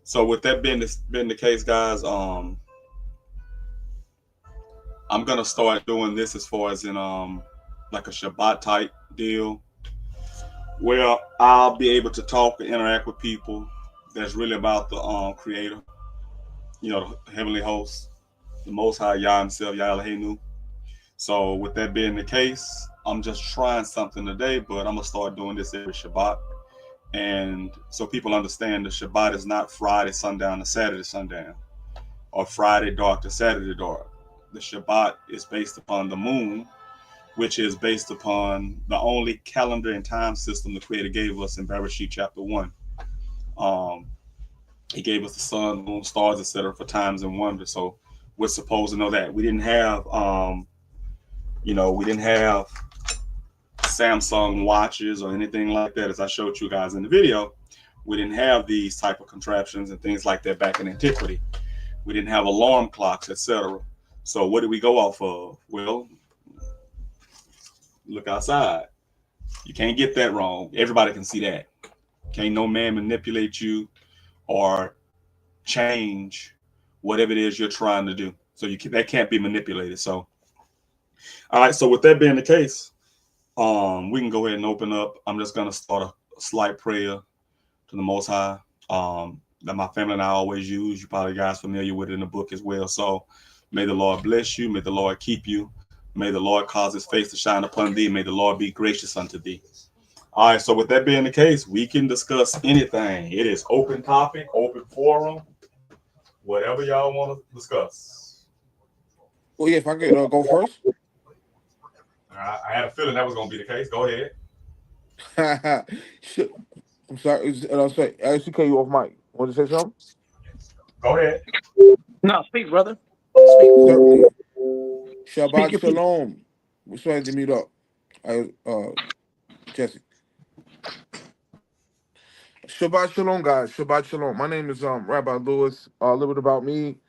So with that being the case, guys, I'm gonna start doing this as far as in like a Shabbat type deal, where I'll be able to talk and interact with people that's really about the Creator, the Heavenly Host, the Most High Yah Himself, Yah Eloheinu. So with that being the case, I'm just trying something today, but I'm gonna start doing this every Shabbat. And so people understand the Shabbat is not Friday sundown to Saturday sundown, or Friday dark to Saturday dark. The Shabbat is based upon the moon, which is based upon the only calendar and time system the Creator gave us in Bereshit chapter 1. Um, he gave us the sun, moon, stars, etc. for times and wonders. So we're supposed to know that. We didn't have Samsung watches or anything like that, as I showed you guys in the video. We didn't have these type of contraptions and things like that back in antiquity. We didn't have alarm clocks, etc. So what did we go off of? Well, look outside. You can't get that wrong. Everybody can see that. Can't no man manipulate you or change whatever it is you're trying to do. So that can't be manipulated. So, all right. So with that being the case, we can go ahead and open up. I'm just gonna start a slight prayer to the Most High. That my family and I always use. You probably guys familiar with it in the book as well. So may the Lord bless you. May the Lord keep you. May the Lord cause his face to shine upon thee. May the Lord be gracious unto thee. All right, so with that being the case, we can discuss anything. It is open topic, open forum, whatever y'all want to discuss. Well, yeah, if I could go first. I had a feeling that was going to be the case. Go ahead. I'm sorry. I'll say, I actually cut you off mic. Want to say something? Go ahead. No, speak, brother. Speak. Certainly. Shabbat Speak your piece. Shalom. We're trying to mute up. Jesse. Shabbat Shalom, guys. Shabbat Shalom. My name is Rabbi Lewis. A little bit about me.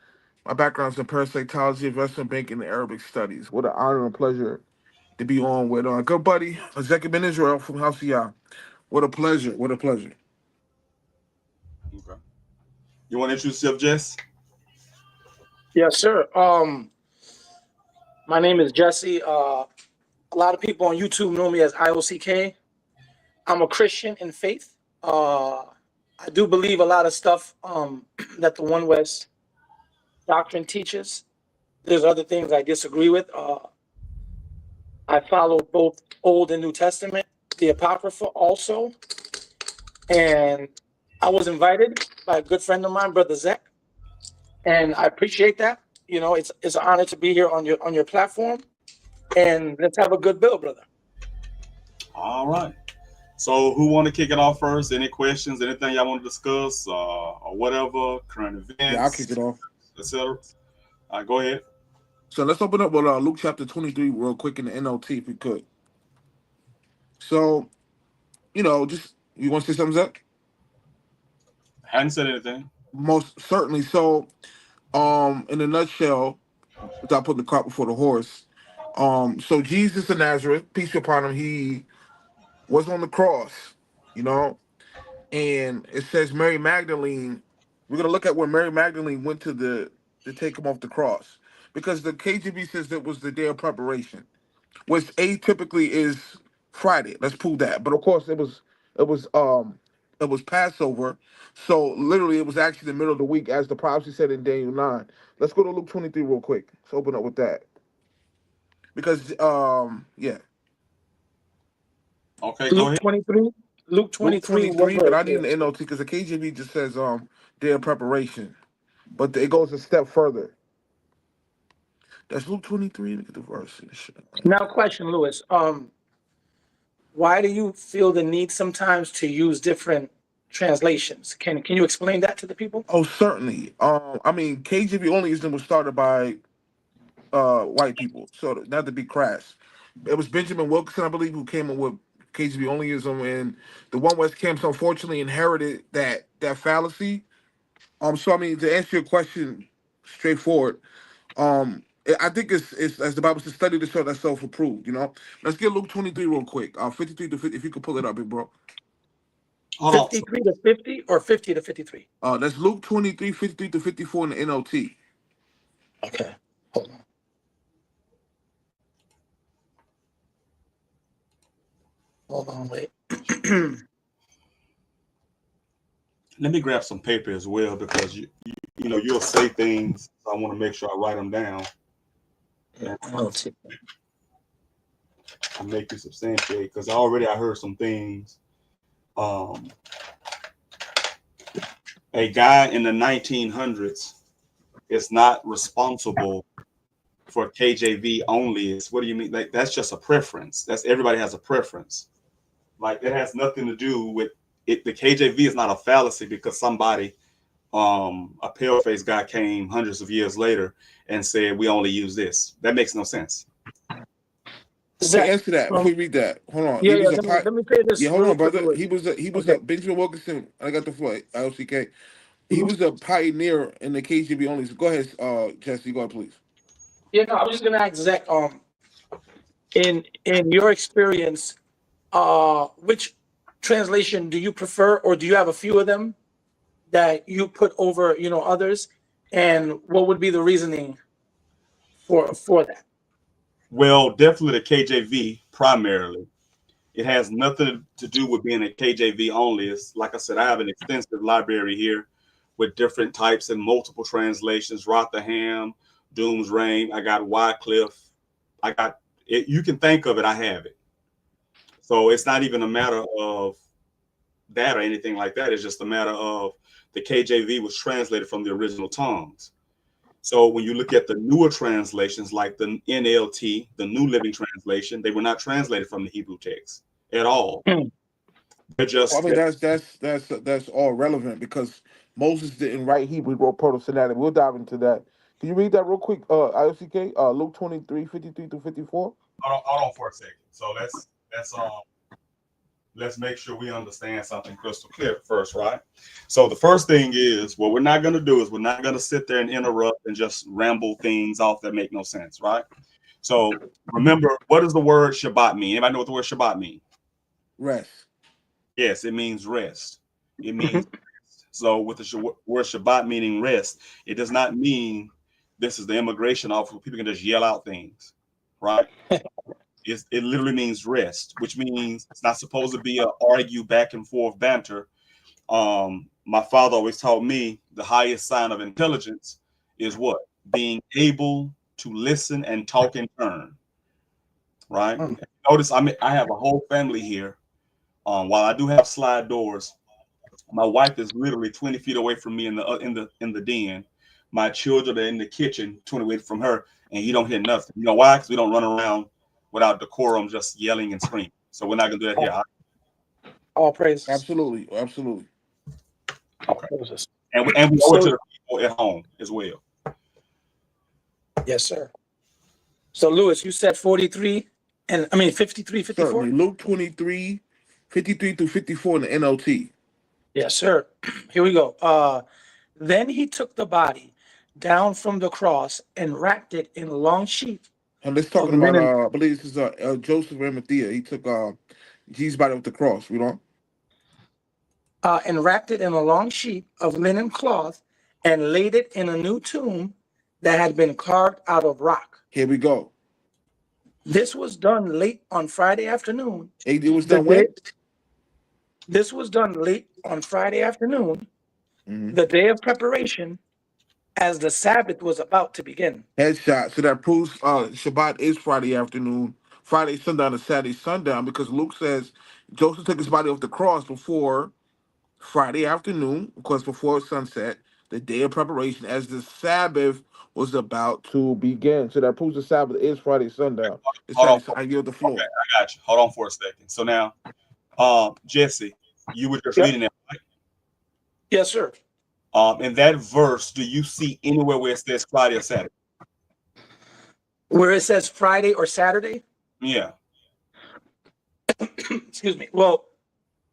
My background is in parasitology, investment banking, and Arabic studies. What an honor and pleasure to be on with good buddy, Ezek Ben Israel from House of Yah. What a pleasure. What a pleasure. Okay. You want to introduce yourself, Jess? Yes, sir. My name is Jesse. A lot of people on YouTube know me as IOCK. I'm a Christian in faith. I do believe a lot of stuff that the One West doctrine teaches. There's other things I disagree with. I follow both Old and New Testament, the Apocrypha also. And I was invited by a good friend of mine, Brother Zek, and I appreciate that. It's an honor to be here on your platform, and let's have a good bill, brother. All right. So who want to kick it off first? Any questions? Anything y'all want to discuss or whatever? Current events? Yeah, I'll kick it off. Etc. All right, go ahead. So let's open up with Luke chapter 23 real quick in the NLT if we could. So, just you want to say something, Zach? I hadn't said anything. Most certainly. So, in a nutshell, without putting the cart before the horse, so Jesus of Nazareth, peace be upon him, he was on the cross, and it says Mary Magdalene. We're gonna look at where Mary Magdalene went to take him off the cross, because the KJV says it was the day of preparation, which atypically is Friday. Let's pull that. But of course, it was Passover, so literally it was actually the middle of the week, as the prophecy said in Daniel 9. Let's go to Luke 23 real quick. Let's open up with that, because yeah. Okay, go ahead. 23. Luke 23. Luke 23, but I need an NLT because the KJV just says day of preparation, but it goes a step further. That's Luke 23. Look at the verse. Now, question, Lewis. Why do you feel the need sometimes to use different translations? Can you explain that to the people? Oh, certainly. KJV onlyism was started by white people, so not to be crass. It was Benjamin Wilkinson, I believe, who came up with KJV onlyism, and the One West camps unfortunately inherited that fallacy. So to answer your question straightforward, I think it's as the Bible says, study to show thyself approved. Let's get Luke 23 real quick. 53 to 50, if you could pull it up, big bro. Hold on. 53 to 50 or 50 to 53? That's Luke 23, 53 to 54 in the NLT. Okay. Hold on. Hold on, wait. Let me grab some paper as well because you know you'll say things. So I want to make sure I write them down and NLT. I make you substantiate because I heard some things. A guy in the 1900s is not responsible for KJV only. Is what do you mean? Like that's just a preference. That's everybody has a preference. Like it has nothing to do with it. The KJV is not a fallacy because somebody, a pale-faced guy came hundreds of years later and said we only use this. That makes no sense. To answer that, before you read that, hold on. He Yeah, was a let me say this yeah, hold real on, quick. brother. He was Okay. a Benjamin Wilkinson. I got the floor. IOCK. He Mhm. was a pioneer in the KGB only. So go ahead, Jesse. Go ahead, please. Yeah, no, I was just gonna ask Zach, in your experience, which translation do you prefer, or do you have a few of them that you put over, others? And what would be the reasoning for that? Well, definitely the KJV primarily. It has nothing to do with being a KJV only. It's like I said, I have an extensive library here with different types and multiple translations. Rotherham, Doom's Reign. I got Wycliffe. I got it. You can think of it. I have it. So it's not even a matter of that or anything like that. It's just a matter of the KJV was translated from the original tongues. So when you look at the newer translations, like the NLT, the New Living Translation, they were not translated from the Hebrew text at all. Hmm. They're Well, just I mean, that's all relevant because Moses didn't write Hebrew, he wrote Proto-Synatic. We'll dive into that. Can you read that real quick, IOCK? Luke 23, 53 to 54. hold on for a second. So let's make sure we understand something crystal clear first, right? So the first thing is what we're not going to do is we're not going to sit there and interrupt and just ramble things off that make no sense, right? So remember, what does the word Shabbat mean? Anybody know what the word Shabbat means? Rest. Yes, it means rest. It means Mhm. rest. So with the word Shabbat meaning rest, it does not mean this is the immigration office where people can just yell out things, right? It literally means rest, which means it's not supposed to be a argue back and forth banter. My father always taught me the highest sign of intelligence is what? Being able to listen and talk in turn, right? Hmm. Notice I have a whole family here. While I do have slide doors, my wife is literally 20 feet away from me in the den. My children are in the kitchen 20 feet from her, and you don't hear nothing. You know why? Because we don't run around without decorum, just yelling and screaming. So we're not gonna do that here. All praises. Absolutely, absolutely. All Okay. praises. And we owe it to So, the people at home as well. yes, sir. So, Lewis, you said 43, and I mean 53, 54? Certainly. Luke 23, 53 to 54 in the NLT. Yes, sir. Here we go. Then he took the body down from the cross and wrapped it in a long sheet And let's of talking about linen, I believe this is Joseph of Arimathea. He took Jesus' body with the cross. We don't. and wrapped it in a long sheet of linen cloth and laid it in a new tomb that had been carved out of rock. Here we go. This was done late on Friday afternoon. It was The done day when? This was done late on Friday afternoon, Mm-hmm. the day of preparation, as the Sabbath was about to begin. Headshot. So that proves Shabbat is Friday afternoon, Friday sundown, and Saturday sundown, because Luke says Joseph took his body off the cross before Friday afternoon, of course, before sunset, the day of preparation, as the Sabbath was about to begin. So that proves the Sabbath is Friday sundown. It's Hold on. Saturday. I yield the Okay, floor. I got you. Hold on for a second. So now, Jesse, you were just Yep. reading that, right? Yes, sir. In that verse, do you see anywhere where it says Friday or Saturday? Where it says Friday or Saturday, Yeah. excuse me. Well,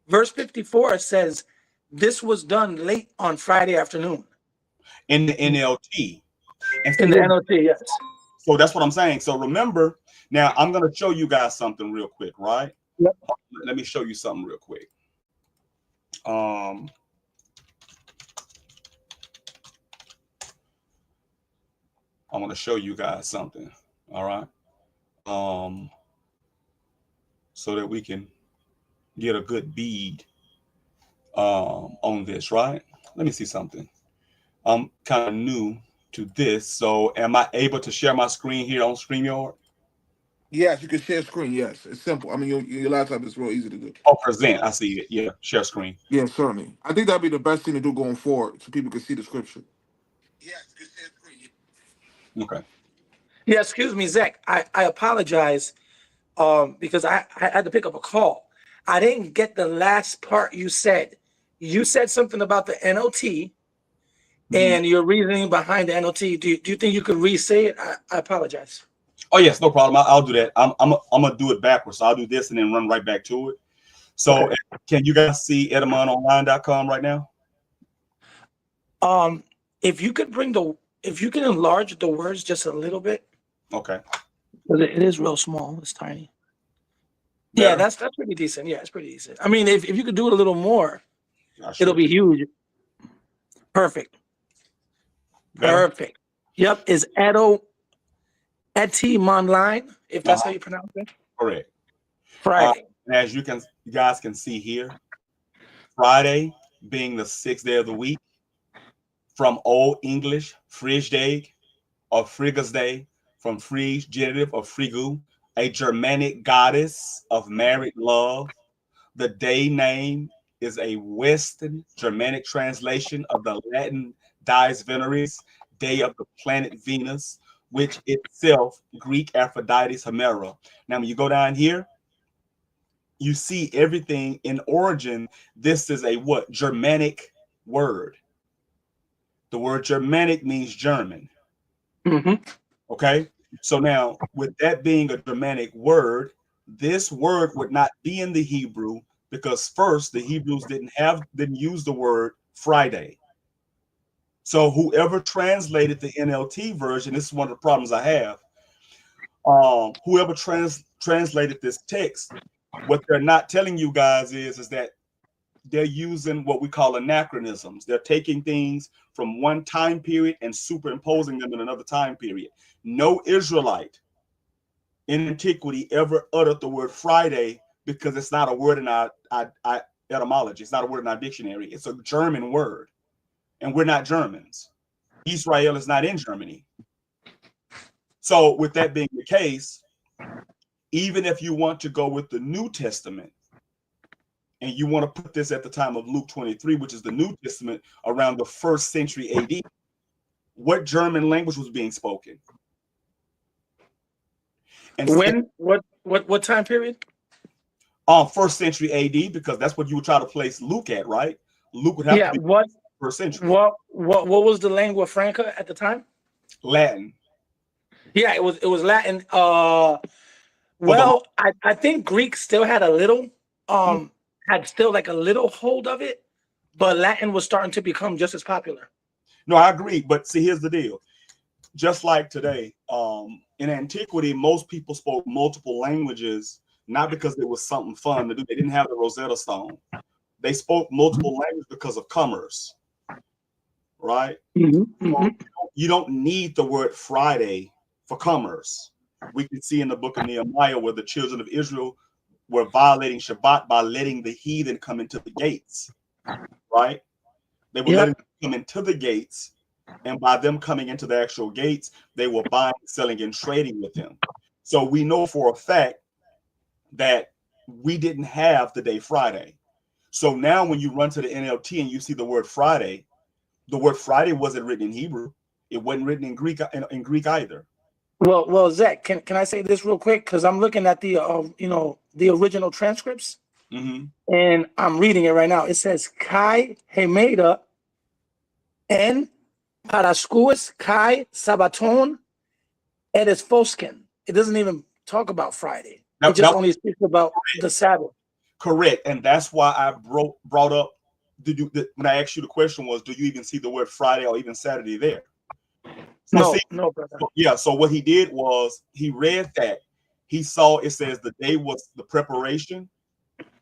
verse 54 says, this was done late on Friday afternoon. In the NLT. And In see, the NLT, yes. so that's what I'm saying. So remember, now I'm going to show you guys something real quick, right? Yep. Let me show you something real quick. Um, I want to show you guys something. All right. Um, so that we can get a good bead on this, right? Let me see something. I'm kind of new to this, so am I able to share my screen here on StreamYard? Yes, you can share screen. Yes, it's simple. I mean, your laptop is real easy to do. Oh, present. I see it. Yeah, share screen. Yeah, certainly. I think that'd be the best thing to do going forward, so people can see the scripture. Yes, you can share screen. Okay. Yeah, excuse me, Zach. I apologize because I had to pick up a call. I didn't get the last part you said. You said something about the NLT Mhm. and your reasoning behind the NLT. Do you think you could re-say it? I apologize. Oh yes, no problem. I'll do that. I'm gonna do it backwards. So I'll do this and then run right back to it. So Okay. can you guys see edamononline.com right now? Um, if you could if you can enlarge the words just a little bit, Okay. because it is real small. It's tiny. Yeah, Better? that's pretty decent. Yeah, it's pretty decent. I mean, if you could do it a little more, I it'll sure be can. huge. Perfect. Better? Perfect. Yep. Is Edo Etimon if that's how Uh-huh. you pronounce it? Correct. Uh, Friday. and as you guys can see here, Friday being the 6th day of the week, from Old English, Friesdag or Frigasday, from Fries genitive or Frigu, a Germanic goddess of married love. The day name is a Western Germanic translation of the Latin Dies Veneris, day of the planet Venus, which itself Greek Aphrodite's Hemera. Now, when you go down here, you see everything in origin. This is a what? Germanic word. The word Germanic means German. Mm-hmm. Okay. So now, with that being a Germanic word, this word would not be in the Hebrew because first the Hebrews didn't use the word Friday. So whoever translated the NLT version, this is one of the problems I have. Whoever translated this text, what they're not telling you guys is that they're using what we call anachronisms. They're taking things from one time period and superimposing them in another time period. No Israelite in antiquity ever uttered the word Friday because it's not a word in our etymology. It's not a word in our dictionary. It's a German word, and we're not Germans. Israel is not in Germany. So, with that being the case, even if you want to go with the New Testament and you want to put this at the time of Luke 23, which is the New Testament around the 1st century AD, what German language was being spoken? And When what time period? 1st century AD, because that's what you would try to place Luke at, right? Luke would have to Yeah. be 1st century. What was the lingua franca at the time? Latin Yeah, it was Latin. for the Well, I think Greek still had a little had still like a little hold of it, but Latin was starting to become just as popular. no, I agree. But see, here's the deal. Just like today, in antiquity, most people spoke multiple languages, not because it was something fun to do. They didn't have the Rosetta Stone. They spoke multiple languages because of commerce, right? So you don't need the word Friday for commerce. We can see in the book of Nehemiah where the children of Israel were violating Shabbat by letting the heathen come into the gates, right? They were letting Yep. them come into the gates, and by them coming into the actual gates, they were buying, selling, and trading with them. So we know for a fact that we didn't have the day Friday. So now when you run to the NLT and you see the word Friday wasn't written in Hebrew. It wasn't written in Greek either. Well, Zach, can I say this real quick? Because I'm looking at the the original transcripts Mm-hmm. and I'm reading it right now. It says Kai Hemeda en Parascuus Kai Sabaton Edes Fosken. It doesn't even talk about Friday. It just That only speaks about the Sabbath. correct, and that's why I brought up. When I asked you the question was, do you even see the word Friday or even Saturday there? So see, No, brother. yeah. So what he did was he read that. He saw it says the day was the preparation,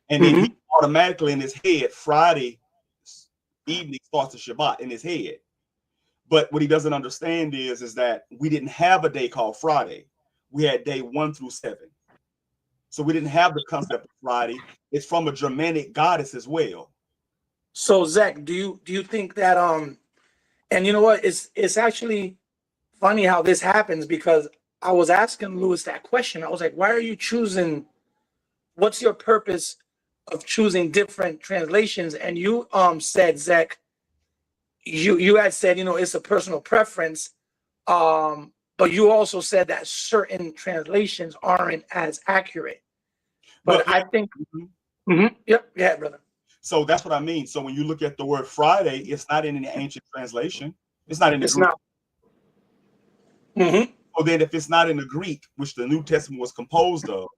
And then he automatically in his head, Friday evening starts the Shabbat in his head. But what he doesn't understand is that we didn't have a day called Friday. We had day 1 through 7. So we didn't have the concept of Friday. It's from a Germanic goddess as well. So Zach, do you think that and you know what? It's actually funny how this happens, because I was asking Lewis that question. I was like, why are you choosing, what's your purpose of choosing different translations? And you said, Zach, you had said, it's a personal preference. But you also said that certain translations aren't as accurate. But Well, I think yep, yeah, brother. so that's what I mean. So when you look at the word Friday, it's not in the ancient translation. It's not in the It's Greek. not. So then if it's not in the Greek, which the New Testament was composed of,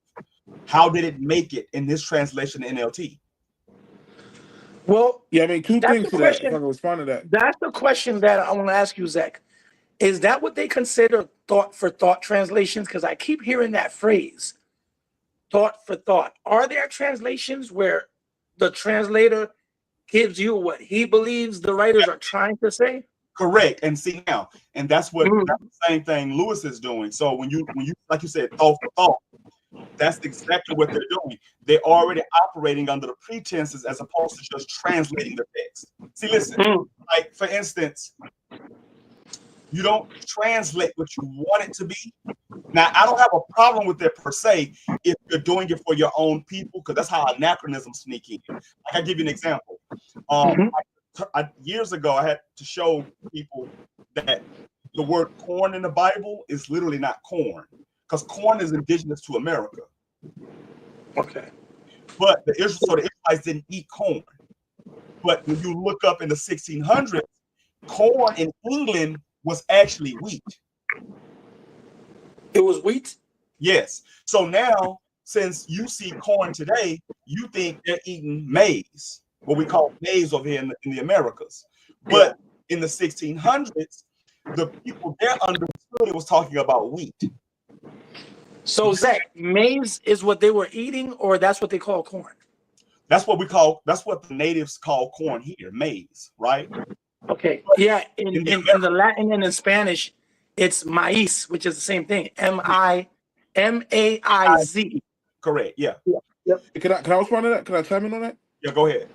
how did it make it in this translation NLT? Well, Yeah, I mean, two that's things the to that. If I question. can respond to that. That's the question that I want to ask you, Zach. Is that what they consider thought for thought translations? Because I keep hearing that phrase, thought for thought. Are there translations where the translator gives you what he believes the writers are trying to say? Correct. And see now, and that's the same thing Lewis is doing. So when you like you said, thought for thought, that's exactly what they're doing. They're already operating under the pretenses as opposed to just translating the text. See, listen, like for instance, you don't translate what you want it to be. Now, I don't have a problem with that per se if you're doing it for your own people, because that's how anachronisms sneak in. Like, I'll give you an example. Years ago, I had to show people that the word corn in the Bible is literally not corn, because corn is indigenous to America. Okay. But the Israelites didn't eat corn. But when you look up in the 1600s, corn in England was actually wheat. It was wheat? Yes. So now, since you see corn today, you think they're eating maize, what we call maize over here in the Americas. But in the 1600s, the people there understood it was talking about wheat. So, Zach, maize is what they were eating, or that's what they call corn? That's what the natives call corn here, maize, right? Okay. Yeah. In the Latin and in Spanish, it's maíz, which is the same thing. M-A-I-Z. Correct. Yeah. Yep. Can I respond to that? Can I chime in on that? Yeah, go ahead.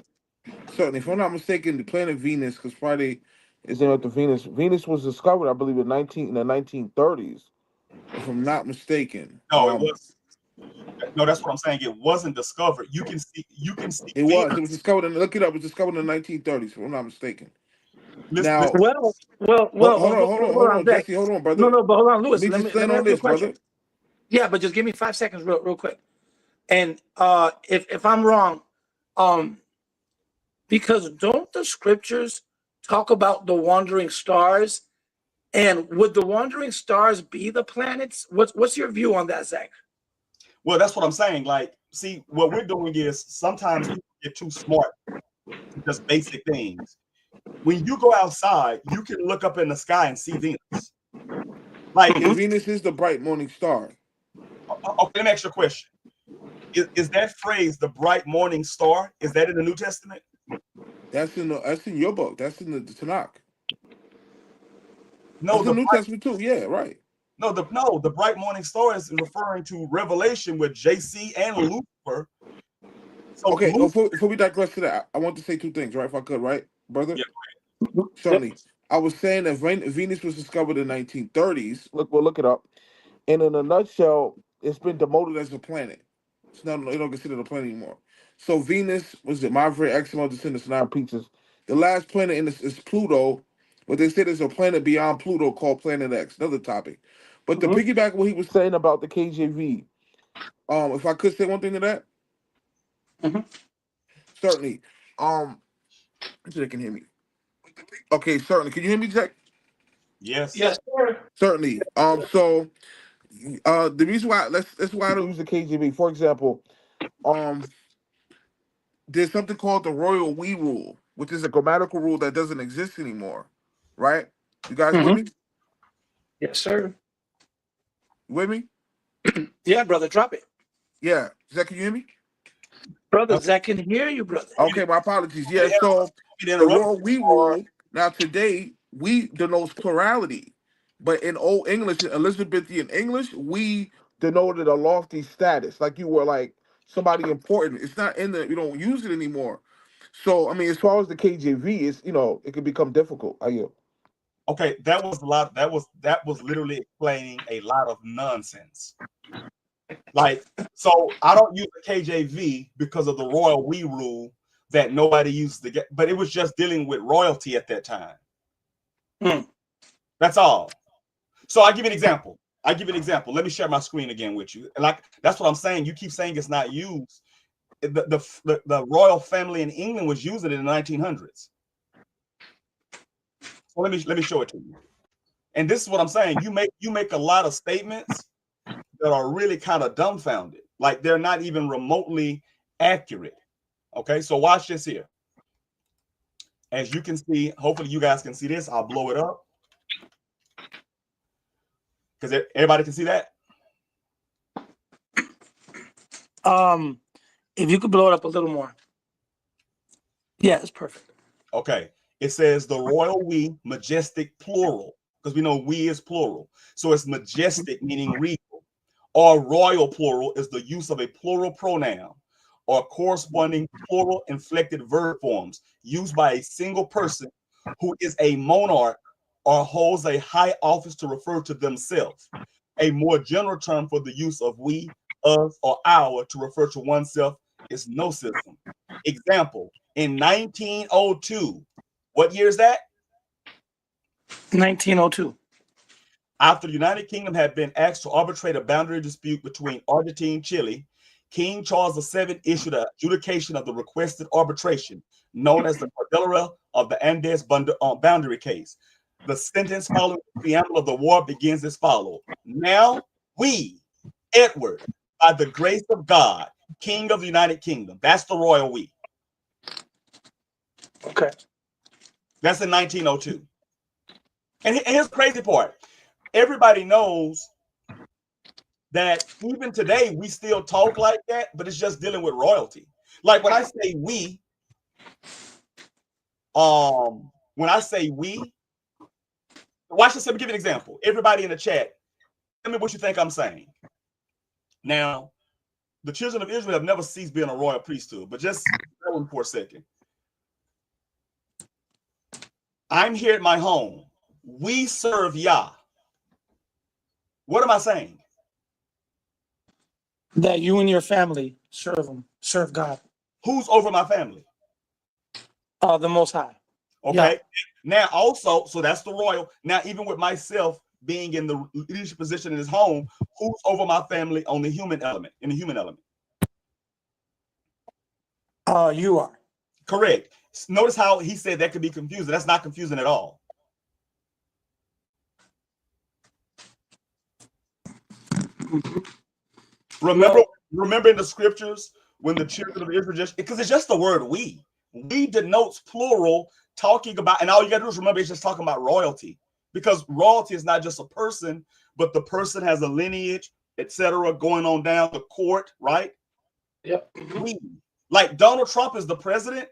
Certainly. If I'm not mistaken, the planet Venus, because Friday is named after Venus. Venus was discovered, I believe, in the 1930s. If I'm not mistaken. No, it was. No, that's what I'm saying. It wasn't discovered. You can see. It was. It was discovered. Look it up. It was discovered in the 1930s. If I'm not mistaken. Now, well, hold on, Zach. Jesse. Hold on, brother. No, but hold on, Let Lewis. me Let just me stand on ask you a this, question. brother. Yeah, but just give me 5 seconds, real quick. And if I'm wrong, because don't the scriptures talk about the wandering stars? And would the wandering stars be the planets? What's your view on that, Zach? Well, that's what I'm saying. Like, see, what we're doing is sometimes people get too smart to just basic things. When you go outside, you can look up in the sky and see Venus. Like, Venus is the bright morning star. Okay, let me ask you a question. Is that phrase, the bright morning star, is that in the New Testament? That's in your book. That's in the Tanakh. No, the New Testament too. Yeah, right. No, the bright morning star is referring to Revelation with JC and Lucifer. So okay, before we digress to that, I want to say two things, right? If I could, right, brother? Yeah. Certainly. Yep. I was saying that Venus was discovered in the 1930s. We'll look it up. And in a nutshell, it's been demoted as a planet. It's not, they don't consider it a planet anymore. So Venus was the Maverick XML descendants 9 pieces. The last planet in this is Pluto, but they said there's a planet beyond Pluto called Planet X. Another topic. But to piggyback what he was saying about the KJV, if I could say one thing to that, certainly. So they can hear me. Okay, certainly. Can you hear me, Jack? Yes. Yes, sir. Certainly. So the reason why that's why I don't use the KJV. For example, there's something called the Royal We rule, which is a grammatical rule that doesn't exist anymore. Right? You guys with me? Yes, sir. You with me? Yeah, brother, drop it. Yeah. Zach, can you hear me? Brother Zach can hear you, brother. Okay, my apologies. Yeah, Yeah, so the royal we or rule, now today, we denotes plurality. But in Old English, in Elizabethan English, we denoted a lofty status. Like you were like somebody important. It's not in the, we don't use it anymore. So, I mean, as far as the KJV, it's, it can become difficult. I yield. okay, that was a lot. That was literally explaining a lot of nonsense. Like, so I don't use the KJV because of the royal we rule that nobody uses to get, but it was just dealing with royalty at that time. That's all. So I give you an example. Let me share my screen again with you. Like, that's what I'm saying. You keep saying it's not used. The royal family in England was using it in the 1900s. So let me show it to you. And this is what I'm saying. You make a lot of statements that are really kind of dumbfounded. Like, they're not even remotely accurate. Okay, so watch this here. As you can see, hopefully you guys can see this. I'll blow it up. Because everybody can see that? If you could blow it up a little more. Yeah, it's perfect. Okay. It says the royal we, majestic plural, because we know we is plural. So it's majestic, meaning regal. Or royal plural is the use of a plural pronoun or corresponding plural inflected verb forms used by a single person who is a monarch or holds a high office to refer to themselves. A more general term for the use of we, us, or our to refer to oneself is nocism. Example, in 1902, what year is that? 1902. After the United Kingdom had been asked to arbitrate a boundary dispute between Argentina and Chile, King Charles VII issued an adjudication of the requested arbitration, known as the Cordillera of the Andes boundary case. The sentence following the preamble of the war begins as follows. Now we, Edward, by the grace of God, King of the United Kingdom. That's the royal we. Okay. That's in 1902. And here's the crazy part. Everybody knows that even today we still talk like that, but it's just dealing with royalty. Like when I say we, watch this. Let me give you an example. Everybody in the chat, tell me what you think I'm saying. Now, the children of Israel have never ceased being a royal priesthood, but just that one for a second. I'm here at my home. We serve Yah. What am I saying? That you and your family serve God. Who's over my family? The Most High. Okay. Yeah. Now, also, so that's the royal. Now, even with myself being in the leadership position in his home, who's over my family on the human element, in the human element? You are. Correct. Notice how he said that could be confusing. That's not confusing at all. Remember in the scriptures when the children of Israel because it's just the word we. We denotes plural, talking about, and all you gotta do is remember it's just talking about royalty. Because royalty is not just a person, but the person has a lineage, etc., going on down the court, right? Yep. We, like Donald Trump is the president,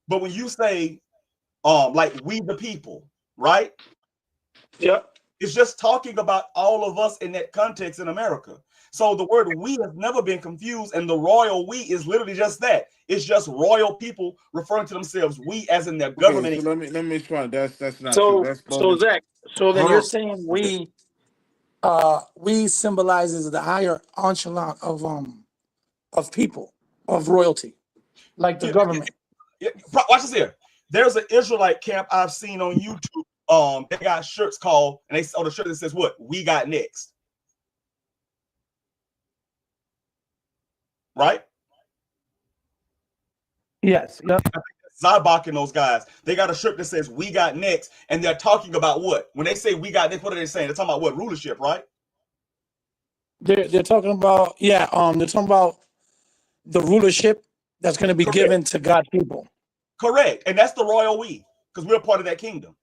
but when you say like we the people, right? Yep. It's just talking about all of us in that context in America. So the word we has never been confused, and the royal we is literally just that. It's just royal people referring to themselves we as in their government. Okay, so let me explain. That's not true. So That's so Zach, so then Hold you're on. saying we symbolizes the higher echelon of people, of royalty, like the government. Watch this here. There's an Israelite camp I've seen on YouTube. They got shirts called, and they on the shirt that says what? We got next. Right? Yes. Yep. Zabak and those guys, they got a shirt that says we got next, and they're talking about what? When they say we got next, what are they saying? They're talking about what? Rulership, right? They're talking about they're talking about the rulership that's going to be given to God's people. Correct. And that's the royal we, because we're part of that kingdom.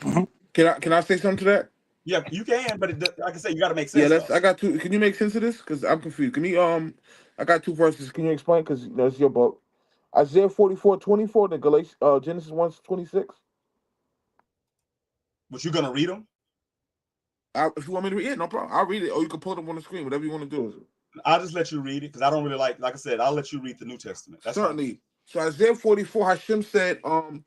Mm-hmm. Can I say something to that? Yeah, you can, but like I said, you got to make sense. I got to. Can you make sense of this? Because I'm confused. Can you I got two verses. Can you explain? Because that's your book. Isaiah 44:24, then Genesis 1:26. But you're gonna read them? If you want me to read it, no problem. I'll read it, or you can pull it up on the screen. Whatever you want to do. I'll just let you read it because I don't really like I said, I'll let you read the New Testament. That's fine. Certainly. So Isaiah 44, Hashem said, I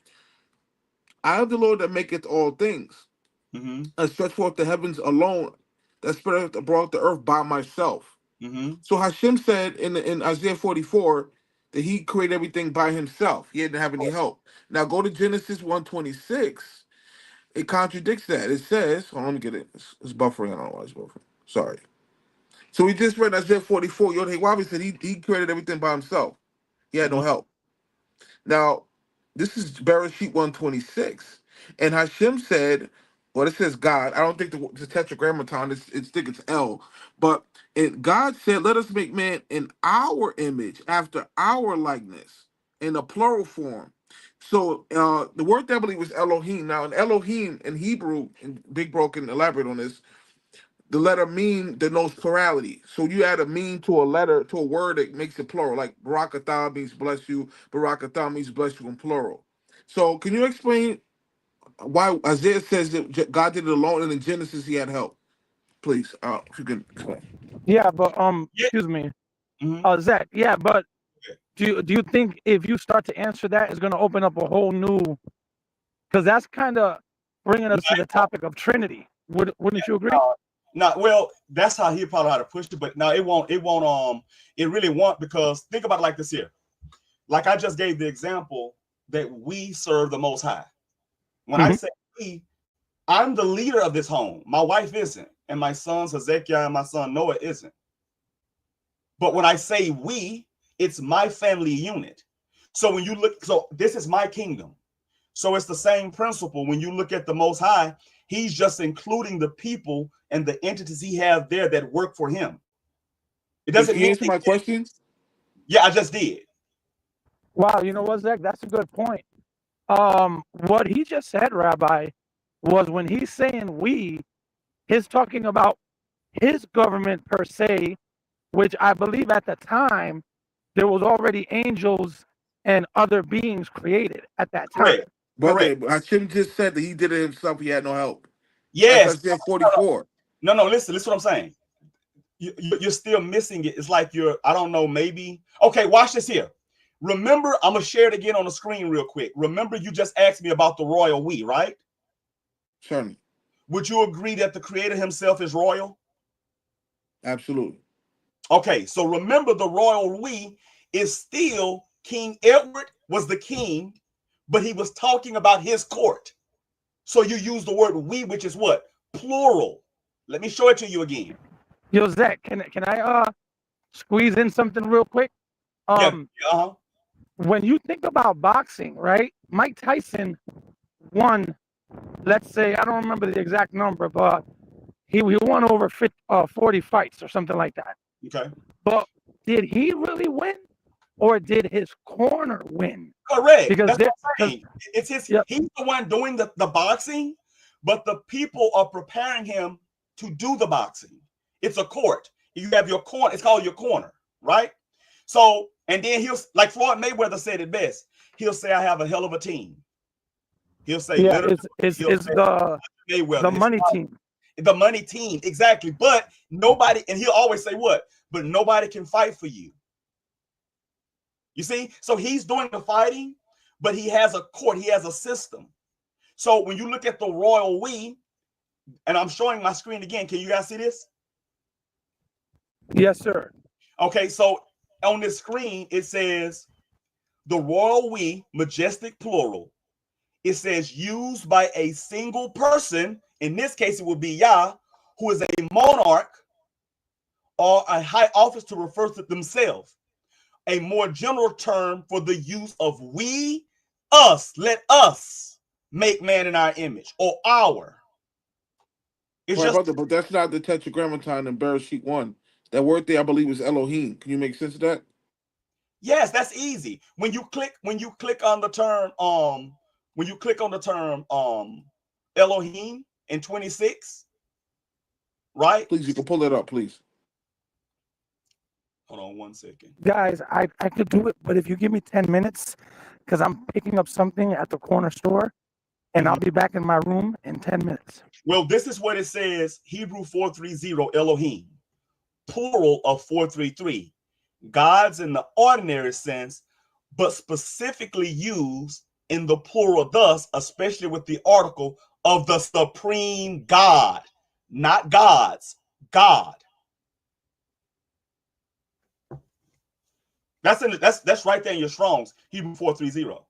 am the Lord that maketh all things, Mm-hmm. and stretch forth the heavens alone, that spread abroad the earth by myself. Mm-hmm. So Hashem said in Isaiah 44 that he created everything by himself. He didn't have any help. Now go to Genesis 1:26. It contradicts that. It says, hold on, let me get it. It's buffering. I don't know why it's buffering. Sorry. So we just read Isaiah 44. Yod-Heh-Wav said he created everything by himself. He had no Mm-hmm. help. Now, this is Bereshit 1:26. And Hashem said, well, it says God. I don't think the tetragrammaton, it's think it's L. But God said, let us make man in our image, after our likeness, in a plural form. So the word that I believe is Elohim. Now, in Elohim, in Hebrew, and Big Bro can elaborate on this, the letter mean denotes plurality. So you add a mean to a letter, to a word that makes it plural. Like Barakatah means bless you, Barakatah means bless you in plural. So can you explain why Isaiah says that God did it alone and in Genesis he had help? Please, if you can explain. Yeah, but Yeah. excuse me, Mm-hmm. Zach. Yeah, but Okay. do you think if you start to answer that, it's going to open up a whole new? Because that's kind of bringing us to the topic of Trinity. Wouldn't you agree? Now, well, that's how he probably how to push it, but no, it really won't because think about it like this here. Like I just gave the example that we serve the Most High. When I Mhm. say we, I'm the leader of this home. My wife isn't, and my sons Hezekiah and my son Noah isn't. But when I say we, it's my family unit. So when you look, so this is my kingdom. So it's the same principle. When you look at the Most High, he's just including the people and the entities he has there that work for him. It Can doesn't you mean, answer my question? yeah, I just did. Wow, you know what, Zach? That's a good point. What he just said, Rabbi, was when he's saying we, he's talking about his government per se, which I believe at the time there was already angels and other beings created at that time. Correct. Brother, Correct. Hashem just said that he did it himself, he had no help. That's Yes. Isaiah 44. No, listen what I'm saying. You're still missing it. It's like I don't know, maybe. Okay, watch this here. Remember, I'm going to share it again on the screen real quick. Remember, you just asked me about the royal we, right? Certainly. Would you agree that the creator himself is royal? Absolutely. Okay, so remember the royal we is still King Edward was the king, but he was talking about his court. So you use the word we, which is what? Plural. Let me show it to you again. Yo, Zach, can I squeeze in something real quick? Yeah. When you think about boxing, right? Mike Tyson won, let's say, I don't remember the exact number, but he won over 40 fights or something like that. Okay. But did he really win, or did his corner win? Correct. Because That's what I'm saying. It's his. Yep. He's the one doing the boxing, but the people are preparing him to do the boxing. It's a court. You have your corner. It's called your corner, right? So, and then he'll, like Floyd Mayweather said it best. He'll say, "I have a hell of a team." He'll say, Yeah, literally, it's he'll say, Mayweather, the money team. the money team, exactly. But nobody, and he'll always say what? But nobody can fight for you. You see, so he's doing the fighting, but he has a court, he has a system. So when you look at the royal we, and I'm showing my screen again, can you guys see this? Yes, sir. Okay, so on this screen, it says the royal we, majestic plural. It says used by a single person. In this case, it would be Yah, who is a monarch or a high office to refer to themselves. A more general term for the use of we, us, let us make man in our image, or our. It's Right, just, brother, but that's not the tetragrammaton in Bereshit 1. That word there, I believe, is Elohim. Can you make sense of that? yes, that's easy. When you click on the term, Elohim in 26, right? Please, you can pull it up, please. Hold on 1 second. Guys, I could do it, but if you give me 10 minutes, because I'm picking up something at the corner store, and I'll be back in my room in 10 minutes. Well, this is what it says, Hebrew 430 Elohim, plural of 433. Gods in the ordinary sense, but specifically used in the plural thus, especially with the article of the supreme God, not gods, God. That's right there in your Strong's, Hebrew 430.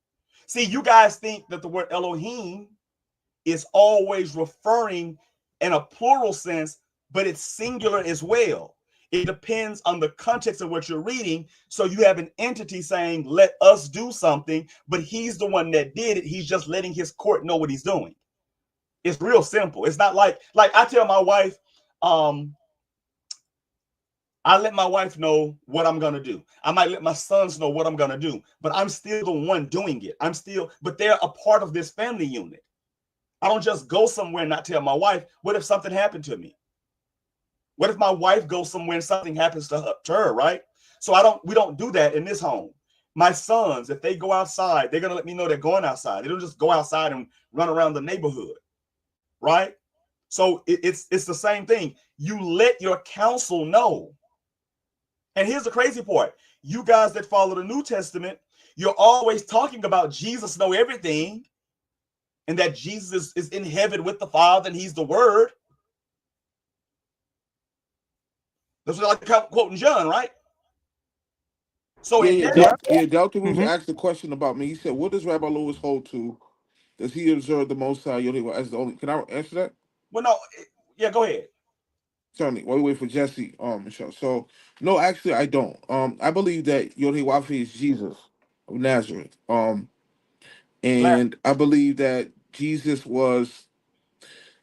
See, you guys think that the word Elohim is always referring in a plural sense, but it's singular as well. It depends on the context of what you're reading. So you have an entity saying, let us do something, but he's the one that did it. He's just letting his court know what he's doing. It's real simple. It's not like I tell my wife, I let my wife know what I'm going to do. I might let my sons know what I'm going to do, but I'm still the one doing it. But they're a part of this family unit. I don't just go somewhere and not tell my wife. What if something happened to me? What if my wife goes somewhere and something happens to her, right? So we don't do that in this home. My sons, if they go outside, they're going to let me know they're going outside. They don't just go outside and run around the neighborhood, right? So it's the same thing. You let your counsel know. And here's the crazy part. You guys that follow the New Testament, you're always talking about Jesus know everything and that Jesus is in heaven with the Father and he's the Word. That's what I like quoting John, right? So Delta Rules asked a question about me. He said, what does Rabbi Lewis hold to? Does he observe the Most High as the only? Can I answer that? Well, no. Yeah, go ahead. Certainly. While we wait for Jesse, Michelle. So, no, actually, I don't. I believe that YHWH is Jesus of Nazareth. And I believe that Jesus was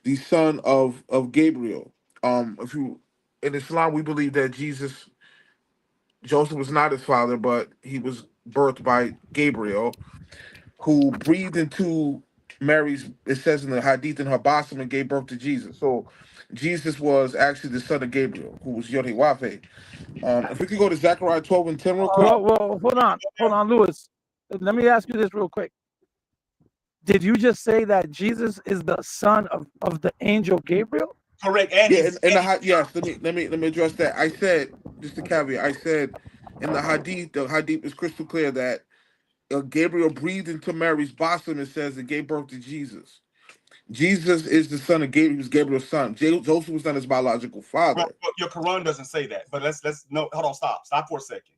the son of Gabriel. If you in Islam, we believe that Joseph was not his father, but he was birthed by Gabriel, who breathed into Mary's, it says in the Hadith, in her bosom and gave birth to Jesus. So Jesus was actually the son of Gabriel, who was YHWH. If we could go to Zechariah 12 and 10 real quick. Well, hold on, Lewis. Let me ask you this real quick. Did you just say that Jesus is the son of the angel Gabriel? Correct. And yes. Let me address that. I said, just a caveat. I said in the Hadith is crystal clear that Gabriel breathed into Mary's bosom and says it gave birth to Jesus. Jesus is the son of Gabriel. He was Gabriel's son. Joseph was not his biological father. Well, your Quran doesn't say that. But let's no. Hold on. Stop for a second.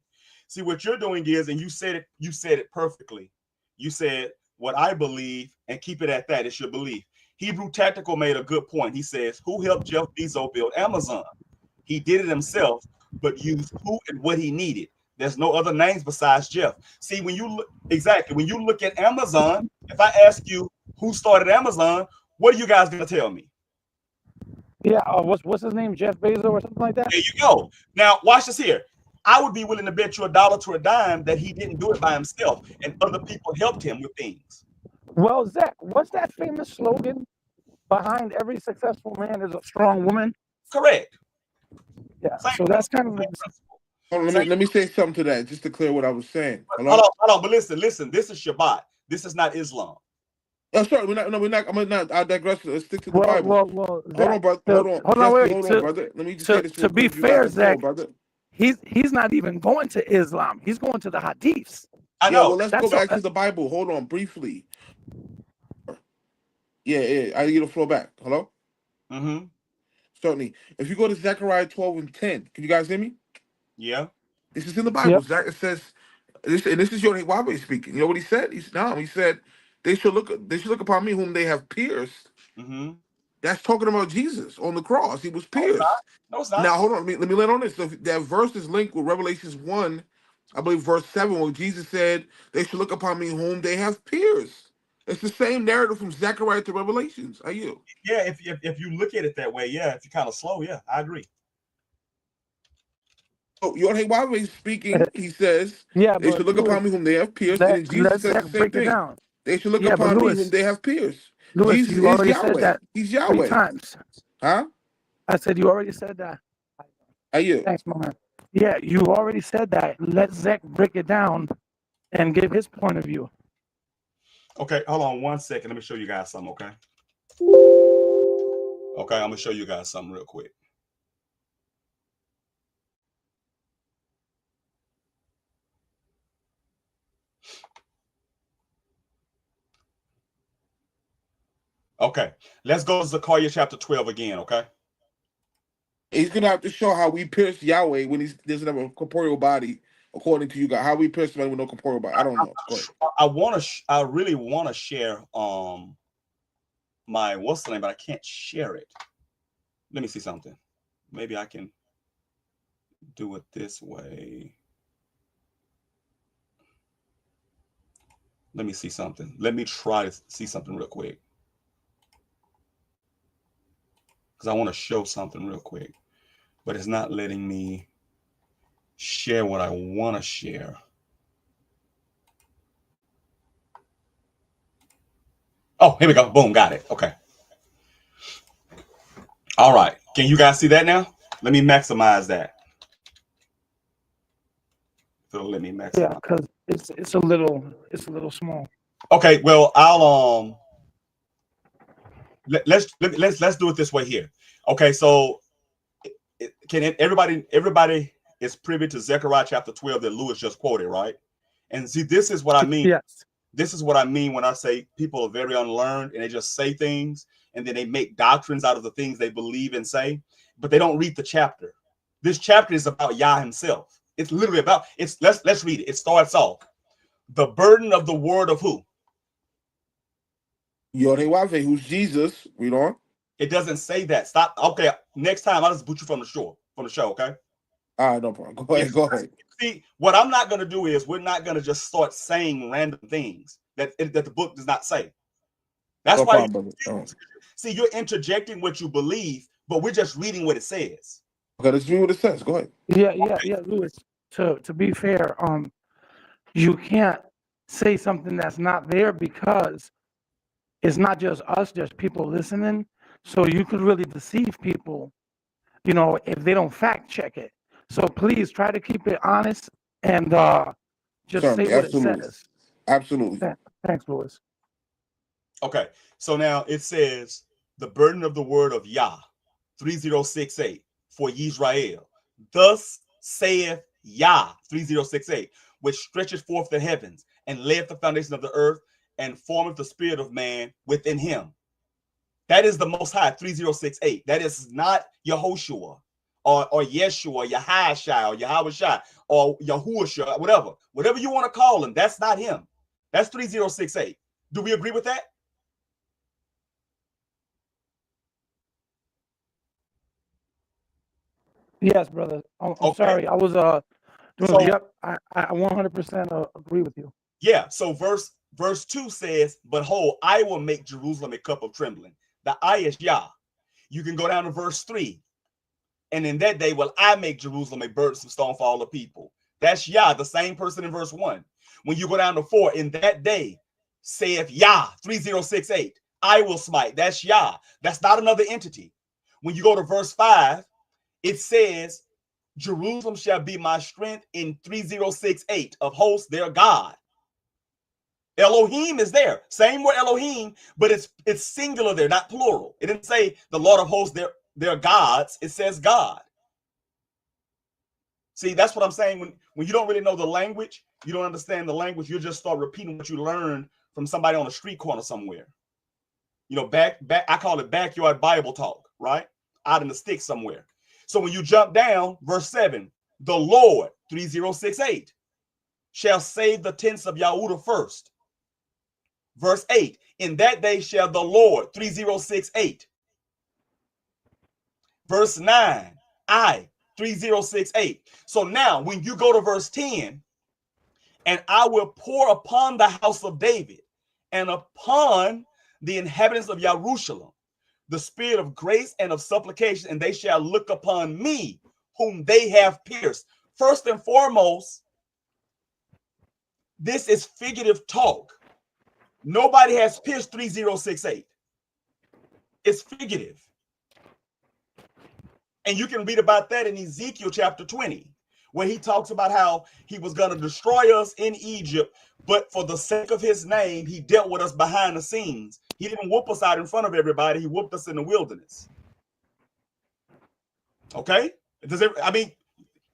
See, what you're doing is, and you said it perfectly. You said what I believe and keep it at that. It's your belief. Hebrew Tactical made a good point. He says, who helped Jeff Bezos build Amazon? He did it himself, but used who and what he needed. There's no other names besides Jeff. See, when you look at Amazon, if I ask you who started Amazon, what are you guys going to tell me? Yeah, what's his name? Jeff Bezos or something like that? There you go. Now, watch this here. I would be willing to bet you $1 to a dime that he didn't do it by himself and other people helped him with things. Well, Zach, what's that famous slogan? Behind every successful man is a strong woman. Correct. Yeah, so that's kind of let me say something to that, just to clear what I was saying. Hold on. But listen. This is Shabbat. This is not Islam. Oh, sorry, we're not. I digress. Let's stick to the Bible. Well, Zach, hold on, brother. Hold on, brother. Let me just say this. To be fair, Zach, brother. He's not even going to Islam. He's going to the Hadiths. I know. Well, let's go back to the Bible. Hold on, briefly. Yeah. I get the floor back. Hello? Mm-hmm. Certainly. If you go to Zechariah 12 and 10, can you guys hear me? Yeah. This is in the Bible. Yep. Zach, it says, this is YHWH speaking. You know what he said? He said, they should look upon me whom they have pierced. Mm-hmm. That's talking about Jesus on the cross. He was pierced. No, it's not. Now, hold on. Let me land on this. So that verse is linked with Revelations 1, I believe verse 7, where Jesus said, they should look upon me whom they have pierced. It's the same narrative from Zechariah to Revelations. Are you? Yeah, if you look at it that way, yeah. If you're kind of slow, yeah, I agree. So YHWH is speaking. He says, they should look upon me whom they have pierced. And then Jesus says the same thing. They should look upon me whom they have pierced. Lewis, Jesus you already is Yahweh. said that He's Yahweh. 3 times. Huh? I said you already said that. Are you? Thanks, my man. Yeah, you already said that. Let Zach break it down and give his point of view. Okay, hold on 1 second. Let me show you guys something, okay? Okay, I'm going to show you guys something real quick. Okay, let's go to Zechariah chapter 12 again, okay? He's gonna have to show how we pierce Yahweh when he doesn't have a corporeal body, according to you guys. How we pierce somebody with no corporeal body. I don't know. Go ahead. I really want to share my what's the name, but I can't share it. Let me see something. Maybe I can do it this way. Let me see something. Let me try to see something real quick. Because I want to show something real quick. But it's not letting me share what I want to share. Oh, here we go. Boom, got it. Okay. All right. Can you guys see that now? Let me maximize that. So let me maximize. Yeah, because it's a little small. Okay, well, I'll let's do it this way here. Okay, so everybody is privy to Zechariah chapter 12 that Lewis just quoted, right? And see, this is what I mean. Yes. This is what I mean when I say people are very unlearned and they just say things and then they make doctrines out of the things they believe and say, but they don't read the chapter. This chapter is about Yah himself. It's literally about let's read it. It starts off the burden of the word of who? YHWH, who's Jesus. Read on. It doesn't say that. Stop. Okay, next time I'll just boot you from the show. Okay. All right, no problem. Go ahead. Go ahead. See, what I'm not going to do is we're not going to just start saying random things that the book does not say. That's No why. problem, See, you're interjecting what you believe, but we're just reading what it says. Okay, let's read what it says. Go ahead. Yeah, Louis. To be fair, you can't say something that's not there because it's not just us, there's people listening. So you could really deceive people, if they don't fact check it. So please try to keep it honest and just Certainly, say what absolutely. it says. Absolutely. Thanks, Louis. Okay, so now it says the burden of the word of Yah, 3068, for Yisrael. Thus saith Yah, 3068, which stretcheth forth the heavens and layeth the foundation of the earth and formeth the spirit of man within him. That is the Most High, 3068. That is not Yehoshua or Yeshua, Yahashai, or Yahweh or Yahushua, whatever. Whatever you want to call him, that's not him. That's 3068. Do we agree with that? Yes, brother. I'm Okay. sorry. I was doing So, yep. I 100% agree with you. yeah. So verse 2 says, "Behold, I will make Jerusalem a cup of trembling." The I is Yah. You can go down to verse 3. And in that day will I make Jerusalem a burdensome stone for all the people. That's Yah, the same person in verse 1. When you go down to 4, in that day saith Yah, 3068, I will smite. That's Yah. That's not another entity. When you go to verse 5, it says, Jerusalem shall be my strength in 3068 of hosts, their God. Elohim is there. Same word Elohim, but it's singular there, not plural. It didn't say the Lord of hosts, their gods. It says God. See, that's what I'm saying. When you don't really know the language, you don't understand the language, you just start repeating what you learned from somebody on a street corner somewhere. Back, I call it backyard Bible talk, right? Out in the sticks somewhere. So when you jump down, verse 7, the Lord, 3068, shall save the tents of Yahudah first. Verse 8, in that day shall the Lord, 3068. Verse 9, I, 3068. So now when you go to verse 10, and I will pour upon the house of David and upon the inhabitants of Jerusalem the spirit of grace and of supplication, and they shall look upon me, whom they have pierced. First and foremost, this is figurative talk. Nobody has pierced 3068. It's figurative. And you can read about that in Ezekiel chapter 20, where he talks about how he was going to destroy us in Egypt, but for the sake of his name, he dealt with us behind the scenes. He didn't whoop us out in front of everybody. He whooped us in the wilderness. Okay? I mean,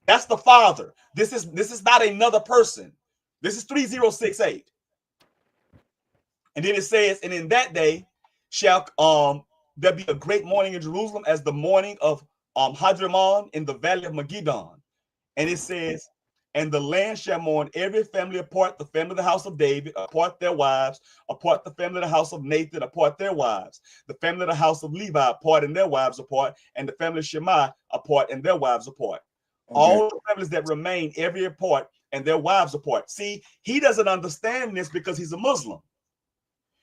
that's the Father. This is not another person. This is 3068. And then it says, and in that day shall there be a great mourning in Jerusalem as the mourning of Hadramon in the valley of Megiddon. And it says, and the land shall mourn every family apart, the family of the house of David, apart their wives, apart the family of the house of Nathan, apart their wives, the family of the house of Levi apart and their wives apart, and the family of Shema apart and their wives apart. Okay. All the families that remain, every apart and their wives apart. See, he doesn't understand this because he's a Muslim.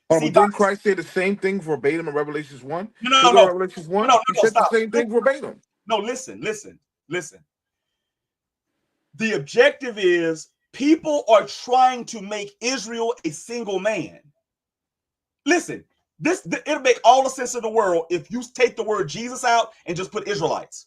Oh, but didn't Christ say the same thing verbatim in Revelations 1? No. Revelations 1? He said the same thing verbatim. No, listen. The objective is people are trying to make Israel a single man. Listen, it'll make all the sense in the world if you take the word Jesus out and just put Israelites.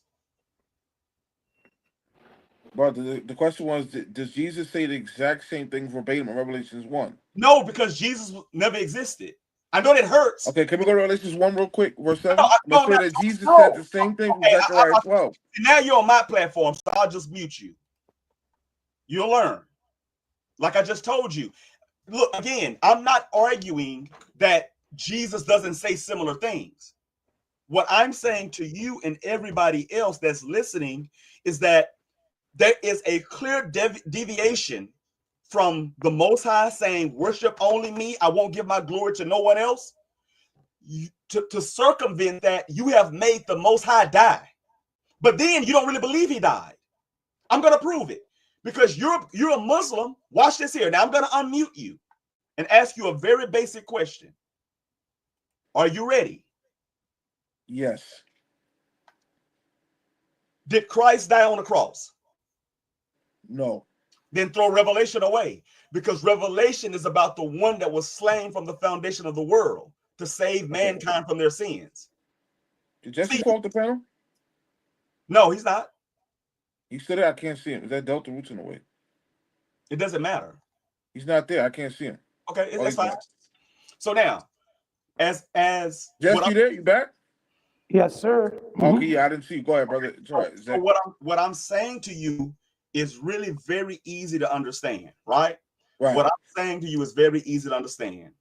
But the question was, does Jesus say the exact same thing verbatim in Revelations 1? No, because Jesus never existed. I know that hurts. Okay, can we go to Revelations 1 real quick, verse 7? Make sure that Jesus said the same thing from Zechariah 12. Now you're on my platform, so I'll just mute you. You'll learn. Like I just told you. Look, again, I'm not arguing that Jesus doesn't say similar things. What I'm saying to you and everybody else that's listening is that there is a clear deviation from the Most High saying, worship only me, I won't give my glory to no one else. To circumvent that, you have made the Most High die. But then you don't really believe he died. I'm going to prove it. Because you're a Muslim. Watch this here. Now I'm going to unmute you and ask you a very basic question. Are you ready? Yes. Did Christ die on the cross? No. Then throw Revelation away, because Revelation is about the one that was slain from the foundation of the world to save mankind from their sins. Did Jesse fall off the panel? No, he's not. He's still there. I can't see him. Is that Delta Roots in the way? It doesn't matter. He's not there. I can't see him. Okay, that's fine. So now, as Jesse, you there? You back? Yes, sir. Okay, yeah, I didn't see you. Go ahead, brother. It's all right. So what I'm saying to you is really very easy to understand, right? Right. What I'm saying to you is very easy to understand.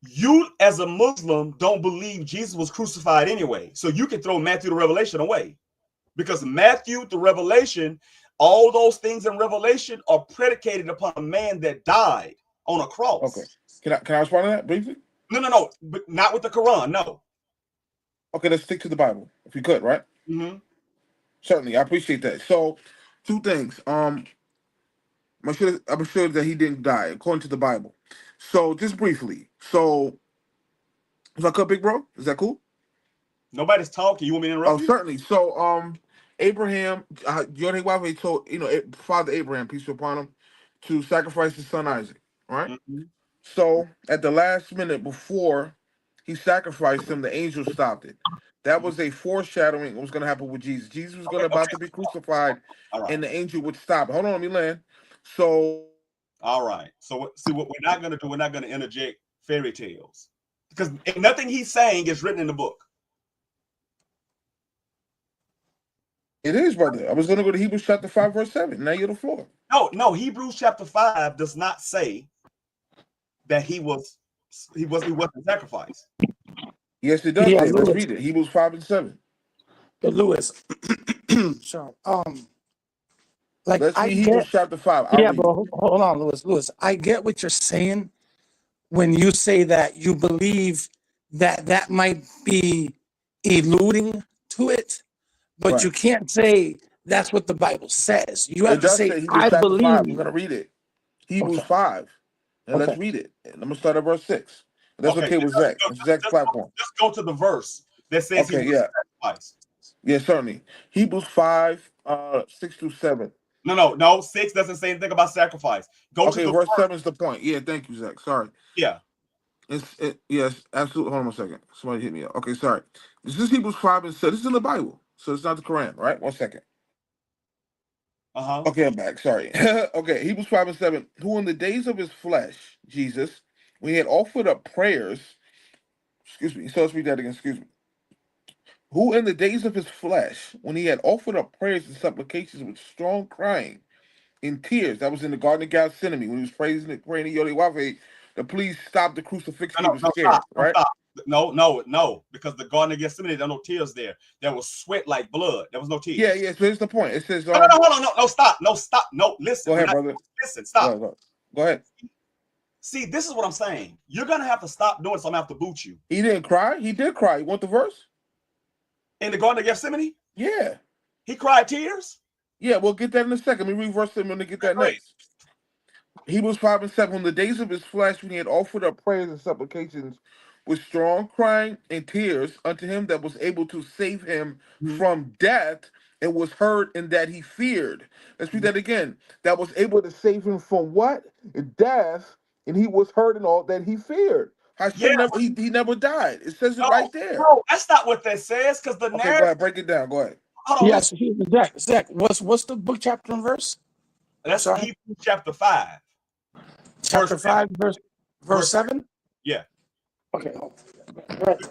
You, as a Muslim, don't believe Jesus was crucified anyway. So you can throw Matthew to Revelation away. Because Matthew to Revelation, all those things in Revelation are predicated upon a man that died on a cross. Okay. Can I respond to that briefly? No. But not with the Quran, no. Okay, let's stick to the Bible, if you could, right? Mm-hmm. Certainly, I appreciate that. So, two things. I'm sure that he didn't die, according to the Bible. So, just briefly. So, if I could, big bro, is that cool? Nobody's talking. You want me to interrupt you? Certainly. So, Abraham, YHWH told, Father Abraham, peace be upon him, to sacrifice his son Isaac, right? Mm-hmm. So, at the last minute before he sacrificed him, the angel stopped it. That was a foreshadowing of what was going to happen with Jesus. Jesus was about to be crucified, and the angel would stop. Hold on, let me land. So, all right. So, see, what we're not going to do, we're not going to interject fairy tales, because nothing he's saying is written in the book. It is, brother. I was going to go to Hebrews chapter 5, verse 7. Now you're the floor. No. Hebrews chapter 5 does not say that he wasn't sacrificed. Yes, it does. Let's read it. Hebrews 5 and 7. But Lewis, so like let's read Hebrews chapter 5. Bro. Hold on, Lewis. I get what you're saying when you say that you believe that might be alluding to it, but you can't say that's what the Bible says. You have to say, I believe. 5. I'm going to read it. Hebrews 5. And let's read it. And I'm going to start at verse 6. And that's okay with Zach. It's Zach's platform. Let's go to the verse that says he was sacrificed. Yeah, certainly. Hebrews 5, 6 through 7. No. 6 doesn't say anything about sacrifice. Go to the verse 7 is the point. Yeah, thank you, Zach. Sorry. Yeah. Yes, absolutely. Hold on a second. Somebody hit me up. Okay, sorry. This is Hebrews 5 and 7. This is in the Bible. So it's not the Quran, right? 1 second. Uh-huh. Okay, I'm back. Sorry. Okay, Hebrews 5 and 7. Who in the days of his flesh, Jesus, when he had offered up prayers, excuse me, so let's read that again, excuse me. Who in the days of his flesh, when he had offered up prayers and supplications with strong crying in tears, that was in the Garden of Gethsemane when he was praying to YHWH, to please stop the crucifixion. He was scared, Stop, right? stop. No, because the Garden of Gethsemane, there were no tears there. There was sweat like blood. There was no Yeah, tears. yeah. So here's the point. It says, No, hold on, stop. No, listen. Go ahead, brother. Listen, stop. Go ahead. See, this is what I'm saying. You're gonna have to stop doing so I'm gonna have to boot you. He didn't cry. He did cry. You want the verse? In the Garden of Gethsemane? Yeah. He cried tears? Yeah, we'll get that in a second. Let me read verse 7 and get that next. Hebrews 5 and 7. On the days of his flesh, when he had offered up prayers and supplications with strong crying and tears unto him that was able to save him from death, and was heard in that he feared. Let's read that again. That was able to save him from what? Death, and he was heard in all that he feared. Hashem never he never died. It says it right there. No, that's not what that says, because the Okay, narrative. go ahead, break it down. Go ahead. Hold on, Yes, Zach. What's the book, chapter, and verse? that's Hebrews chapter 5. Chapter 5, verse 7? Yeah. Okay. Right.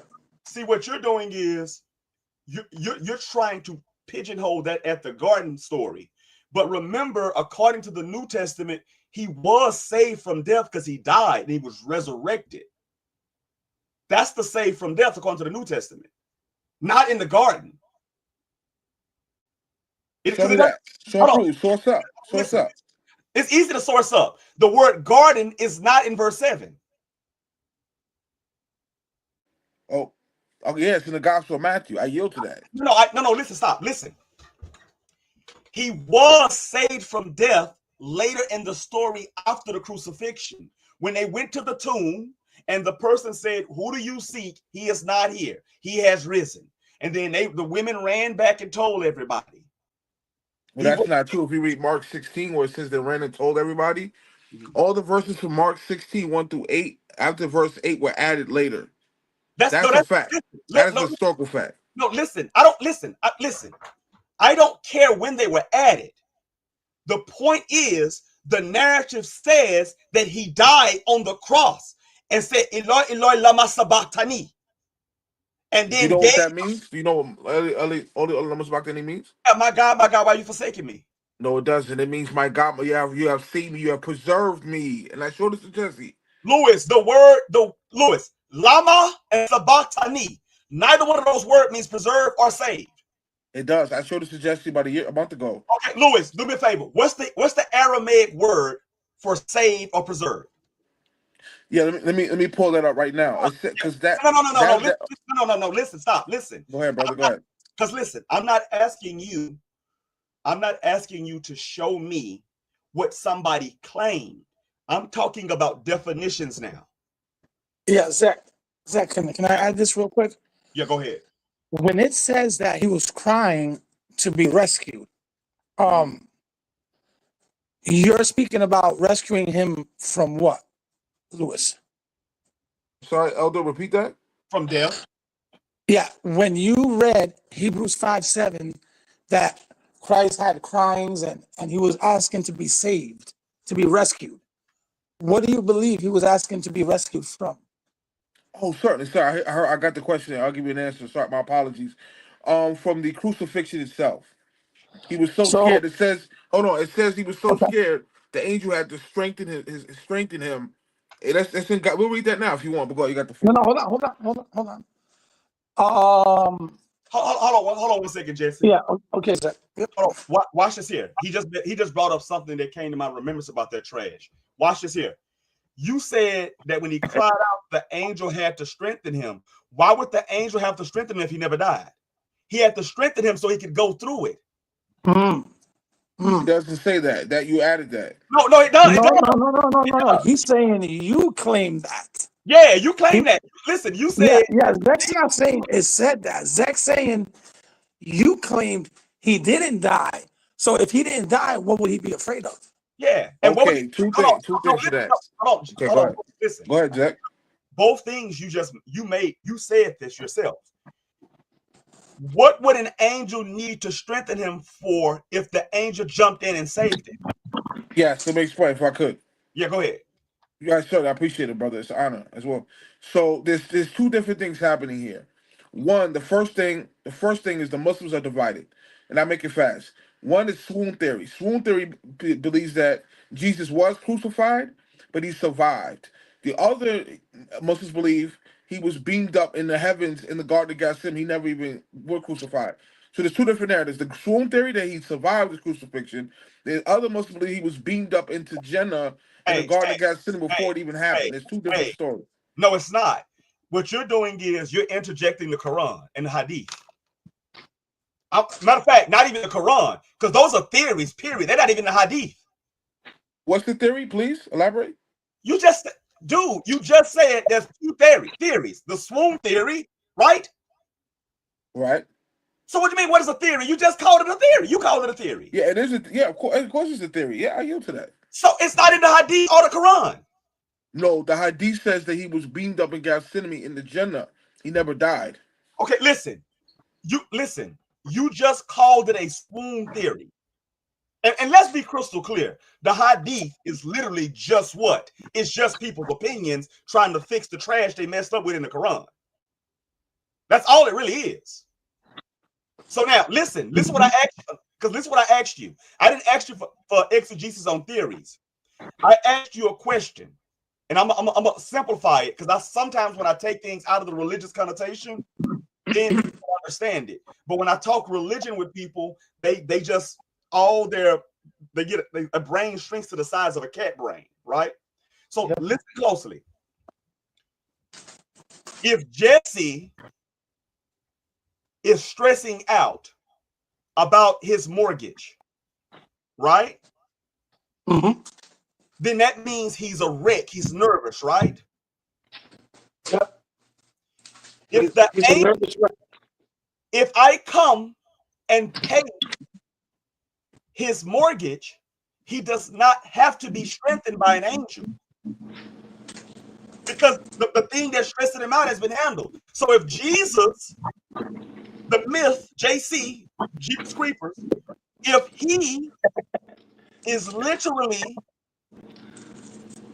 See, what you're doing is you're trying to pigeonhole that at the garden story. But remember, according to the New Testament, he was saved from death because he died and he was resurrected. That's the saved from death according to the New Testament, not in the garden. Show me that. Source up. Source up. It's easy to source up. The word garden is not in verse 7. Oh, yeah, it's in the Gospel of Matthew. I yield to that. No, listen, stop. Listen. He was saved from death later in the story after the crucifixion. When they went to the tomb and the person said, "Who do you seek? He is not here. He has risen." And then the women ran back and told everybody. Well, that's not true. If you read Mark 16, where it says they ran and told everybody, all the verses from Mark 16, 1 through 8, after verse 8 were added later. That's a fact. That is a historical fact. No, listen. I don't listen. Listen. I don't care when they were added. The point is, the narrative says that he died on the cross and said, "Eloi, Eloi, lama sabachthani." And then you know what that means? Do you know what Eloi, lama sabachthani means? My God, why are you forsaking me? No, it doesn't. It means, my God, you have saved me, you have preserved me. And I showed this to Jesse. Louis, lama and sabachthani. Neither one of those words means preserve or save. It does. I showed this to Jesse about a month ago. Okay, Louis, do me a favor. What's the Aramaic word for save or preserve? Yeah, let me pull that up right now. Because No. Listen. Go ahead, brother. Go ahead. Because listen, I'm not asking you to show me what somebody claimed. I'm talking about definitions now. Yeah, Zach, can I add this real quick? Yeah, go ahead. When it says that he was crying to be rescued, you're speaking about rescuing him from what, Louis? Sorry, Elder, repeat that. From death. Yeah, when you read Hebrews 5:7, that Christ had cryings and he was asking to be saved, to be rescued. What do you believe he was asking to be rescued from? Oh, certainly, sir. I got the question. I'll give you an answer. Sorry, my apologies. From the crucifixion itself, he was so scared. It says, hold on. It says he was so scared. The angel had to strengthen him. That's in God. We'll read that now if you want. But go, you got the floor. No, hold on. Hold on 1 second, Jesse. Yeah. Okay, Zach. Yep. Hold on. Watch this here. He just brought up something that came to my remembrance about that trash. Watch this here. You said that when he cried out, the angel had to strengthen him. Why would the angel have to strengthen him if he never died? He had to strengthen him so he could go through it. It doesn't say that. That you added that. No, it does. No. He's saying you claim that. Yeah, you claim that. Listen, you said. Yeah. Zach's not saying it said that. Zach's saying you claimed he didn't die. So if he didn't die, what would he be afraid of? Yeah. And okay, two things to that. Hold on. Listen. Go ahead, Jack. Both things you said this yourself. What would an angel need to strengthen him for if the angel jumped in and saved him? Yes, let me explain if I could. Yeah, go ahead. Yeah, sure. I appreciate it, brother. It's an honor as well. So there's two different things happening here. One, the first thing is the Muslims are divided, and I make it fast. One is swoon theory. Swoon theory believes that Jesus was crucified, but he survived. The other Muslims believe he was beamed up in the heavens in the Garden of Gethsemane. He never even was crucified. So there's two different narratives. The swoon theory that he survived the crucifixion. The other Muslims believe he was beamed up into Jannah in the Hey, Garden hey, of Gethsemane before hey, it even hey, happened. There's two different hey. stories. No, it's not. What you're doing is you're interjecting the Quran and the Hadith. Matter of fact, not even the Quran, because those are theories, period. They're not even the Hadith. What's the theory? Please elaborate. You just said there's two theories. The swoon theory, right? Right. So what do you mean, what is a theory? You just called it a theory. You called it a theory. Yeah, it is. Yeah, of course, it's a theory. Yeah, I yield to that. So it's not in the Hadith or the Quran. No, the Hadith says that he was beamed up in Gethsemane in the Jannah. He never died. Okay, listen. You just called it a swoon theory. And let's be crystal clear. The Hadith is literally just what? It's just people's opinions trying to fix the trash they messed up with in the Quran. That's all it really is. So now, listen what I asked you, because this is what I asked you. I didn't ask you for exegesis on theories. I asked you a question, and I'm going to simplify it, because sometimes when I take things out of the religious connotation, then people don't understand it. But when I talk religion with people, they just they get a brain shrinks to the size of a cat brain, right? So listen closely. If Jesse is stressing out about his mortgage, right? Mm-hmm. Then that means he's a wreck. He's nervous, right? Yep. If I come and pay his mortgage, he does not have to be strengthened by an angel, because the thing that's stressing him out has been handled. So if Jesus, the myth, JC, Jeepers Creepers, if he is literally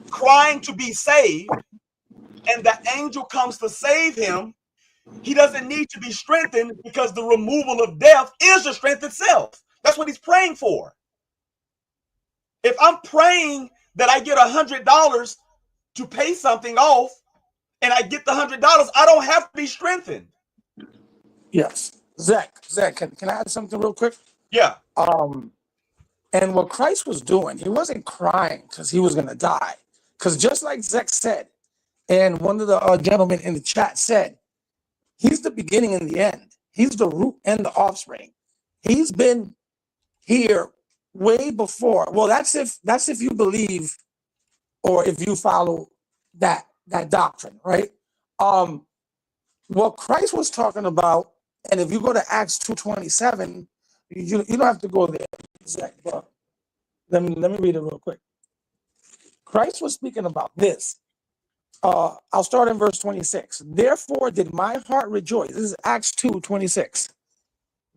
crying to be saved and the angel comes to save him, he doesn't need to be strengthened, because the removal of death is the strength itself. That's what he's praying for. If I'm praying that I get $100 to pay something off and I get the $100, I don't have to be strengthened. Yes. Zach, can I add something real quick? Yeah. And what Christ was doing, he wasn't crying because he was going to die. Because just like Zach said, and one of the gentlemen in the chat said, he's the beginning and the end. He's the root and the offspring. He's been here way before. Well, that's if you believe, or if you follow that doctrine, right? What Christ was talking about, and if you go to Acts 2:27, you don't have to go there, Zach, but let me read it real quick. Christ was speaking about this. I'll start in verse 26. Therefore did my heart rejoice. This is Acts 2:26.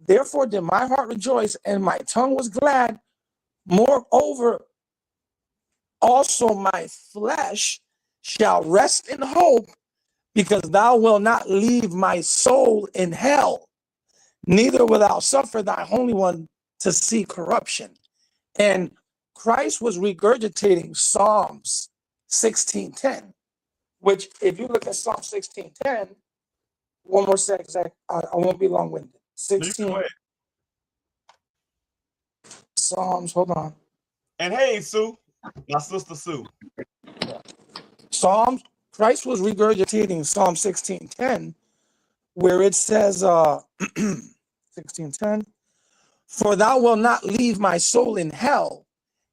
Therefore did my heart rejoice, and my tongue was glad. Moreover, also my flesh shall rest in hope, because thou wilt not leave my soul in hell, neither wilt thou suffer thy Holy One to see corruption. And Christ was regurgitating Psalms 16:10, which, if you look at Psalm 16:10, one more second, Zach, I won't be long-winded. 16 Psalms, hold on. And hey, Sue, my sister Sue. Psalms, Christ was regurgitating Psalm 16:10, where it says, 16:10, for thou wilt not leave my soul in hell,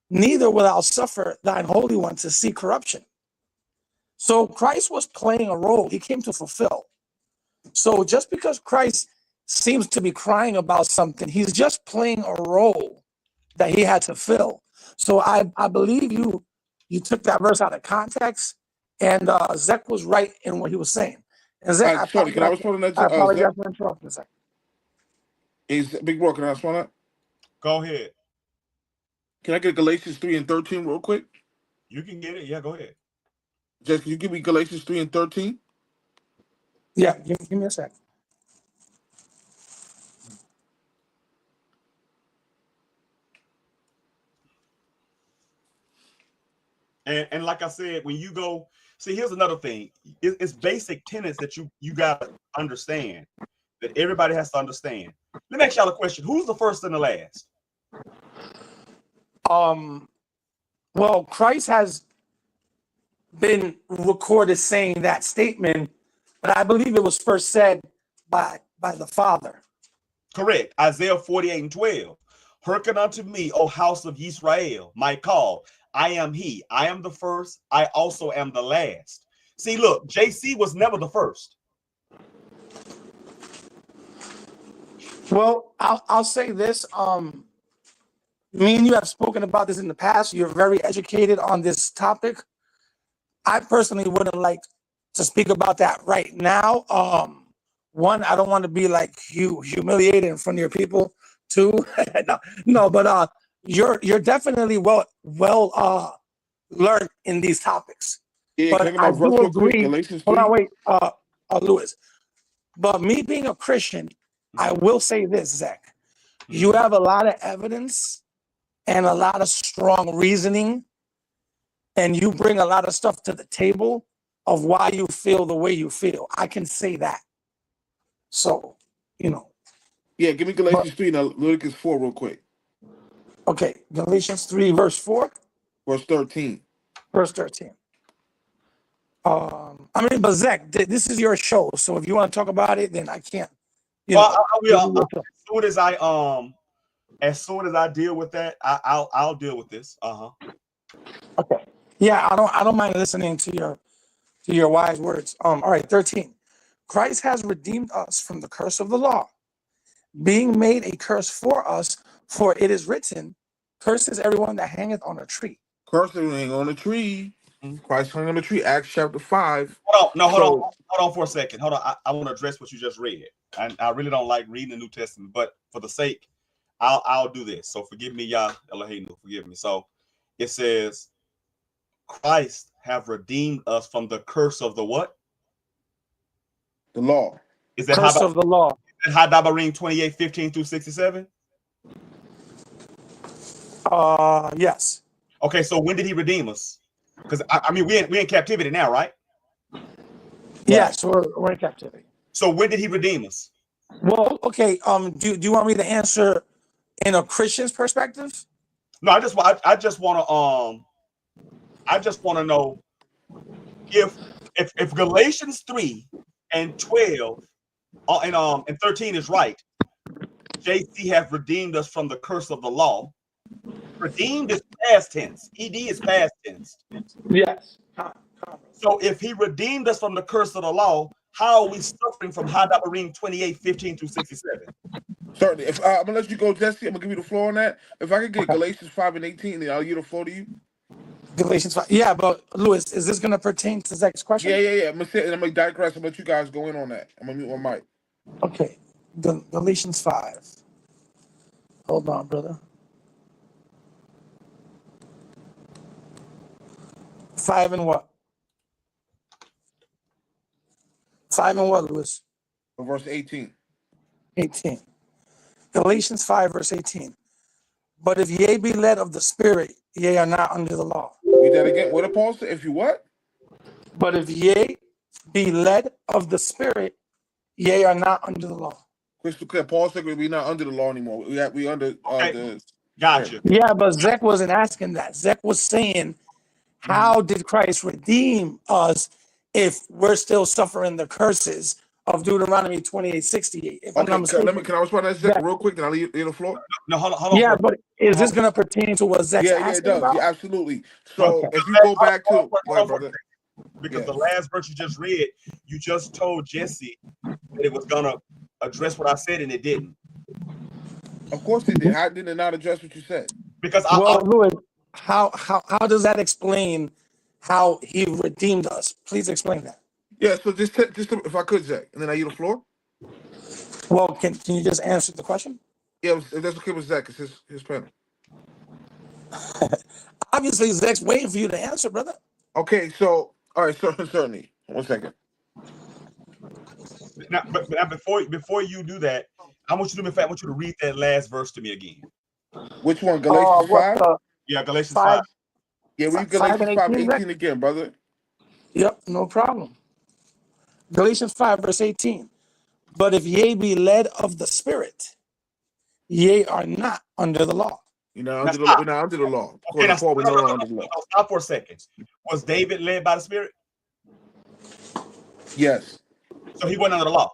neither will thou suffer thine Holy One to see corruption. So Christ was playing a role he came to fulfill. So just because Christ seems to be crying about something, he's just playing a role that he had to fill. So I believe you took that verse out of context, and Zach was right in what he was saying. And Zach, Sorry, can I respond to that? I apologize for interrupting, Zach. Big bro, can I respond that? Go ahead. Can I get Galatians 3 and 13 real quick? You can get it. Yeah, go ahead. Jess, can you give me Galatians 3 and 13? Yeah, give me a sec. And like I said, when you go, see, here's another thing. It's basic tenets that you gotta understand, that everybody has to understand. Let me ask y'all a question. Who's the first and the last? Well, Christ has been recorded saying that statement, but I believe it was first said by the Father. Correct. Isaiah 48 and 12. Hearken unto me, O house of Yisrael, my call. I am he. I am the first. I also am the last. See, look, JC was never the first. Well, I'll say this. Me and you have spoken about this in the past. You're very educated on this topic. I personally wouldn't like to speak about that right now. One, I don't want to be like humiliated in front of your people. Two, no, but you're definitely well learned in these topics. Yeah, can I But get I my verse do real quick? agree. Galatians Hold 3. on, wait, Lewis. But me being a Christian, I will say this, Zach. You have a lot of evidence and a lot of strong reasoning, and you bring a lot of stuff to the table of why you feel the way you feel. I can say that. So, Yeah, give me Galatians 3 and Leviticus 4 real quick. Okay, Galatians 3, verse 4, Verse 13. verse 13. But Zach, this is your show, so if you want to talk about it, then I can't. Well, I will. As soon as I deal with that, I'll deal with this. Okay. Yeah, I don't mind listening to your wise words. All right, 13. Christ has redeemed us from the curse of the law, being made a curse for us, for it is written, curses everyone that hangeth on a tree. Curse hang on a tree. Christ hung on the tree. Acts chapter 5. Hold on for a second. Hold on. I want to address what you just read. I really don't like reading the New Testament, but for the sake, I'll do this. So forgive me, Yah Eloheinu, forgive me. So it says, Christ have redeemed us from the curse of the what? The law. Is that curse of the law? Is that HaDabarim 28, 15 through 67? Yes. Okay, so when did he redeem us? Because I mean we're in captivity now, right? Yes, we're in captivity. So when did he redeem us? Well, okay. Do you want me to answer in a Christian's perspective? No, I just want to know if Galatians 3 and 12 and 13 is right. JC have redeemed us from the curse of the law. Redeemed is past tense. ED is past tense. Yes. So if he redeemed us from the curse of the law, how are we suffering from HaDabarim 28, 15 through 67? Certainly. If I'm gonna let you go, Jesse, I'm gonna give you the floor on that. If I could get Galatians 5 and 18, then I'll give the floor to you. Galatians 5. Yeah, but Lewis, is this gonna pertain to Zach's question? Yeah. I'm gonna sit and I'm gonna digress and let you guys go in on that. I'm gonna mute my mic. Okay. Galatians 5. Hold on, brother. 5 and what? 5 and what, Lewis? Verse 18. 18. Galatians 5, verse 18. But if ye be led of the Spirit, ye are not under the law. Read that again. What did Paul say? If you what? But if ye be led of the Spirit, ye are not under the law. Crystal clear. Paul said we're not under the law anymore. We under the. Gotcha. Yeah, but Zach wasn't asking that. Zach was saying, how did Christ redeem us if we're still suffering the curses of Deuteronomy 28:68? If I'm not mistaken. Can I respond to that, Zach, real quick? Then I'll leave the floor. No, hold on. Yeah, but is this going to pertain to what Zach's asking it does. about? Yeah, absolutely. So if you go back to brother. Because the last verse you just read, you just told Jesse that it was gonna address what I said, and it didn't. Of course it did. How did it not address what you said? Because Louis, how does that explain how he redeemed us? Please explain that. Yeah. So just if I could, Zach, and then I yield the floor. Well, can you just answer the question? Yeah, if that's okay with Zach, it's his panel. Obviously, Zach's waiting for you to answer, brother. Okay, so all right, certainly. 1 second. Now, but before you do that, I want you to do me a favor. I want you to read that last verse to me again. Which one? Galatians What 5? Yeah, Galatians 5. 5, Yeah, read 5 Galatians and 5, 18, Zach? 18 again, brother. Yep, no problem. Galatians 5, verse 18. But if ye be led of the Spirit, ye are not under the law. You're not Now under the law. stop. We're not under the law. Okay, According now to Paul, we're no longer under the law. stop for a second. Was David led by the Spirit? Yes. So he wasn't under the law.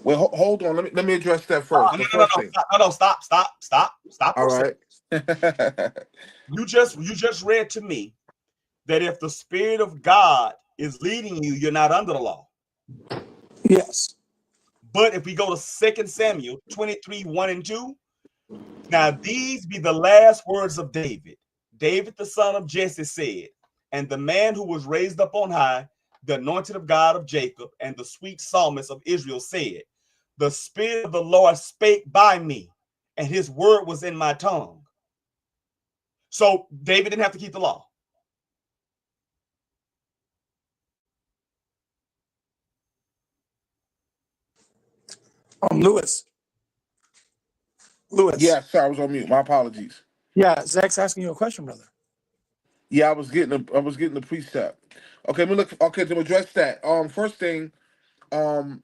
Well, hold on. Let me address that first. The first thing. No, stop All for a second. right. You just read to me that if the Spirit of God is leading you, you're not under the law. Yes. But if we go to 2 Samuel 23, 1 and 2, now these be the last words of David. David, the son of Jesse, said, and the man who was raised up on high, the anointed of God of Jacob, and the sweet psalmist of Israel said, the Spirit of the Lord spake by me, and his word was in my tongue. So David didn't have to keep the law. Lewis. Yeah, sorry, I was on mute. My apologies. Yeah, Zach's asking you a question, brother. Yeah, I was getting the precept. Okay, let me look. Okay, to address that. First thing, King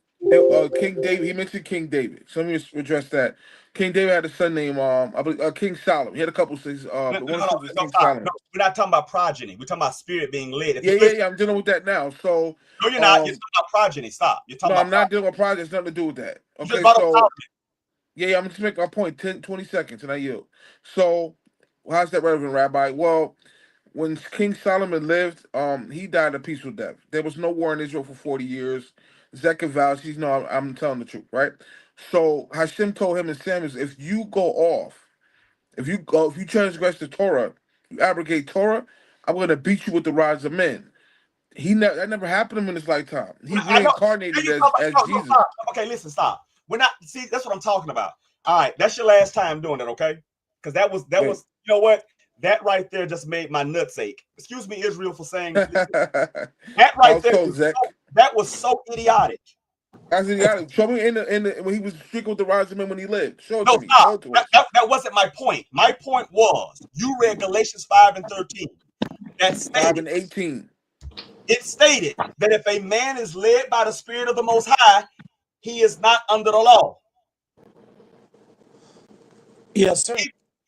David. He mentioned King David. So let me address that. King David had a son named I believe King Solomon. He had a couple things. But one of them was King Stop. Solomon. No, we're not talking about progeny. We're talking about spirit being led. If Yeah. I'm dealing with that now. So no, you're not. You're talking about progeny. Stop. You're talking no, about I'm not dealing with projects. Nothing to do with that. you just Okay, brought up so Solomon. yeah, I'm just making a point. 10, 20 seconds, and I yield. So how's that relevant, Rabbi? Well, when King Solomon lived, he died a peaceful death. There was no war in Israel for 40 years. Zechariah vouches, no, I'm telling the truth, right? So Hashem told him and Samuel, if you go off, if you transgress the Torah, you abrogate Torah, I'm gonna beat you with the rods of men. That never happened to him in his lifetime. He I know. reincarnated as Jesus. Stop. Okay, listen, stop. We're not. See, that's what I'm talking about. All right, that's your last time doing it, okay? Because that was. You know what? That right there just made my nuts ache. Excuse me, Israel, for saying that right there. That was so idiotic. That's idiotic. Show me in the when he was speaking with the rods of men when he lived. Show it No, to me. stop. Show it to us. That wasn't my point. My point was you read Galatians 5 and 13. That stated 5 and 18. It stated that if a man is led by the Spirit of the Most High, he is not under the law. Yes, sir.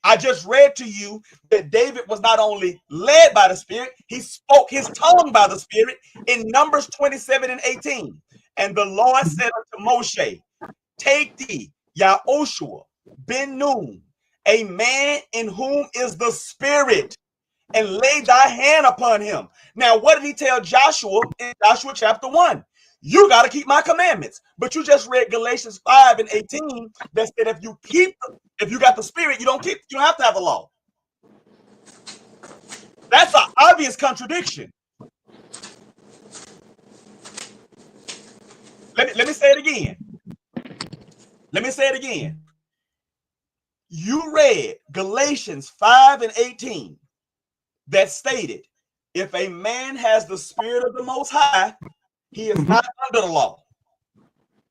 I just read to you that David was not only led by the Spirit, he spoke his tongue by the Spirit in Numbers 27 and 18. And the Lord said unto Moshe, take thee YHWH ben Nun, a man in whom is the Spirit, and lay thy hand upon him. Now, what did he tell Joshua in Joshua chapter 1? You got to keep my commandments. But you just read Galatians 5 and 18 that said if you got the Spirit, you don't have to have a law. That's an obvious contradiction. Let me say it again. You read Galatians 5 and 18 that stated, if a man has the Spirit of the Most High, he is not under the law.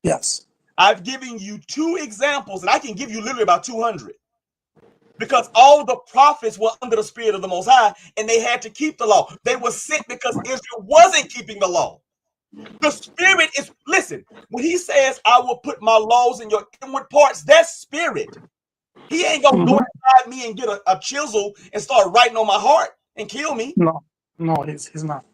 Yes. I've given you 2 examples, and I can give you literally about 200. Because all the prophets were under the Spirit of the Most High, and they had to keep the law. They were sent because Israel wasn't keeping the law. The Spirit is, listen, when he says, I will put my laws in your inward parts, that's Spirit. He ain't going to go inside me and get a chisel and start writing on my heart and kill me. No, he's not.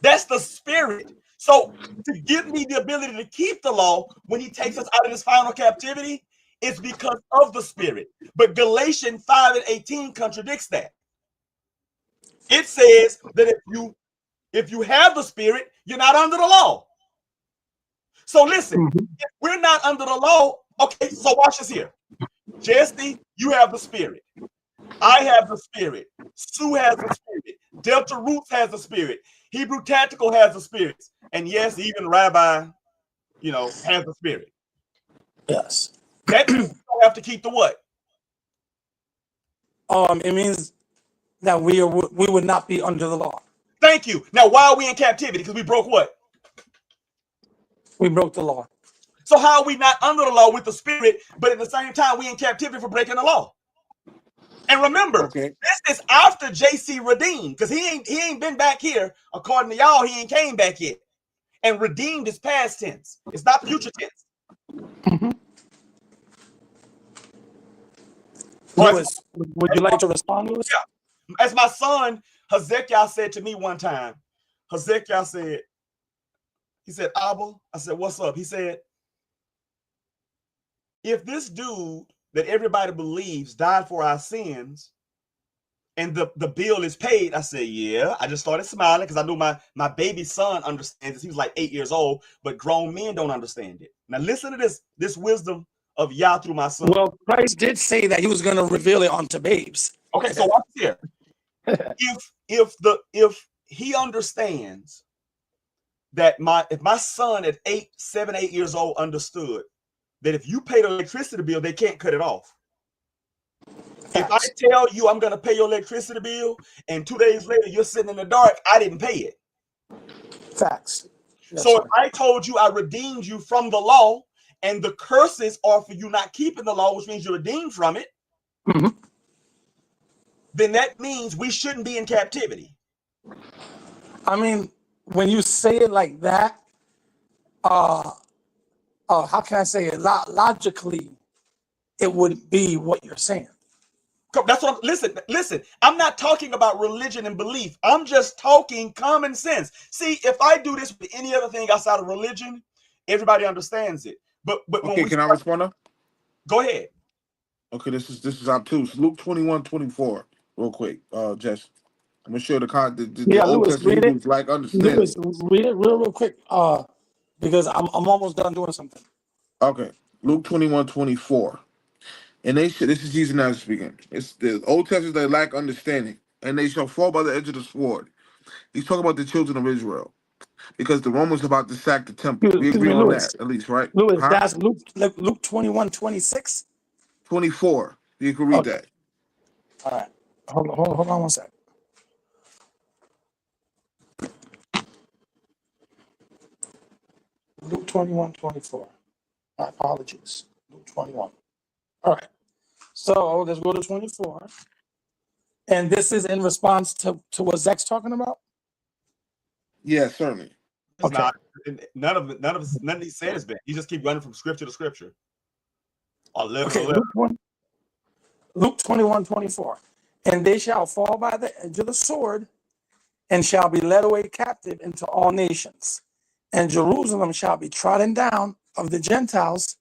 That's the Spirit. So to give me the ability to keep the law when he takes us out of this final captivity, it's because of the Spirit. But Galatians 5 and 18 contradicts that. It says that if you have the Spirit, you're not under the law. So listen, if we're not under the law, okay, so watch this here. Jesse, you have the Spirit. I have the Spirit. Sue has the Spirit. Delta Roots has the Spirit. Hebrew Tactical has the Spirit. And yes, even Rabbi, has the spirit. Yes. That means you don't have to keep the what? It means that we would not be under the law. Thank you. Now, why are we in captivity? Because we broke what? We broke the law. So how are we not under the law with the spirit, but at the same time we in captivity for breaking the law? And remember, Okay. this is after JC redeemed, because he ain't been back here. According to y'all, he ain't came back yet. And redeemed is past tense. It's not future tense. Mm-hmm. Lewis, would you like to respond, Lewis? Yeah. As my son Hezekiah said to me one time, Hezekiah said, he said, Abba, I said, what's up? He said, if this dude that everybody believes died for our sins and the bill is paid, I said, yeah. I just started smiling because I knew my baby son understands this. He was like 8 years old, but grown men don't understand it. Now listen to this wisdom of Yah through my son. Well, Christ did say that he was going to reveal it unto babes. Okay, so watch here. If he understands that if my son at 7, 8 years old understood that if you pay the electricity bill, they can't cut it off. Facts. If I tell you I'm going to pay your electricity bill and 2 days later you're sitting in the dark, I didn't pay it. Facts. Yes, so sir. If I told you I redeemed you from the law and the curses are for you not keeping the law, which means you're redeemed from it, mm-hmm. then that means we shouldn't be in captivity. I mean, when you say it like that, how can I say it? Logically, it would be what you're saying. That's what listen. I'm not talking about religion and belief. I'm just talking common sense. See, if I do this with any other thing outside of religion, everybody understands it. But okay, can I respond now? Go ahead. Okay, this is obtuse. Luke 21:24, real quick. Jess, I'm gonna show the Old Lewis, Testament Hebrews like understanding. Lewis, read it real quick. Because I'm almost done doing something. Okay, Luke 21:24. And this is Jesus now speaking. It's the Old Testament they lack understanding, and they shall fall by the edge of the sword. He's talking about the children of Israel, because the Romans about to sack the temple. We Excuse agree me, on Lewis. that, at least, right? Lewis, that's Luke 21:26. 24. You can read that. All right. Hold on one sec. Luke 21:24. My apologies. Luke 21. All right. So let's go to 24. And this is in response to what Zach's talking about? Yeah, certainly. It's not. None of he said is bad. He just keep running from scripture to scripture. Okay, Luke 21:24. And they shall fall by the edge of the sword and shall be led away captive into all nations. And Jerusalem shall be trodden down of the Gentiles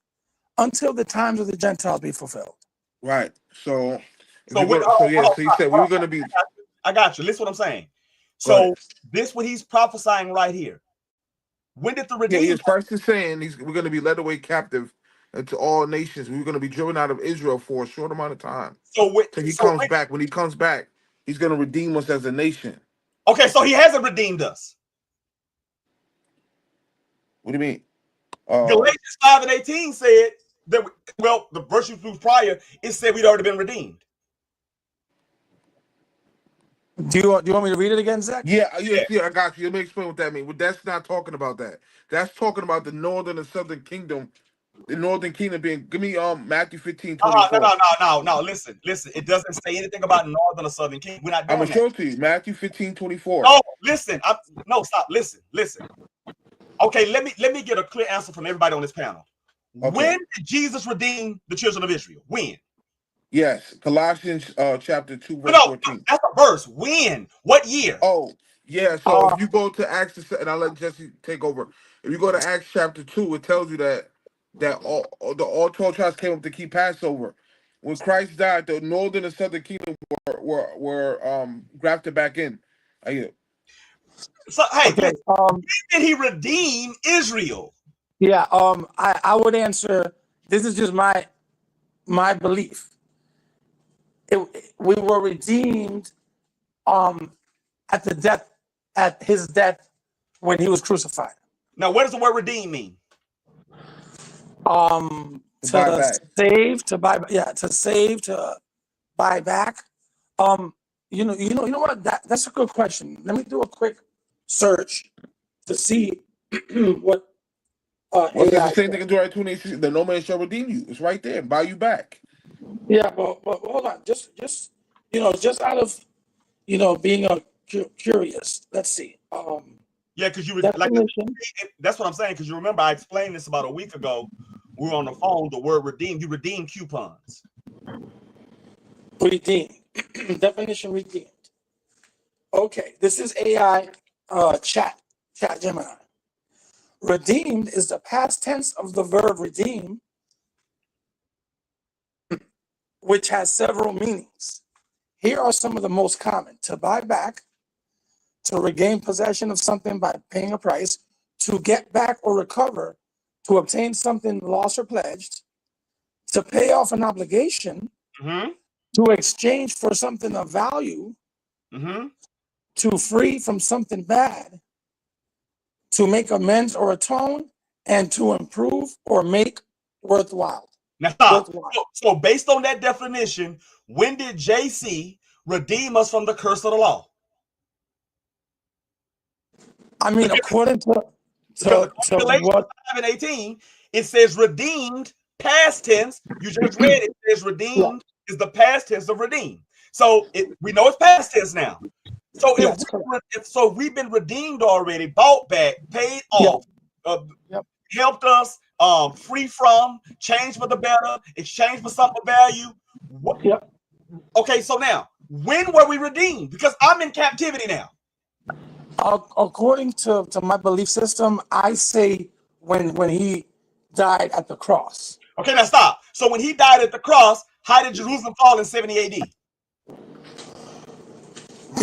until the times of the Gentiles be fulfilled. Right. So he so said we were going to be. I got you. Listen what I'm saying. So this what he's prophesying right here. When did the redeemed? Yeah, Christ is saying we're going to be led away captive into all nations. We're going to be driven out of Israel for a short amount of time. So he comes back. When he comes back, he's going to redeem us as a nation. Okay, so he hasn't redeemed us. What do you mean? Galatians 5:18 said that. The verse you used prior, it said we'd already been redeemed. Do you want me to read it again, Zach? Yeah, I got you. Let me explain what that means. But that's not talking about that. That's talking about the northern and southern kingdom. The northern kingdom being. Give me Matthew 15:24. No. Listen. It doesn't say anything about northern or southern kingdom. We're not doing I'm gonna show it to you. Matthew 15:24. No, listen. Stop. Listen. Okay, let me get a clear answer from everybody on this panel. Okay. When did Jesus redeem the children of Israel? When? Yes, Colossians chapter 2, verse 14. That's a verse. When? What year? Oh, yeah. So if you go to Acts, and I'll let Jesse take over. If you go to Acts chapter 2, it tells you that all 12 tribes came up to keep Passover. When Christ died, the northern and southern kingdom were grafted back in. So hey, when did he redeem Israel? Yeah, I would answer. This is just my belief. We were redeemed at his death when he was crucified. Now, what does the word redeem mean? To buy back. Save, to buy, yeah, to save, to buy back. You know what? That's a good question. Let me do a quick search to see what Well, it's the AI. same thing in Deuteronomy 28, that no man shall redeem you. It's right there, buy you back. Yeah, but hold on, just just out of being curious. Let's see. Yeah, because you like Definition. that's what I'm saying. Because you remember I explained this about a week ago. We were on the phone. The word redeem. You redeem coupons. Redeem. Definition redeemed. Okay, this is AI chat Gemini. Redeemed is the past tense of the verb redeem, which has several meanings. Here are some of the most common: to buy back, to regain possession of something by paying a price, to get back or recover, to obtain something lost or pledged, to pay off an obligation, Mm-hmm. to exchange for something of value, Mm-hmm. to free from something bad, to make amends or atone, and to improve or make worthwhile. Now stop. Worthwhile. So based on that definition, when did JC redeem us from the curse of the law? I mean, according to Because Galatians what? 5 and 18, it says redeemed, past tense. You just read it. It says Yeah, redeemed is the past tense of redeem. So we know it's past tense now. So yes, correct. so we've been redeemed already, bought back, paid Yeah, off, yep. helped us, free from, change for the better, exchange for something of value. Yep. Okay, so now, when were we redeemed? Because I'm in captivity now. According to my belief system, I say when he died at the cross, Okay, now stop. So when he died at the cross, how did Jerusalem fall in 70 AD?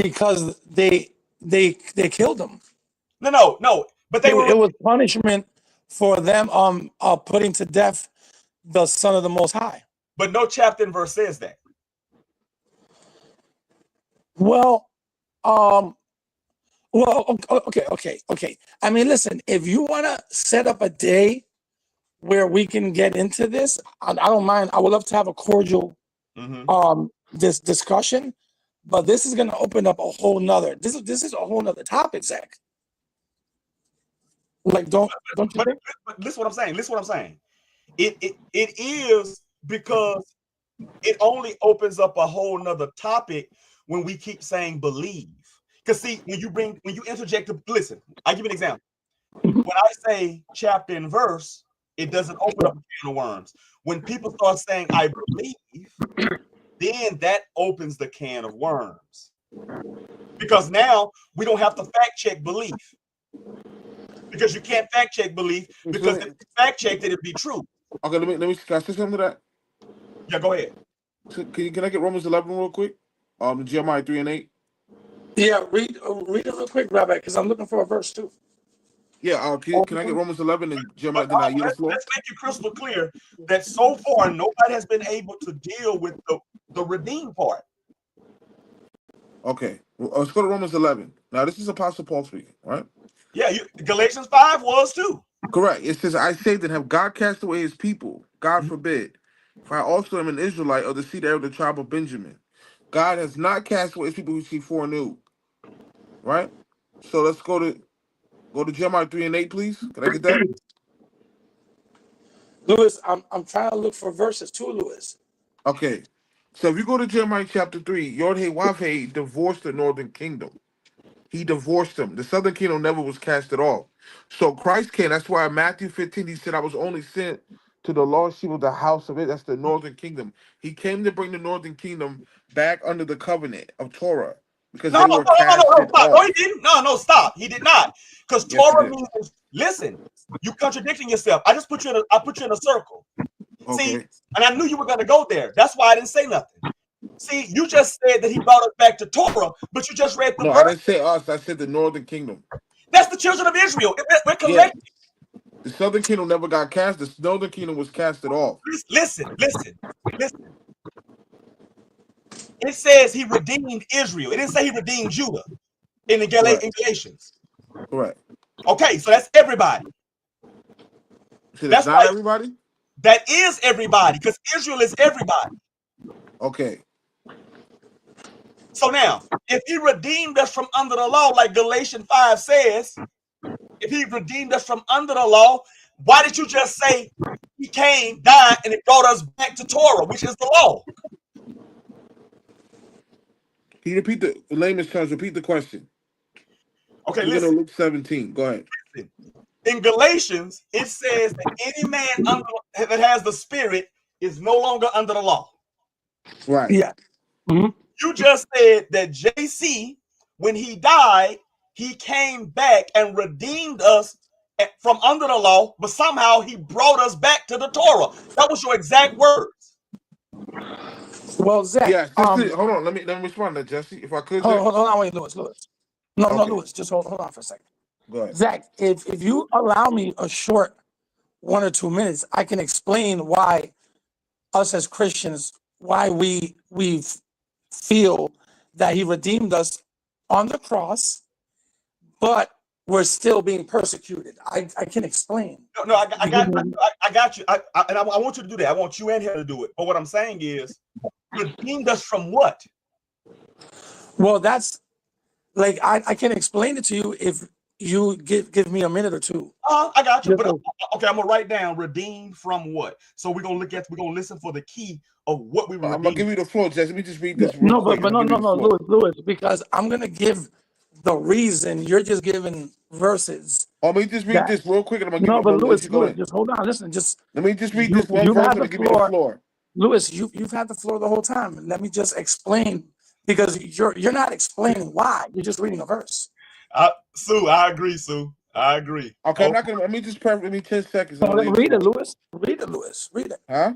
because they killed him. No. But they were, It was punishment for them putting to death the Son of the Most High. but no chapter and verse says that. Well, okay. I mean, listen, if you want to set up a day where we can get into this, I don't mind. I would love to have a cordial this discussion, but this is going to open up a whole nother. This is a whole nother topic, Zach. Like, don't you think? But listen what I'm saying. Listen what I'm saying. It is because it only opens up a whole nother topic when we keep saying believe. Because see, when you interject listen, I give you an example. When I say chapter and verse, it doesn't open up a can of worms. When people start saying I believe, then that opens the can of worms. Because now we don't have to fact check belief. Because you can't fact check belief, because if you fact checked it, it'd be true. Okay, let me can I say something to that? Yeah, go ahead. So can I get Romans 11 real quick? Jeremiah 3 and 8. Yeah, read it real quick, Rabbi, because I'm looking for a verse too. Yeah, can I get Romans 11 and Jeremiah? Then I yield the floor. Let's make it crystal clear that so far nobody has been able to deal with the redeem part. Okay, let's go to Romans 11. Now this is Apostle Paul speaking, right? Yeah, Galatians 5 was too. Correct. It says, "I say that have God cast away His people? God forbid. For I also am an Israelite of the seed of the tribe of Benjamin. God has not cast away His people who He foreknew." Right. So let's go to Jeremiah 3 and 8, please. Can I get that? Lewis, I'm trying to look for verses too, Lewis. Okay. So if you go to Jeremiah chapter 3, YHWH divorced the northern kingdom. He divorced them. The southern kingdom never was casted off. So Christ came. That's why in Matthew 15, he said, I was only sent to the lost sheep of the house of it. That's the northern kingdom. He came to bring the northern kingdom back under the covenant of Torah because No, they were stop. casted No, he off. didn't. No, stop. He did not. Because Yes, he Torah did. means, listen, you contradicting yourself. I put you in a circle. See, Okay. and I knew you were going to go there. That's why I didn't say nothing. See, you just said that he brought us back to Torah, but you just read the No, I verse. didn't say us. I said the northern kingdom. That's the children of Israel. We're Yeah. collecting. The southern kingdom never got cast. The northern kingdom was casted off. Listen. It says he redeemed Israel. It didn't say he redeemed Judah in Correct. Galatians. Correct. Okay, so that's everybody. So That's not why everybody? that is everybody, because Israel is everybody. Okay. So now, if he redeemed us from under the law, like Galatians 5 says, if he redeemed us from under the law, why did you just say he came, died, and it brought us back to Torah, which is the law? Can you repeat the layman's terms? Repeat the question. Okay, We're gonna listen. Luke 17. Go ahead. In Galatians, it says that any man that has the Spirit is no longer under the law. Right. Yeah. Mm-hmm. You just said that JC, when he died, he came back and redeemed us from under the law, but somehow he brought us back to the Torah. That was your exact words. Well, Zach, Yes. Hold on. Let me respond to Jesse, if I could. Zach. hold on, wait, Lewis. No, Okay. Lewis, just hold on for a second. Go ahead. Zach, if you allow me a short 1 or 2 minutes, I can explain why us as Christians, why we feel that he redeemed us on the cross, but we're still being persecuted. I can explain. No, I got you. And I want you to do that. I want you and him to do it. But what I'm saying is, redeemed us from what? Well, that's like I can explain it to you if you give me a minute or two. I got you. But okay, I'm gonna write down redeemed from what. So we're gonna listen for the key of what we were. I'm gonna give you the floor, Jesse. Let me just read this real No, quick. but no, Lewis, because I'm gonna give the reason. You're just giving verses. Let me just read this real quick, and I'm No, gonna but let you go Lewis, in. just hold on. Listen, just Let me just read this one verse, and I'll give you the floor. Lewis, you've had the floor the whole time. Let me just explain, because you're not explaining why. You're just reading a verse. Sue, I agree, Sue. I agree. Okay, I'm not gonna. Let me just give me 10 seconds. So read it, Lewis. Read it, Lewis. Read it. Huh?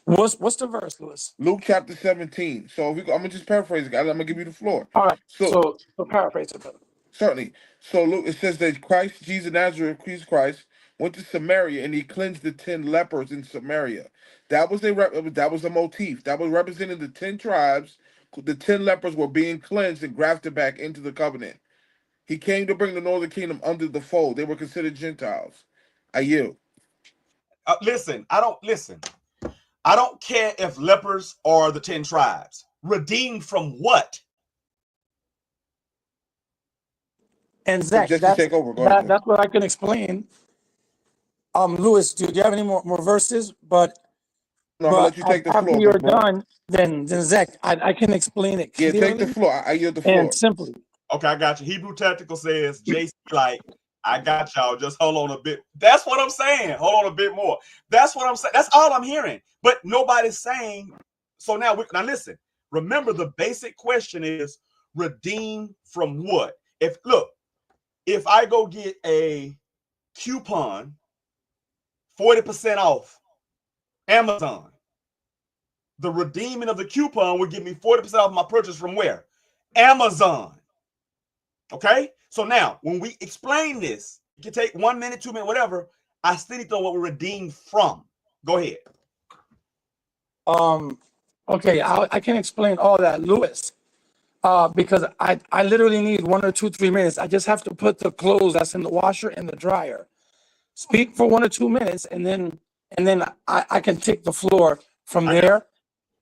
What's the verse, Lewis? Luke chapter 17. So I'm gonna just paraphrase it, guys. I'm gonna give you the floor. All right. So Paraphrase it. certainly. So Luke, it says that Christ, Jesus Nazareth, Jesus Christ, went to Samaria and he cleansed the 10 lepers in Samaria. That was a motif. That was representing the 10 tribes. The 10 lepers were being cleansed and grafted back into the covenant. He came to bring the northern kingdom under the fold. They were considered Gentiles. I yield. Listen. I don't care if lepers are the 10 tribes. Redeemed from what? And Zach, Just to take over. Go ahead. that's what I can explain. Lewis, do you have any more verses? But no, I'm gonna let you take the floor. After you're done, then Zach, I can explain it clearly. Yeah, take the floor. I yield the floor. And simply. Okay, I got you. Hebrew Tactical says, JC, like, I got y'all. Just hold on a bit. That's what I'm saying. Hold on a bit more. That's what I'm saying. That's all I'm hearing. But nobody's saying. So now listen. Remember, the basic question is redeemed from what? If I go get a coupon, 40% off Amazon, the redeeming of the coupon would give me 40% off my purchase from where? Amazon. Okay? So now, when we explain this, it can take 1 minute, 2 minutes, whatever. I still need to know what we're redeemed from. Go ahead. Okay, I can explain all that, Lewis. Because I literally need 1 or 2, 3 minutes. I just have to put the clothes that's in the washer in the dryer. Speak for 1 or 2 minutes, and then I can take the floor from there,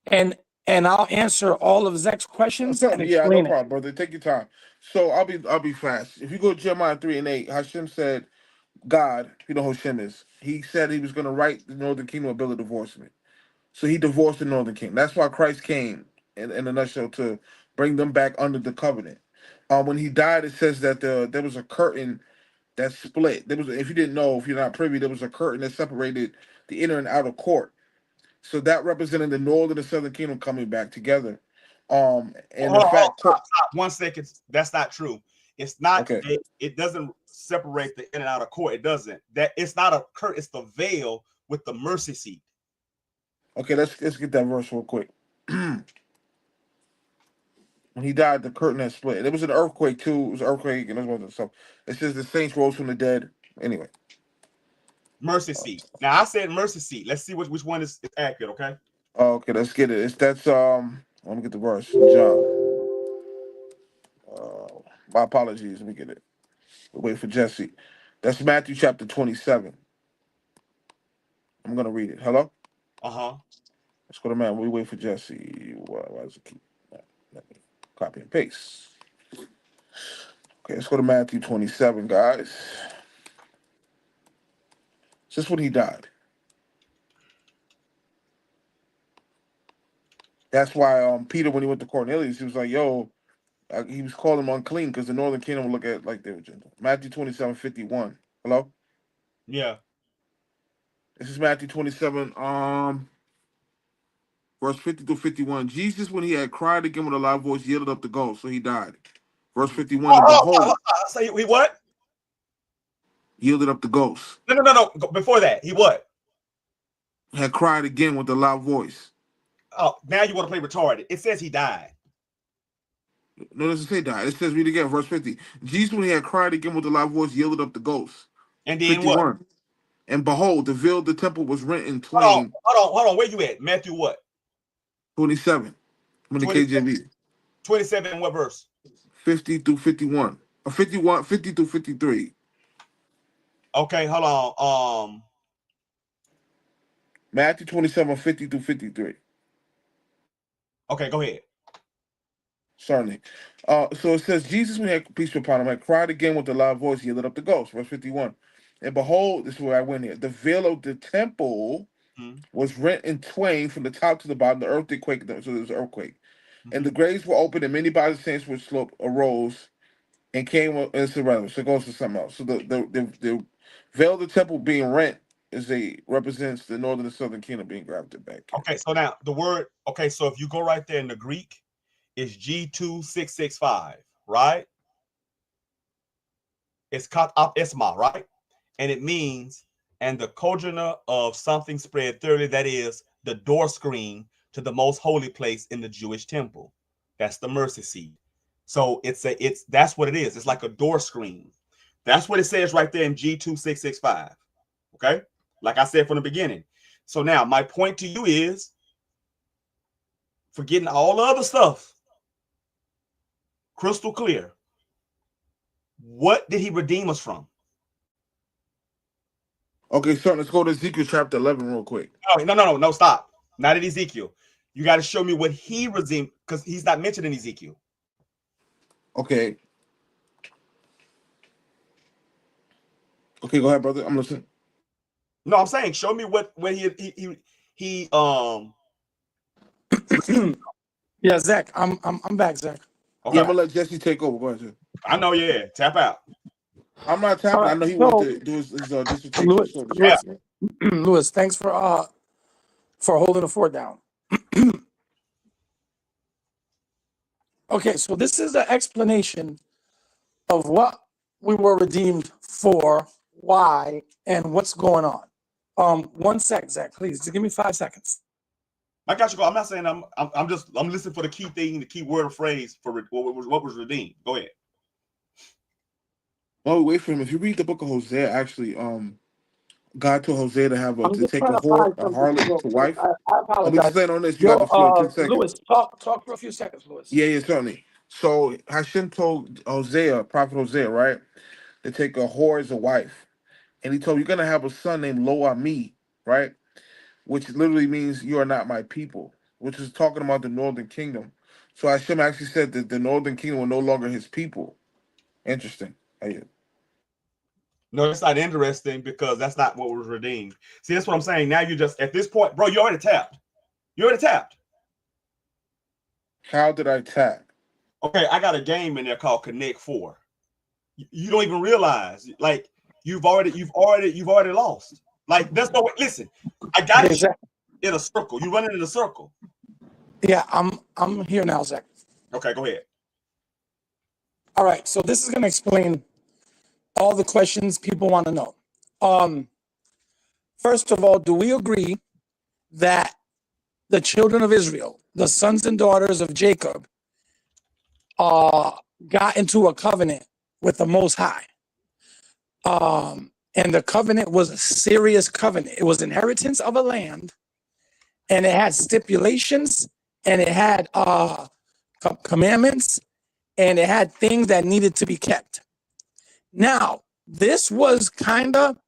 and I'll answer all of Zach's questions and explain yeah, no problem, brother. Take your time. So I'll be fast. If you go to Jeremiah 3:8, Hashem said, God, you know who Hashem is. He said he was going to write the northern kingdom a bill of divorcement. So he divorced the northern kingdom. That's why Christ came, in a nutshell, to bring them back under the covenant. When he died, it says that there was a curtain that split. There was, if you didn't know, if you're not privy, there was a curtain that separated the inner and outer court. So that represented the northern and southern kingdom coming back together. And the fact, stop. 1 second. That's not true. It's not. Okay. It doesn't separate the in and outer court. It doesn't. That it's not a curtain. It's the veil with the mercy seat. Okay, let's get that verse real quick. When he died, the curtain had split. There was an earthquake too. It was an earthquake and other stuff. It says the saints rose from the dead. Anyway. Mercy seat. Now I said mercy seat. Let's see which one is accurate. Okay. Okay, let's get it. Let me get the verse. John. My apologies. Let me get it. Wait for Jesse. That's Matthew chapter 27. I'm gonna read it. Hello? Uh-huh. Let's go to Matthew. We wait for Jesse. Why does it keep let me copy and paste? Okay, let's go to Matthew 27, guys. Just when he died. That's why Peter, when he went to Cornelius, he was like, yo, he was calling him unclean because the northern kingdom would look at like they were gentle. Matthew 27:51. Hello? Yeah. This is Matthew 27, verse 50 through 51. Jesus, when he had cried again with a loud voice, yielded up the ghost, so he died. Verse 51, and behold, Say he what? yielded up the ghost. No. Before that, he what? Had cried again with a loud voice. Oh, now you want to play retarded. It says he died. No, it doesn't say died. It says, read again, verse 50. Jesus, when he had cried again with a loud voice, yielded up the ghost. And then 51. what? And behold, the veil of the temple was rent in Hold twain. on. Where you at? Matthew what? 27. I'm in the 27, KJV. 27 what verse? 50 through 51. Or 50 through 53. Okay, hold on. Matthew 27, 50 through 53. Okay, go ahead. Certainly. So it says, Jesus, when he had peace upon him, had cried again with a loud voice, he yielded up the ghost. Verse 51. And behold, this is where I went here. The veil of the temple was rent in twain from the top to the bottom. The earth did quake, so there was an earthquake. And the graves were opened, and many bodies of saints which slope arose and came into realm. So it goes to something else. So the veil of the temple being rent represents the northern and southern kingdom being grafted back. Okay, so now the word, okay, so if you go right there in the Greek, it's G2665, right? It's kat esma, right? And it means, and the cogena of something spread thoroughly, that is the door screen to the most holy place in the Jewish temple. That's the mercy seat. So that's what it is. It's like a door screen. That's what it says right there in G2665. Okay, like I said from the beginning. So now my point to you is, forgetting all the other stuff, crystal clear, what did he redeem us from? Okay, so let's go to Ezekiel chapter 11 real quick. No, stop. Not in Ezekiel. You got to show me what he redeemed, because he's not mentioned in Ezekiel. Okay. Okay, go ahead, brother. I'm listening. No, I'm saying show me what he Yeah, Zach, I'm back, Zach. Okay. Yeah, I'm gonna let Jesse take over. Go ahead, Jesse. I know, yeah. Tap out. I'm not tapping. Right, I know he wanted to do his dissertation. Louis, thanks for holding the fort down. Okay, so this is the explanation of what we were redeemed for, why, and what's going on. 1 sec, Zach, please. Just give me 5 seconds. I got you. I'm not saying I'm listening for the key thing, the key word or phrase for what was redeemed. Go ahead. Oh, wait for him. If you read the book of Hosea, actually, God told Hosea to take a harlot to wife. I apologize. Let me explain on this. You got the floor. 10 seconds. Louis, talk for a few seconds, Louis. Yeah, certainly. So Hashem told Hosea, prophet Hosea, right, to take a whore as a wife. And he told, you're going to have a son named Lo Ami, right? Which literally means you are not my people, which is talking about the northern kingdom. So Hashem actually said that the northern kingdom were no longer his people. Interesting. No, it's not interesting because that's not what was redeemed. See, that's what I'm saying. Now you just, at this point, bro, you already tapped. How did I tap? Okay, I got a game in there called Connect 4. You don't even realize, like, you've already lost. Like, there's no way. Listen, I got you in a circle. You running in a circle. Yeah, I'm here now, Zach. Okay, go ahead. All right, so this is going to explain all the questions people want to know. First of all, do we agree that the children of Israel, the sons and daughters of Jacob, got into a covenant with the Most High? And the covenant was a serious covenant. It was inheritance of a land, and it had stipulations, and it had commandments, and it had things that needed to be kept. Now, this was kind of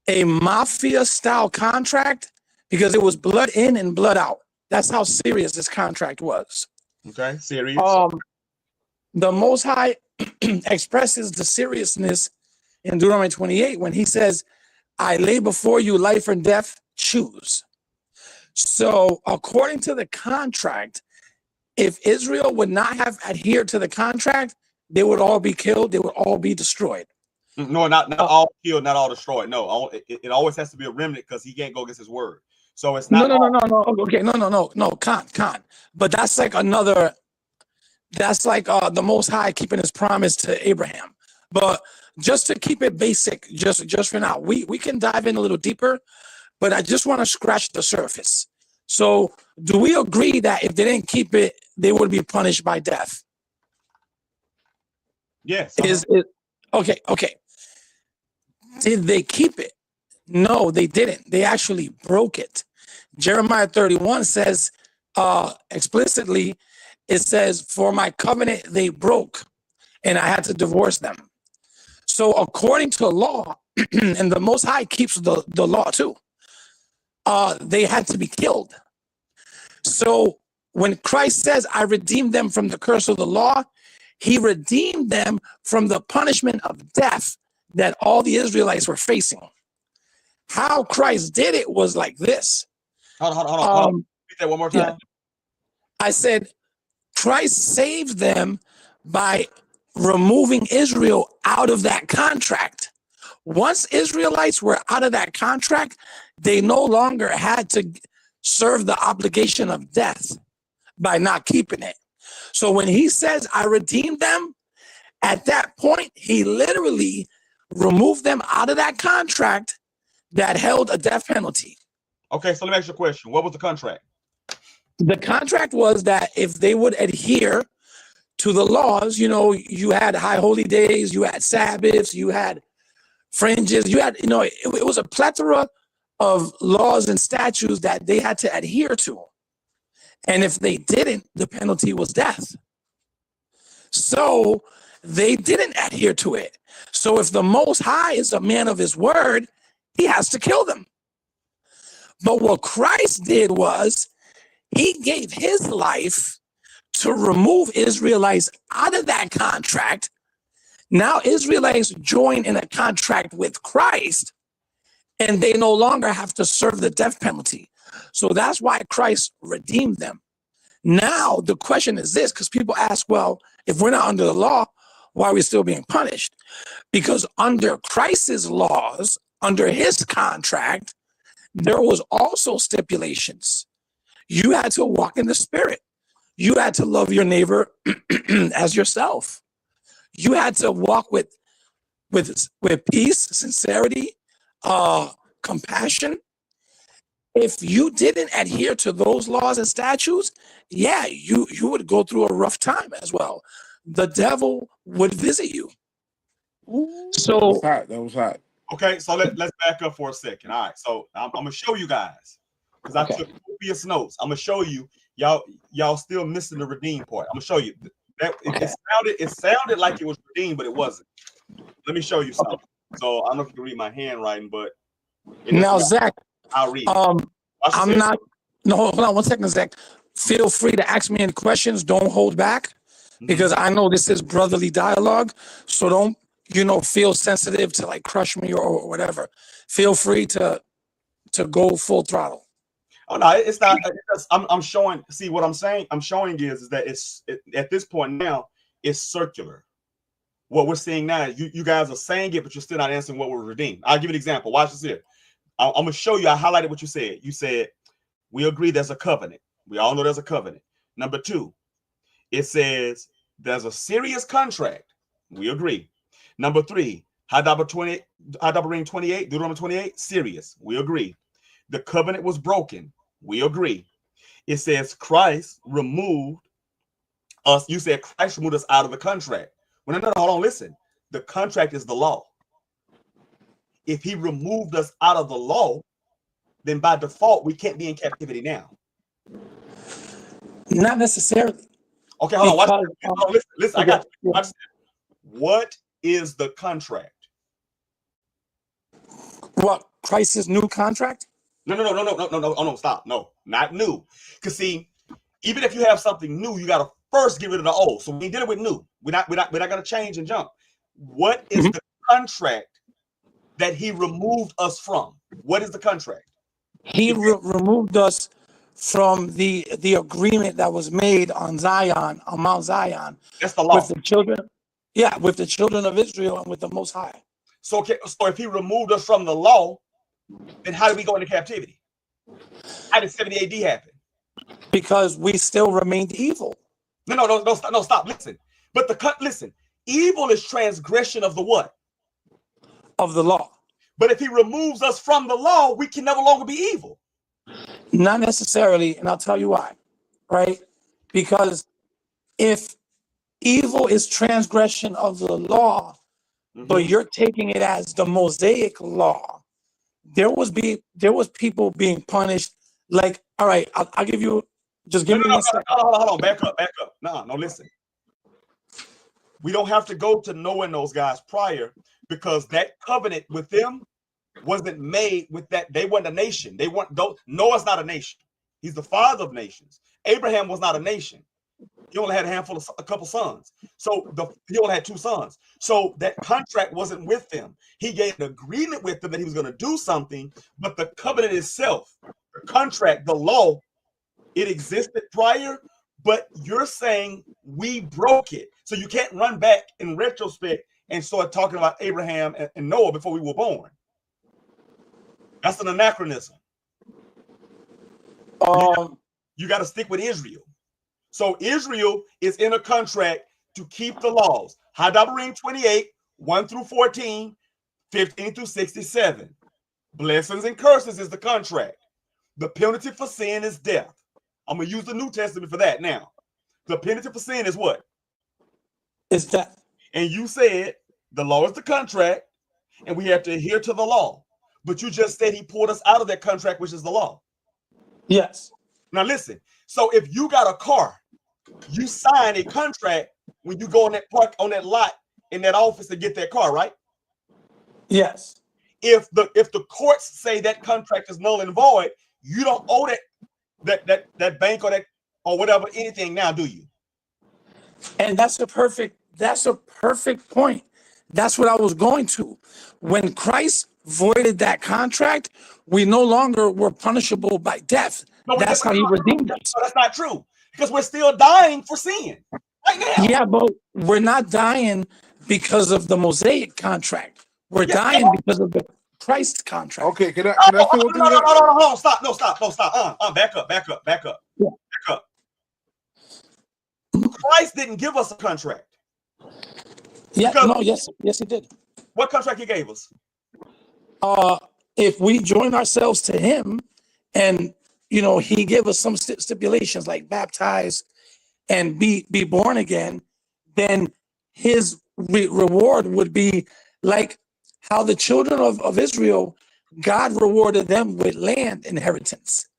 a mafia-style contract because it was blood in and blood out. That's how serious this contract was. Okay, serious. The Most High expresses the seriousness in Deuteronomy 28 when he says, I lay before you life and death, choose. So according to the contract, if Israel would not have adhered to the contract, they would all be killed. They would all be destroyed. No, not all killed, not all destroyed. No, it always has to be a remnant because he can't go against his word. So it's not. No. Okay, no, Khan. But that's like another. That's like the Most High keeping his promise to Abraham. But just to keep it basic, just for now, we can dive in a little deeper. But I just want to scratch the surface. So, do we agree that if they didn't keep it, they would be punished by death? Yes. Is it okay? Did they keep it? No, they didn't. They actually broke it. Jeremiah 31 says explicitly, it says, for my covenant they broke, and I had to divorce them. So according to law, and the Most High keeps the law too, they had to be killed. So when Christ says, I redeemed them from the curse of the law, he redeemed them from the punishment of death that all the Israelites were facing. How Christ did it was like this. Hold on. Repeat that one more time. Yeah. I said, Christ saved them by removing Israel out of that contract. Once Israelites were out of that contract, they no longer had to serve the obligation of death by not keeping it. So when he says, I redeemed them, at that point, he literally removed them out of that contract that held a death penalty. Okay, so let me ask you a question. What was the contract? The contract was that if they would adhere to the laws, you had high holy days, you had Sabbaths, you had fringes, you had, it was a plethora of laws and statutes that they had to adhere to. And if they didn't, the penalty was death. So they didn't adhere to it. So if the Most High is a man of his word, he has to kill them. But what Christ did was he gave his life to remove Israelites out of that contract. Now Israelites join in a contract with Christ, and they no longer have to serve the death penalty. So that's why Christ redeemed them. Now the question is this, because people ask, well, if we're not under the law, why are we still being punished? Because under Christ's laws, under his contract, there was also stipulations. You had to walk in the Spirit. You had to love your neighbor as yourself. You had to walk with peace, sincerity, compassion. If you didn't adhere to those laws and statutes, yeah, you would go through a rough time as well. The devil would visit you. So that was hot. Okay, so let's back up for a second. All right, so I'm gonna show you guys because I took copious notes. I'm gonna show you y'all still missing the redeem part. I'm gonna show you that it sounded like it was redeemed, but it wasn't. Let me show you something. So I don't know if you can read my handwriting, but now, Zach, I'll read. I'm not. No, hold on 1 second, Zach. Feel free to ask me any questions. Don't hold back, because I know this is brotherly dialogue. So don't feel sensitive to like crush me or whatever. Feel free to go full throttle. Oh no, it's not. I'm showing. See what I'm saying? I'm showing is that at this point now it's circular. What we're seeing now, you guys are saying it, but you're still not answering what we're redeemed. I'll give you an example. Watch this here. I'm gonna show you. I highlighted what you said. You said we agree there's a covenant. We all know there's a covenant. Number 2, it says there's a serious contract. We agree. Number 3, Deuteronomy 28, serious. We agree. The covenant was broken. We agree. It says Christ removed us. You said Christ removed us out of the contract. Well, no, hold on, listen. The contract is the law. If he removed us out of the law, then by default, we can't be in captivity now. Not necessarily. Okay, hold on. Listen, I got you. What is the contract? What, Christ's new contract? No, stop. No, not new. Because see, even if you have something new, you gotta first get rid of the old. So we ain't dealing with new. We're not gonna change and jump. What is the contract that he removed us from? What is the contract? He removed us from the agreement that was made on Zion, on Mount Zion, That's the with law. the children. Yeah, with the children of Israel and with the Most High. So if he removed us from the law, then how did we go into captivity? How did 70 AD happen? Because we still remained evil. No, stop. Listen. But listen, evil is transgression of the what? Of the law. But if he removes us from the law, we can no longer be evil. Not necessarily, and I'll tell you why, right? Because if evil is transgression of the law, but you're taking it as the Mosaic law, there was people being punished. Like, all right, I'll give you, just give me 1 second. Hold on, back up. No, listen. We don't have to go to knowing those guys prior, because that covenant with them wasn't made with that. They weren't a nation. Noah's not a nation. He's the father of nations. Abraham was not a nation. He only had a couple sons. So he only had 2 sons. So that contract wasn't with them. He gave an agreement with them that he was going to do something, but the covenant itself, the contract, the law, it existed prior, but you're saying we broke it. So you can't run back in retrospect and start talking about Abraham and Noah before we were born. That's an anachronism. You got to stick with Israel. So Israel is in a contract to keep the laws. Hadabarim 28, 1 through 14, 15 through 67. Blessings and curses is the contract. The penalty for sin is death. I'm going to use the New Testament for that now. The penalty for sin is what? It's death. And you said the law is the contract, and we have to adhere to the law. But you just said he pulled us out of that contract, which is the law. Yes. Now listen. So if you got a car, you sign a contract when you go on that park on that lot in that office to get that car, right? Yes. If the courts say that contract is null and void, you don't owe that bank or whatever anything now, do you? And that's a perfect point. That's what I was going to. When Christ voided that contract, we no longer were punishable by death. That's how he redeemed us. No, that's not true, because we're still dying for sin right now. Yeah, but we're not dying because of the Mosaic contract. We're dying because of the Christ contract. Okay, can I say one thing? No, stop. Back up. Yeah. Back up. Christ didn't give us a contract. Yeah, yes, he did. What contract he gave us? If we join ourselves to him, and he gave us some stipulations like baptize and be born again, then his reward would be like how the children of Israel, God rewarded them with land inheritance.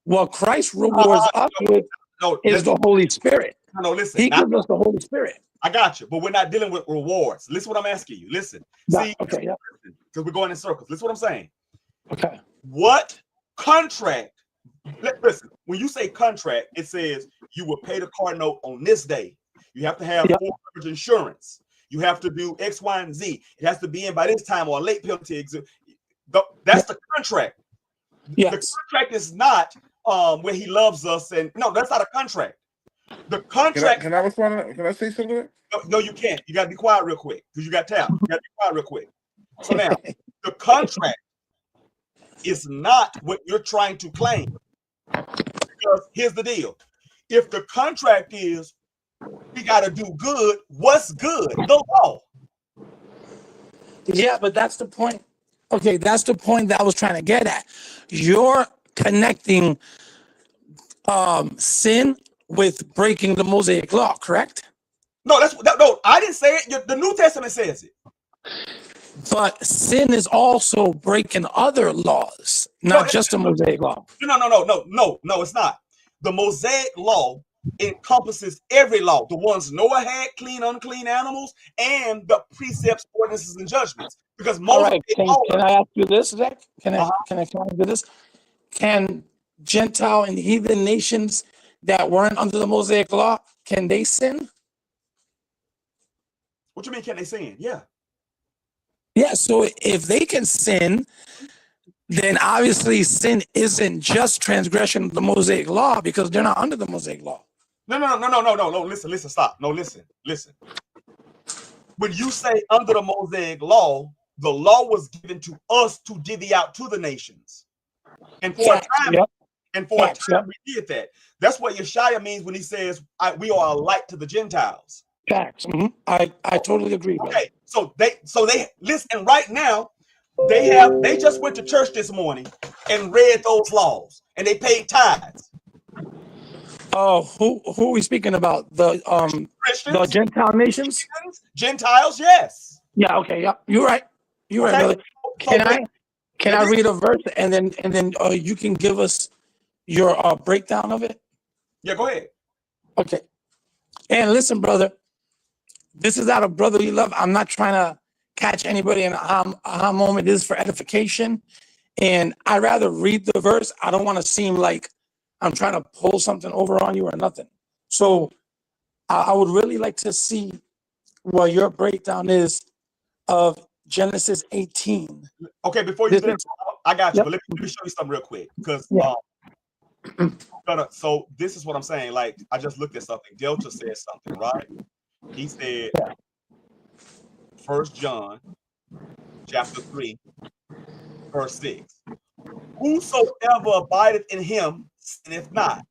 What Christ rewards us with is the Holy Spirit. No, listen. He gives us the Holy Spirit. I got you, but we're not dealing with rewards. Listen what I'm asking you. Listen. See, okay, yeah. Because we're going in circles. Listen what I'm saying. Okay. What contract? Listen, when you say contract, it says you will pay the car note on this day. You have to have full coverage insurance. You have to do X, Y, and Z. It has to be in by this time, or a late penalty. That's the contract. Yes. The contract is not where he loves us, and no, that's not a contract. The contract. Can I respond? Can I say something? No, you can't. You got to be quiet real quick because you got tapped. You got to be quiet real quick. So now, the contract is not what you're trying to claim. Because here's the deal. If the contract is we got to do good, what's good? The law. Yeah, but that's the point. Okay, that's the point that I was trying to get at. You're connecting sin with breaking the Mosaic law, correct? No, no, I didn't say it. The New Testament says it. But sin is also breaking other laws, not just the Mosaic law. No, it's not. The Mosaic law encompasses every law. The ones Noah had, clean, unclean animals, and the precepts, ordinances, and judgments. Because All Moses right. gave Can all of can it. I ask you this, Zach? Uh-huh. Can I do this? Can Gentile and heathen nations that weren't under the Mosaic law, can they sin? What you mean, can they sin? Yeah. Yeah. So if they can sin, then obviously sin isn't just transgression of the Mosaic law because they're not under the Mosaic law. No. Listen, stop. No, listen. When you say under the Mosaic law, the law was given to us to divvy out to the nations. And for Facts, a time, yep. Facts, we did that. That's what Yeshaya means when he says, we are a light to the Gentiles. Facts. I totally agree. Okay, so they listen, and right now they just went to church this morning and read those laws, and they paid tithes. Oh, who are we speaking about? The Christians, the Gentile nations? Gentiles, yes. Yeah, okay, yeah. You're right. You're right, brother. Can I read a verse and then you can give us your breakdown of it? Yeah, go ahead. Okay. And listen, brother, this is out of brotherly love. I'm not trying to catch anybody in a aha moment. This is for edification. And I'd rather read the verse. I don't want to seem like I'm trying to pull something over on you or nothing. So I would really like to see what your breakdown is of Genesis 18. Okay, before you finish, I got you. But let me show you something real quick. Because so this is what I'm saying. Like, I just looked at something. Delta said something, right? He said, 1 John chapter 3, verse 6. Whosoever abideth in him sinneth not.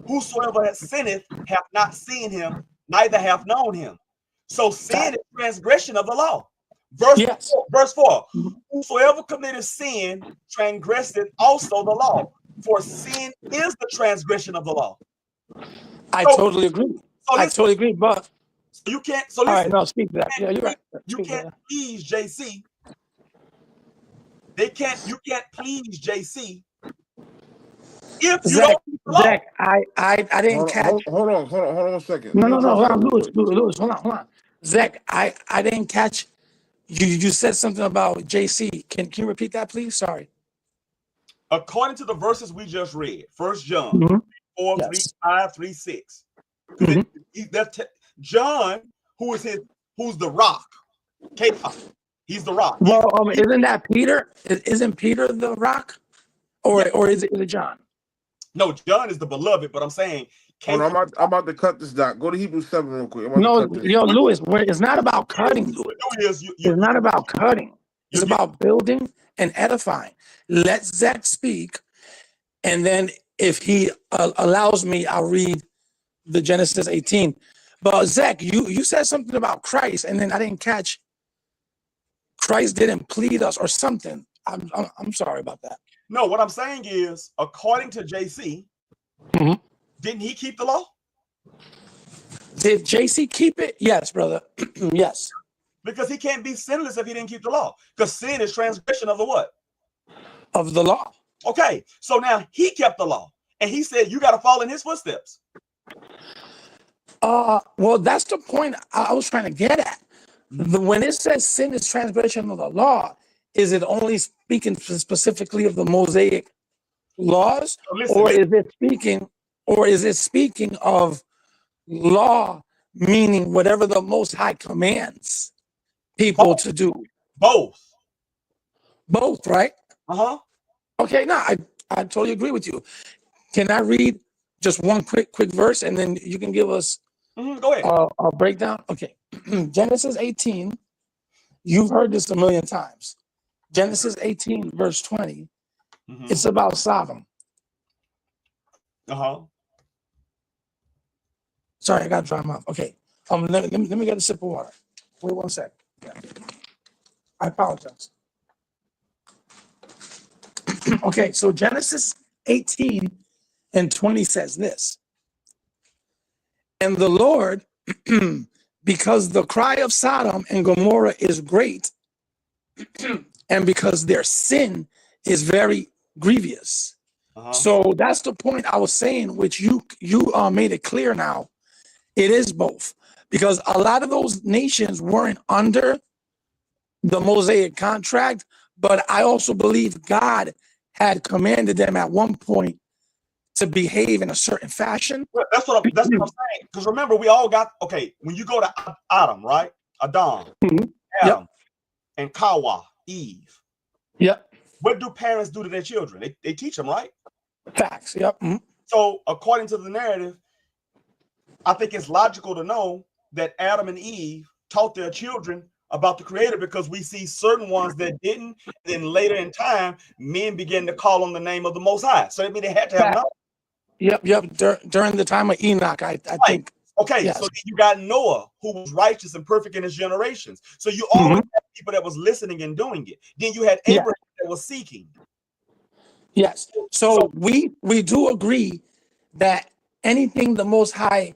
Whosoever sinneth hath not seen him, neither hath known him. So sin is transgression of the law. Verse 4. Whosoever committeth sin transgresseth also the law. For sin is the transgression of the law. I totally agree. I totally agree, but you can't. So listen. All right, no, speak to that. Yeah, you're right. You can't please JC. You can't please JC if you Zach, don't. Zach, I didn't catch. Hold on 1 second. No, hold on, Louis, hold on. Zach, I didn't catch. You said something about JC. Can you repeat that, please? Sorry. According to the verses we just read, 1 John 4, 3, 5, 3, 6. John, who's the rock. He's the rock. Well, isn't that Peter? Isn't Peter the rock? Or is it John? No, John is the beloved, but I'm saying I'm about to cut this down. Go to Hebrews 7 real quick. Louis, it's not about cutting, Louis. It's not about cutting. It's about building and edifying. Let Zach speak, and then if he allows me, I'll read the Genesis 18. But Zach, you said something about Christ, and then I didn't catch. Christ didn't plead us or something. I'm sorry about that. No, what I'm saying is, according to JC, didn't he keep the law? Did JC keep it? Yes, brother. Yes. Because he can't be sinless if he didn't keep the law. Because sin is transgression of the what? Of the law. Okay, so now he kept the law. And he said, you got to follow in his footsteps. Well, that's the point I was trying to get at. When it says sin is transgression of the law, is it only speaking specifically of the Mosaic laws, or is it speaking of law, meaning whatever the Most High commands people to do? Both, right? Okay, no, I totally agree with you. Can I read just one quick verse, and then you can give us go ahead. A breakdown? Okay. Genesis 18, you've heard this a million times. Genesis 18, verse 20, it's about Sodom. Sorry, I got to dry my mouth. Okay. Let me get a sip of water. Wait 1 sec. Yeah. I apologize. Okay, so Genesis 18 and 20 says this. And the Lord, because the cry of Sodom and Gomorrah is great, and because their sin is very grievous, So that's the point I was saying, which you made it clear now. It is both, because a lot of those nations weren't under the Mosaic contract, but I also believe God had commanded them at one point to behave in a certain fashion. Well, that's what I'm saying. Because remember, we all got, okay, when you go to Adam, right? Adam, Adam, and Kawa, Eve. Yep. What do parents do to their children? They teach them, right? Facts. Yep. So according to the narrative, I think it's logical to know that Adam and Eve taught their children about the Creator, because we see certain ones that didn't. Then later in time, men began to call on the name of the Most High. So I mean, they had to have knowledge. Yep. During the time of Enoch, I think. Okay, yes. So then you got Noah, who was righteous and perfect in his generations. So you always had people that was listening and doing it. Then you had Abraham that was seeking. Yes. So we do agree that anything the Most High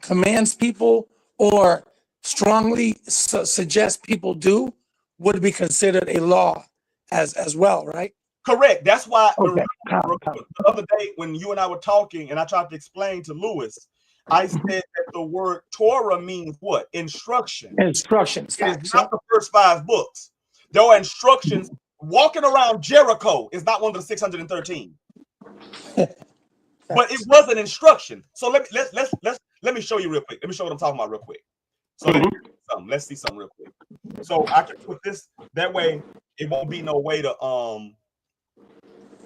commands people or strongly suggests people do would be considered a law as well, right? Correct. That's why Okay. the other day when you and I were talking and I tried to explain to Lewis, I said that the word Torah means what? Instruction. Instructions. It is not the first 5 books. There are instructions. Walking around Jericho is not one of the 613. But it was an instruction. So let me show you real quick. Let me show what I'm talking about real quick. So let's see something real quick. So I can put this that way. It won't be no way to run.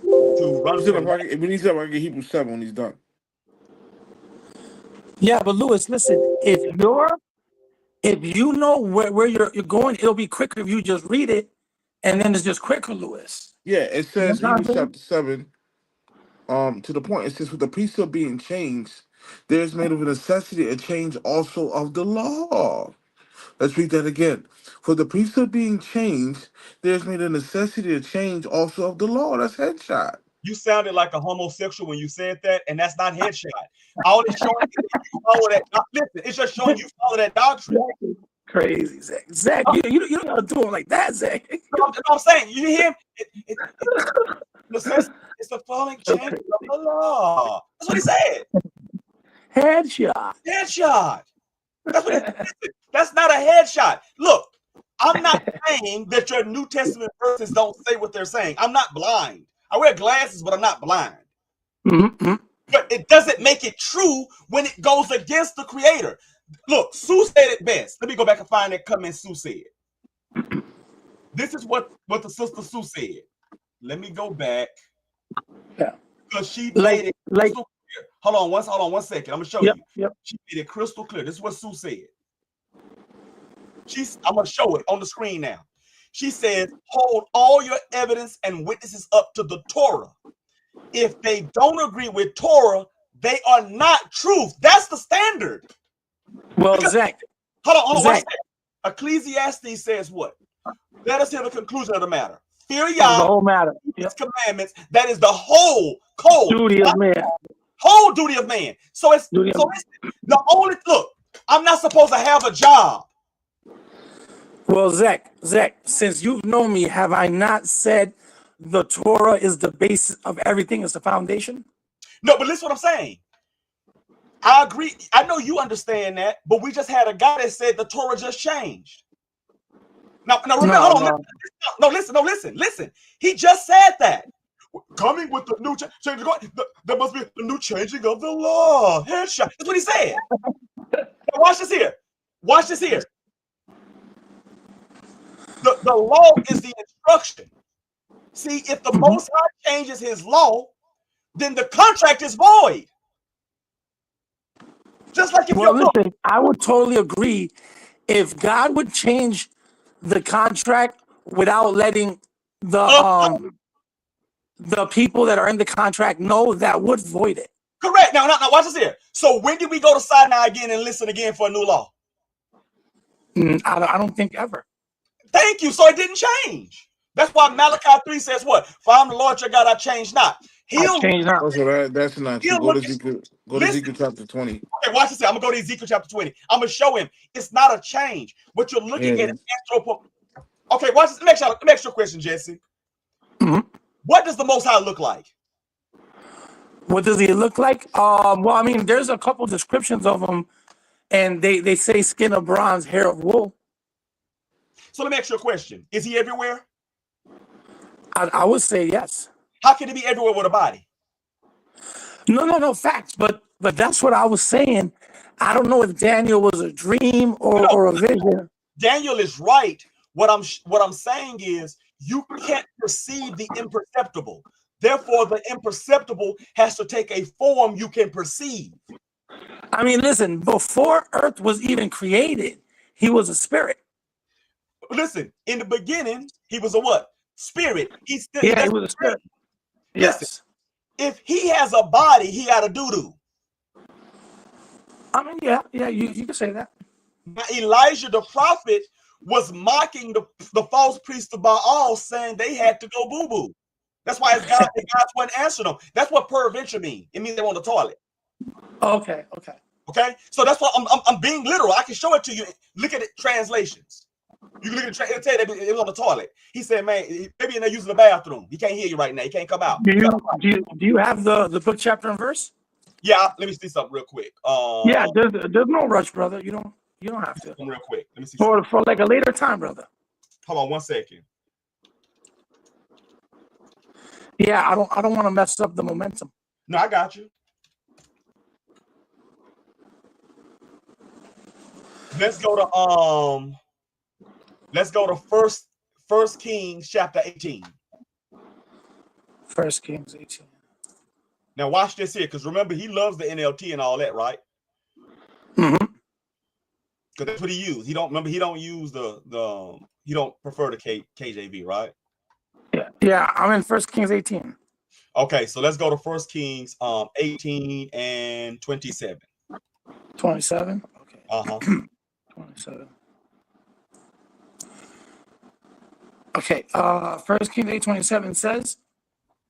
If we need to, I can get Hebrews 7 when he's done. Yeah, but Lewis, listen. If you know where you're going, it'll be quicker if you just read it, and then it's just quicker, Lewis. Yeah, it says Hebrews chapter 7. To the point, it says, with the priesthood being changed, there is made of a necessity a change also of the law. Let's read that again. For the priesthood being changed, there is made a necessity a change also of the law. That's headshot. You sounded like a homosexual when you said that, and that's not headshot. All it's showing is you follow that. Listen, it's just showing you follow that doctrine. Crazy, Zach. Zach, you don't gotta do it like that, Zach. I'm saying, you hear him? It's the following change of the law. That's what he said. Headshot. Headshot. That's what he said. That's not a headshot. Look, I'm not saying that your New Testament verses don't say what they're saying. I'm not blind. I wear glasses, but I'm not blind. But it doesn't make it true when it goes against the Creator. Look, Sue said it best. Let me go back and find that comment Sue said. This is what the sister Sue said. Let me go back. Yeah. Because she made it crystal clear. Hold on one second. I'm gonna show you. Yep. She made it crystal clear. This is what Sue said. I'm gonna show it on the screen now. She says, hold all your evidence and witnesses up to the Torah. If they don't agree with Torah, they are not truth. That's the standard. Well, because, Zach. Hold on. Zach. Ecclesiastes says what? Let us hear the conclusion of the matter. Fear Yah, the whole matter. His commandments. That is the whole code. Duty of man. Whole duty of man. So it's the only look. I'm not supposed to have a job. Well, Zach, since you've known me, have I not said the Torah is the basis of everything? It's the foundation? No, but listen what I'm saying. I agree. I know you understand that, but we just had a guy that said the Torah just changed. Now remember, hold on. No, listen. He just said that. Coming with the new change, there must be a new changing of the law. Headshot. That's what he said. Now watch this here. The law is the instruction. See, if the Most High changes his law, then the contract is void. Just like if listen, I would totally agree. If God would change the contract without letting the people that are in the contract know, that would void it. Correct. Now watch this here. So when did we go to Sinai again and listen again for a new law? I don't think ever. Thank you. So it didn't change. That's why Malachi 3 says what? For I'm the Lord your God, I change not. That's not true. Go to Ezekiel chapter 20. Okay, watch this. I'm going to go to Ezekiel chapter 20. I'm going to show him it's not a change. What you're looking at is anthropo. Okay, watch this. Let me ask you a question, Jesse. What does the Most High look like? What does he look like? Well, I mean, there's a couple descriptions of him, and they say skin of bronze, hair of wool. So let me ask you a question. Is he everywhere? I would say yes. How can he be everywhere with a body? No, facts. But that's what I was saying. I don't know if Daniel was a dream or a vision. Daniel is right. What I'm saying is you can't perceive the imperceptible. Therefore, the imperceptible has to take a form you can perceive. I mean, listen, before Earth was even created, he was a spirit. Listen, in the beginning, he was a what? Spirit. He was a spirit. Yes. Listen, if he has a body, he got a doo-doo. I mean, yeah, you can say that. Now, Elijah the prophet was mocking the false priests of Baal, saying they had to go boo-boo. That's why his God wasn't answering them. That's what peradventure means. It means they're on the toilet. Okay. So that's why I'm being literal. I can show it to you. Look at it, translations. You can look at it'll tell you that it was on the toilet. He said, man, maybe they're using the bathroom. He can't hear you right now. He can't come out. Do you have the book, chapter, and verse? Yeah, let me see something real quick. Yeah, there's no rush, brother. You don't have to. Real quick. Let me see for like a later time, brother. Hold on 1 second. Yeah, I don't want to mess up the momentum. No, I got you. Let's go to First Kings chapter 18. 1 Kings 18. Now watch this here, because remember he loves the NLT and all that, right? Mm-hmm. Because that's what he used. He don't use he don't prefer the KJV, right? Yeah, I'm in 1 Kings 18. Okay, so let's go to 1 Kings 18 and 27. 27? Okay. 27. Okay, 1 Kings 8:27 says,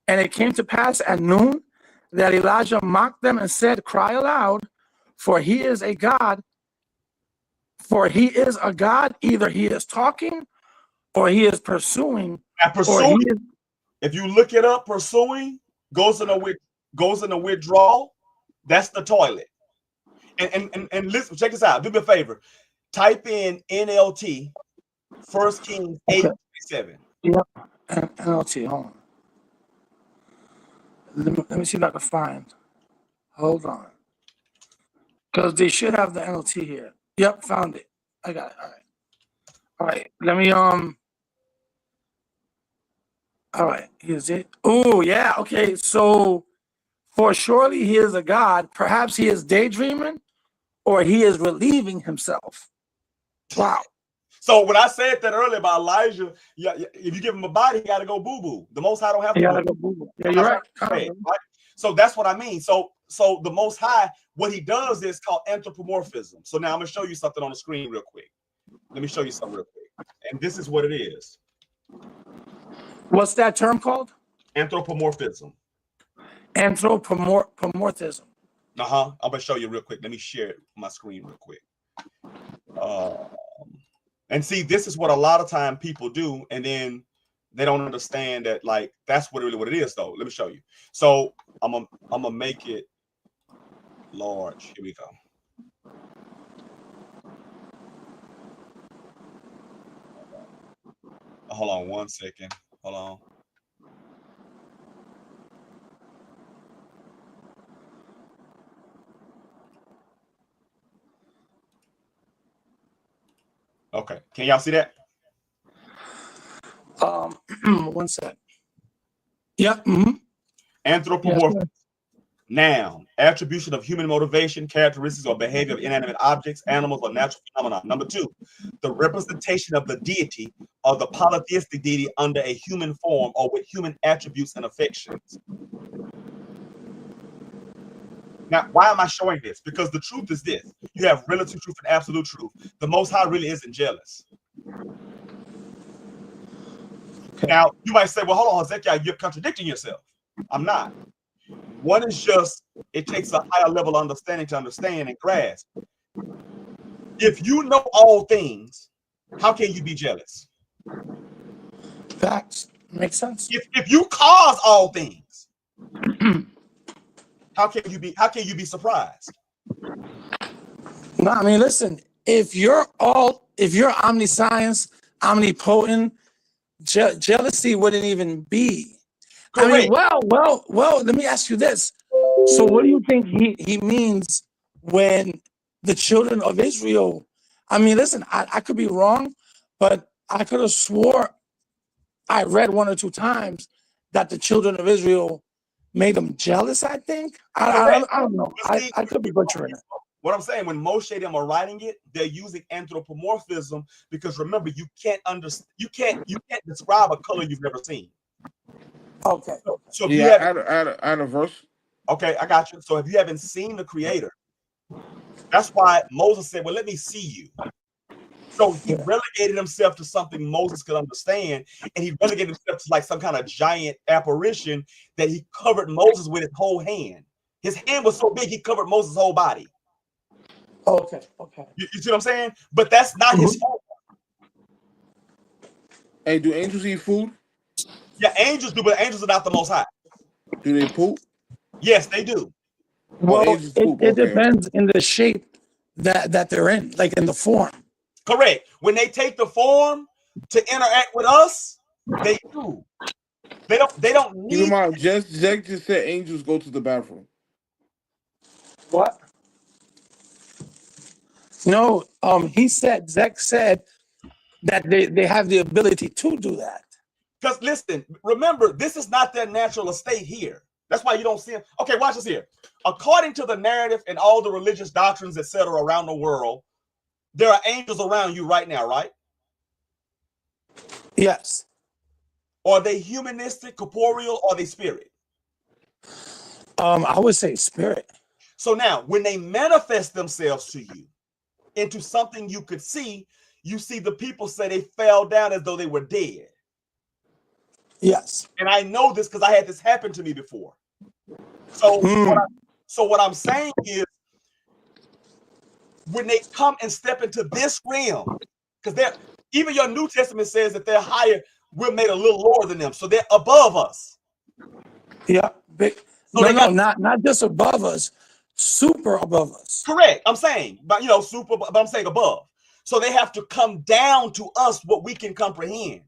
and it came to pass at noon that Elijah mocked them and said, cry aloud, for he is a God. For he is a God, either he is talking or he is pursuing. Now, pursuing, if you look it up, pursuing goes in a withdrawal. That's the toilet. And listen, check this out. Do me a favor. Type in NLT, 1 Kings 8:27. Yep. NLT, hold on. Let me see if I can find. Hold on. Because they should have the NLT here. Yep, found it. I got it. All right. Let me all right, here's it. Oh, yeah, okay. So for surely he is a God, perhaps he is daydreaming or he is relieving himself. Wow. So when I said that earlier about Elijah, if you give him a body, he got to go boo-boo. The Most High don't have to go boo-boo. Yeah, you're right. Right. So that's what I mean. So the Most High, what he does is called anthropomorphism. So now I'm going to show you something on the screen real quick. Let me show you something real quick. And this is what it is. What's that term called? Anthropomorphism. Anthropomorphism. I'm going to show you real quick. Let me share my screen real quick. And see, this is what a lot of time people do, and then they don't understand that, like, that's really what it is, though. Let me show you. So I'm gonna make it large. Here we go. Hold on 1 second. Hold on. Okay, can y'all see that? 1 sec. Yep. Anthropomorphism. Yes, noun, attribution of human motivation, characteristics, or behavior of inanimate objects, animals, or natural phenomena. Number 2, the representation of the deity or the polytheistic deity under a human form or with human attributes and affections. Now, why am I showing this? Because the truth is this. You have relative truth and absolute truth. The Most High really isn't jealous. Okay. Now, you might say, well, hold on, Hezekiah, you're contradicting yourself. I'm not. One is just, it takes a higher level of understanding to understand and grasp. If you know all things, how can you be jealous? Facts. Makes sense. If you cause all things, How can you be surprised? No, I mean, listen, if you're omniscience, omnipotent, jealousy wouldn't even be. Correct. I mean, well, let me ask you this. So what do you think he means when the children of Israel, I mean, listen, I could be wrong, but I could have swore I read 1 or 2 times that the children of Israel made them jealous, I think. I don't know. See, I could be butchering it. what I'm saying, when Moshe and them are writing it, they're using anthropomorphism, because remember, you can't describe a color you've never seen. Okay. So if Yeah, you have, add a verse. okay, I got you. So if you haven't seen the Creator, that's why Moses said, well, let me see you. So he relegated himself to something Moses could understand, and he relegated himself to like some kind of giant apparition that he covered Moses with his whole hand. His hand was so big, he covered Moses' whole body. Okay. You see what I'm saying? But that's not his fault. Hey, do angels eat food? Yeah, angels do, but angels are not the Most High. Do they poop? Yes, they do. Well, angels poop. it Okay. depends in the shape that they're in, like in the form. Correct. When they take the form to interact with us, they do. They don't Keep in need. mind, Zach just said angels go to the bathroom. What? No, Zach said that they have the ability to do that. Because listen, remember, this is not their natural estate here. That's why you don't see them. Okay, watch this here. According to the narrative and all the religious doctrines, etc., around the world, there are angels around you right now, right? Yes. Are they humanistic, corporeal, or are they spirit? I would say spirit. So now, when they manifest themselves to you into something you could see, you see the people say they fell down as though they were dead. Yes. And I know this because I had this happen to me before. So what I'm saying is, when they come and step into this realm, because even your New Testament says that they're higher, we're made a little lower than them, so they're above us. Yeah. So not just above us, super above us. Correct. I'm saying, but super, but I'm saying above. So they have to come down to us what we can comprehend.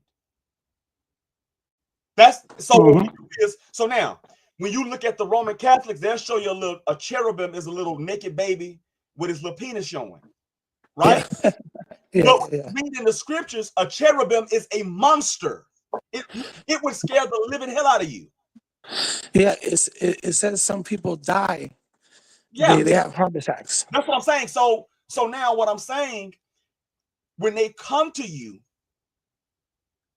That's so. What we do is, so now, when you look at the Roman Catholics, they'll show you a cherubim is a little naked baby with his little penis showing, right? But reading in the scriptures, a cherubim is a monster. It would scare the living hell out of you. Yeah, it says some people die. Yeah, they have heart attacks. That's what I'm saying. So now what I'm saying, when they come to you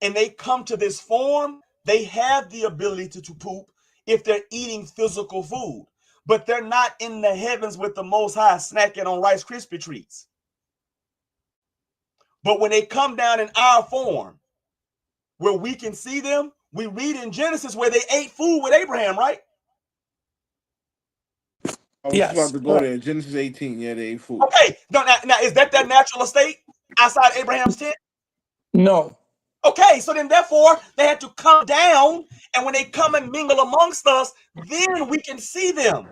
and they come to this form, they have the ability to poop if they're eating physical food, but they're not in the heavens with the Most High snacking on Rice Krispie treats. But when they come down in our form, where we can see them, we read in Genesis where they ate food with Abraham, right? I was about to go there. Genesis 18. Yeah, they ate food. Okay. Now is that their natural estate outside Abraham's tent? No. Okay, so then therefore they had to come down, and when they come and mingle amongst us, then we can see them.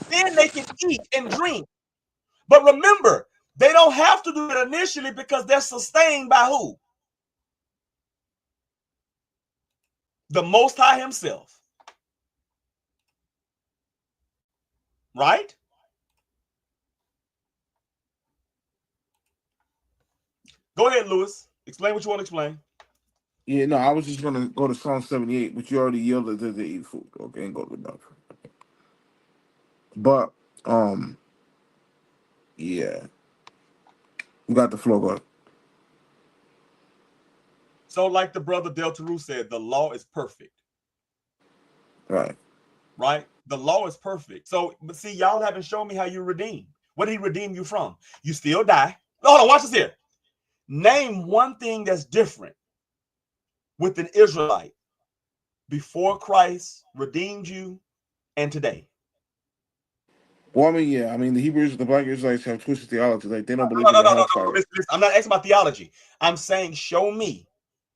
Then they can eat and drink. But remember, they don't have to do it initially because they're sustained by who? The Most High himself. Right? Go ahead, Lewis. Explain what you want to explain. Yeah, no, I was just gonna go to Psalm 78, but you already yielded that they eat food. Okay, and go to the doctor. But yeah, we got the floor. Go. So, like the brother Delta said, the law is perfect. Right. Right? The law is perfect. So, but see, y'all haven't shown me how you redeem. What did he redeem you from? You still die. Hold on, watch this here. Name one thing that's different with an Israelite before Christ redeemed you and today. Well, I mean, the Hebrews, the Black Israelites have twisted theology. Like they don't believe in the hellfire. Listen, I'm not asking about theology. I'm saying, show me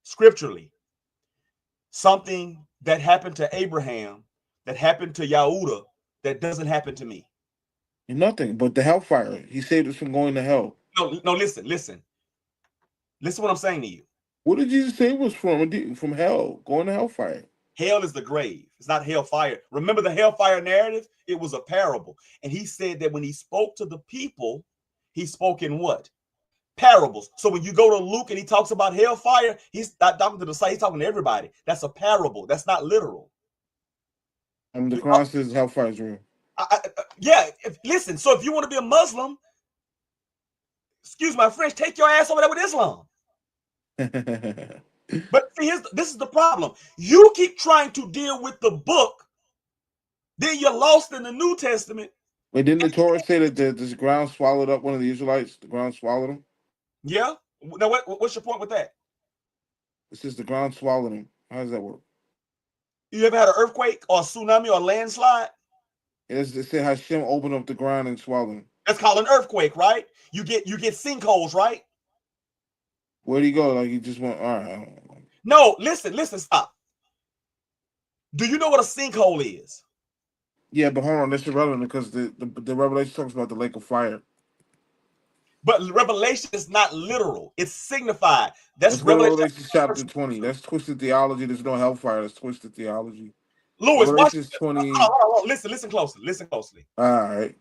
scripturally something that happened to Abraham, that happened to Yahudah, that doesn't happen to me? Nothing but the hellfire. He saved us from going to hell. No, listen. Listen what I'm saying to you. What did Jesus save us from? From hell, going to hellfire. Hell is the grave. It's not hellfire. Remember the hellfire narrative? It was a parable. And he said that when he spoke to the people, he spoke in what? Parables. So when you go to Luke and he talks about hellfire, he's not talking to the side, he's talking to everybody. That's a parable. That's not literal. And the Quran says hellfire is real. Yeah. Listen, so if you want to be a Muslim, excuse my French, take your ass over there with Islam. But see, this is the problem. You keep trying to deal with the book, then you're lost in the New Testament. Wait, didn't the Torah say that this ground swallowed up one of the Israelites? The ground swallowed him? Yeah. Now, what's your point with that? It says the ground swallowed him. How does that work? You ever had an earthquake or a tsunami or a landslide? It said Hashem opened up the ground and swallowed him. That's called an earthquake, right? You get sinkholes, right? Where'd he go? Like he just went, all right. No, listen, stop. Do you know what a sinkhole is? Yeah, but hold on, that's irrelevant because the Revelation talks about the lake of fire. But Revelation is not literal. It's signified. That's Revelation chapter 20. That's twisted theology. There's no hellfire. That's twisted theology. Louis, watch 20. Hold on. Listen closely. All right.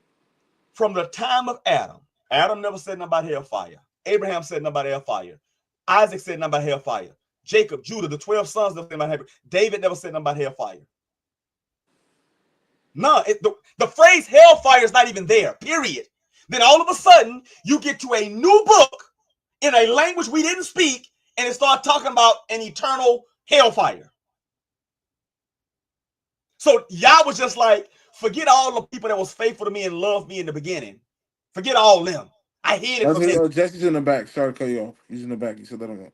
From the time of Adam never said nothing about hellfire. Abraham said nothing about hellfire. Isaac said nothing about hellfire. Jacob, Judah, the 12 sons never said nothing about hellfire. David never said nothing about hellfire. No, the phrase hellfire is not even there, period. Then all of a sudden, you get to a new book in a language we didn't speak, and it starts talking about an eternal hellfire. So Yah was just like, forget all the people that was faithful to me and loved me in the beginning. Forget all them. I hid it from them. Jesse's in the back. Sorry to cut you off. He's in the back. He said that on that.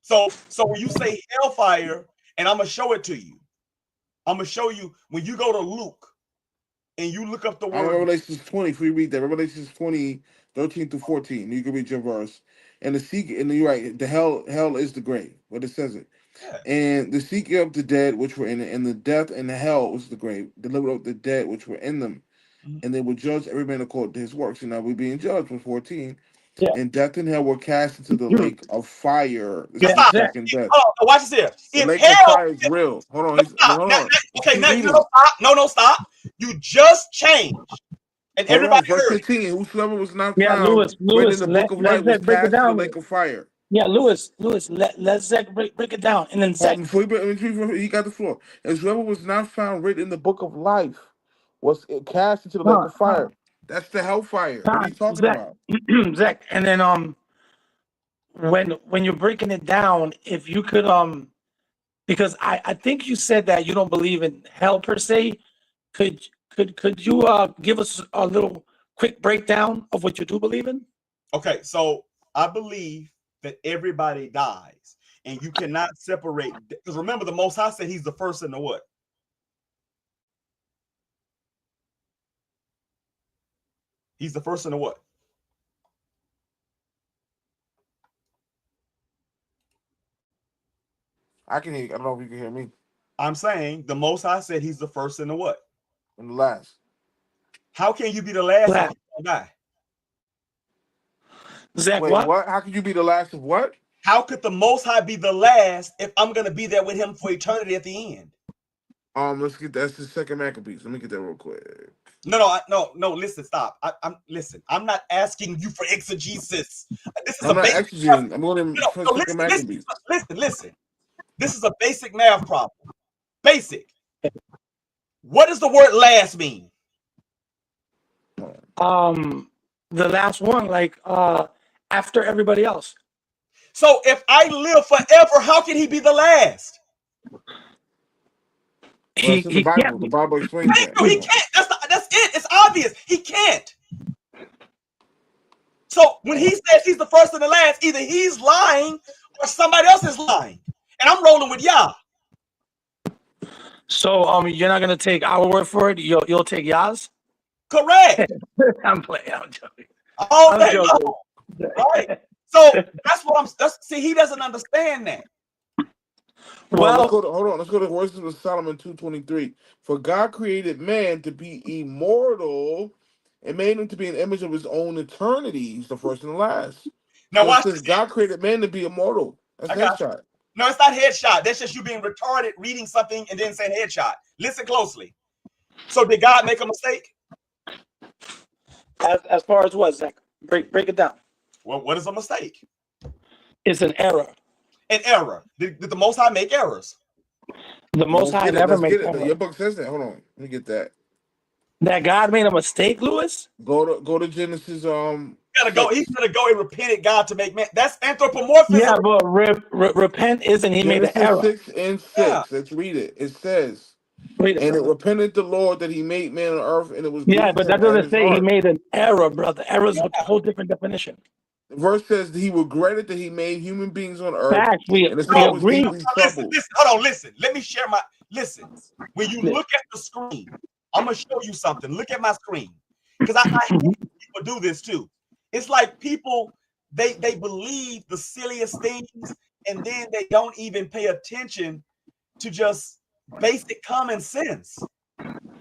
So when you say hellfire, and I'm going to show it to you. I'm going to show you when you go to Luke and you look up the word. Revelation 20, if we read that, Revelation 20, 13 to 14. You can read your verse. And you're right, the hell is the grave, what it says it. Yeah. And the seeking of the dead which were in it, and the death and the hell was the grave, delivered up the dead which were in them. Mm-hmm. And they will judge every man according to his works. And now we're being judged from 14. Yeah. And death and hell were cast into the lake of fire. This is the second death. Oh, watch this here. The lake of fire is real. Hold on. Hold on. Okay, no, stop. You just changed. And hold everybody verse 15, whosoever was not found Louis, in the book of life was cast into the lake of fire. Yeah, Louis, let Zach break it down. And then Zach. He got the floor. And whoever was not found written in the book of life was cast into the lake of fire. That's the hellfire. What are you talking about? Zach, and then when you're breaking it down, if you could because I think you said that you don't believe in hell per se. Could you give us a little quick breakdown of what you do believe in? Okay, so I believe that everybody dies, and you cannot separate. Because remember, the Most High said He's the first and the what? He's the first and the what? I can hear you. I don't know if you can hear me. I'm saying the Most High said He's the first and the what? And the last. How can you be the last if you don't die? Zach, wait, what? How could you be the last of what? How could the Most High be the last if I'm going to be there with Him for eternity at the end? Let's get that's the second Maccabees. Let me get that real quick. No. Listen, stop. I'm not asking you for exegesis. This is I'm not exegeting. I'm going to second Maccabees. Listen. This is a basic math problem. Basic. What does the word "last" mean? The last one, like after everybody else. So if I live forever, how can He be the last? Well, it's in the Bible. The Bible explains that. No, He can't. That's it. It's obvious. He can't. So when He says He's the first and the last, either He's lying or somebody else is lying. And I'm rolling with Yah. So you're not gonna take our word for it. You'll take Yah's. Correct. I'm playing. I'm joking. All day long. Right. So that's what see, he doesn't understand that. Well, let's Well, go to hold on. Let's go to Words of Solomon 2:23. For God created man to be immortal and made him to be an image of his own eternity. He's the first and the last. Now So it watch says this here. God created man to be immortal. That's I got you. headshot. No, it's not headshot. That's just you being retarded, reading something and then saying headshot. Listen closely. So did God make a mistake? as far as what, Zach? Break it down. Well, what is a mistake? It's an error. An error. Did the Most High make errors? The Well, Most let's High get it. never Let's makes get it. error. Your book says that. Hold on. Let me get that. That God made a mistake, Lewis? Go to Genesis Gotta go. 6. He's gonna go and repented God to make man. That's anthropomorphism. Yeah, but repent isn't he made an Genesis error. 6 and Yeah. 6. Let's read it. It says, Read it, and it brother. repented the Lord that he made man on earth, and it was Yeah, grievous but him that at doesn't his say he heart. made an error, brother. Error is Yeah. a whole different definition. The verse says he regretted that he made human beings on earth, Facts, we and his we heart was agree. deeply Listen, troubled. hold on, listen. Let me share my listen. When you Yeah. look at the screen, I'm gonna show you something. Look at my screen. Because I hate when people do this too. It's like people they believe the silliest things and then they don't even pay attention to just basic common sense.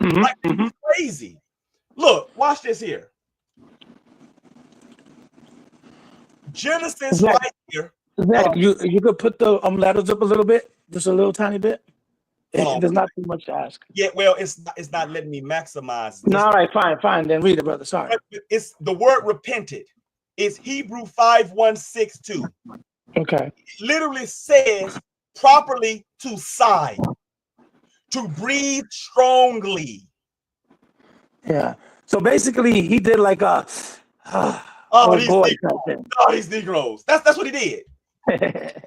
Like it's crazy. Look, watch this here. Genesis Zach, right here. Zach, you could put the letters up a little bit, just a little tiny bit. Hold on. There's not too much to ask. Yeah, well, it's not letting me maximize No, this. all right, fine. Then read it, brother. Sorry. It's the word repented. It's Hebrew 5162. Okay. It literally says properly to sigh, to breathe strongly. Yeah. So basically, he did like a Oh, oh these boy Negroes. type thing. Oh, these Negroes. That's what he did.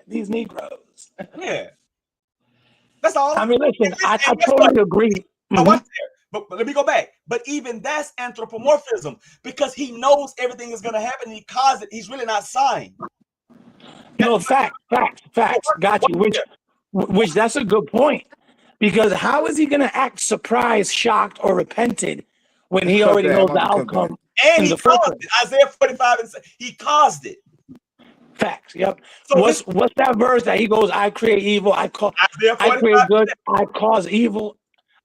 These Negroes. Yeah. That's all. I mean, listen, I And guess what? totally agree. Now watch there. But let me go back. But even that's anthropomorphism because he knows everything is going to happen. And he caused it. He's really not sighing. No, facts. Got you. Which that's a good point. Because how is he going to act surprised, shocked, or repented when Let's he cut already that. I'm knows the about to cut that. outcome And in he the first caused place? it. Isaiah 45 and he caused it. Facts. Yep. So What's that verse that he goes, I create evil, I Isaiah 45. create good, I cause evil,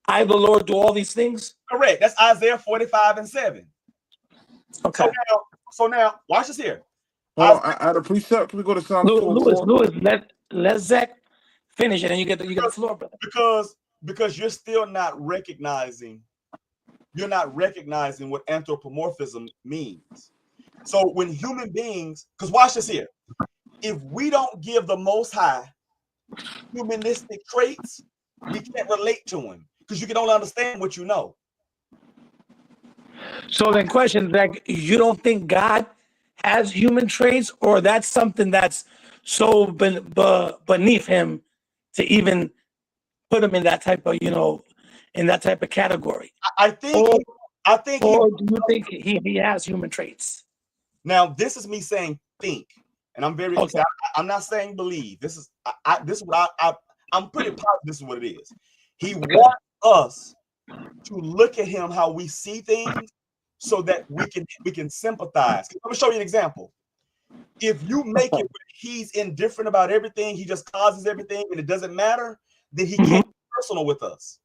I the Lord do all these things? Correct. That's Isaiah 45 and 7. Okay. So now watch this here. Hold on. I had a precept. Can we go to Psalms 2 and 4? Lewis, let Zach finish it and you get the floor, brother. Because you're still not recognizing what anthropomorphism means. So when human beings, because watch this here, if we don't give the Most High humanistic traits, we can't relate to him because you can only understand what you know. So then question, Zach, you don't think God has human traits, or that's something that's so beneath him to even put him in that type of, in that type of category? I think Or do you think he has human traits? now this is me saying think, and I'm very Okay. I'm not saying believe. This is what I'm pretty positive this is what it is. He wants us to look at him how we see things so that we can sympathize. Let me show you an example. If you make it where he's indifferent about everything, he just causes everything and it doesn't matter, then he can't be personal with us.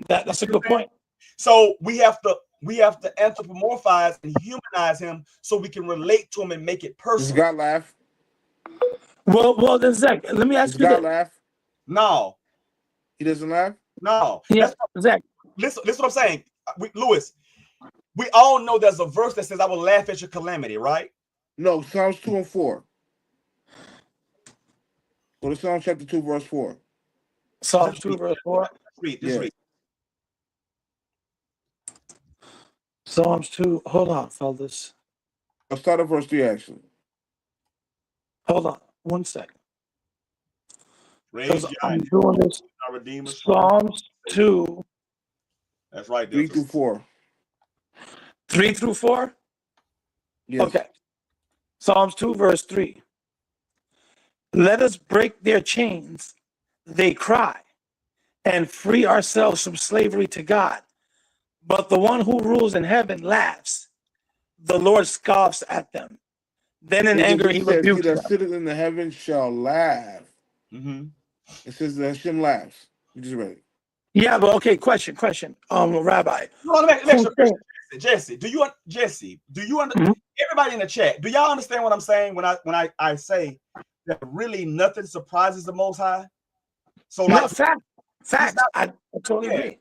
That's a good point. So we have to anthropomorphize and humanize him so we can relate to him and make it personal. Does God laugh? Well, then Zach, let me ask Does you God this. laugh? No. He doesn't laugh? No. Yeah, Zach. Listen what I'm saying. Lewis, we all know there's a verse that says, I will laugh at your calamity, right? No, Psalms 2 and 4. Go to Psalms chapter 2, verse 4. Psalms 2, verse 4. Read. Psalms 2. Hold on, fellas. I'll start at verse 3, actually. Hold on. 1 second. Praise I'm doing this. our Redeemer. Psalms 2. That's right. 3 through 4. 3 through 4? Yes. Okay. Psalms 2, verse 3. Let us break their chains, they cry, and free ourselves from slavery to God. But the one who rules in heaven laughs. The Lord scoffs at them. Then in anger he It says, "He rebukes that them. sitteth in the heavens shall laugh." Mm-hmm. It says that Hashem laughs. You just read it. Yeah, but okay, question. Rabbi. No, let me ask you Who's a question. saying? Jesse, do you Mhm. everybody in the chat, do y'all understand what I'm saying when I say that really nothing surprises the Most High? So No, like he's facts. not, I totally yeah. agree.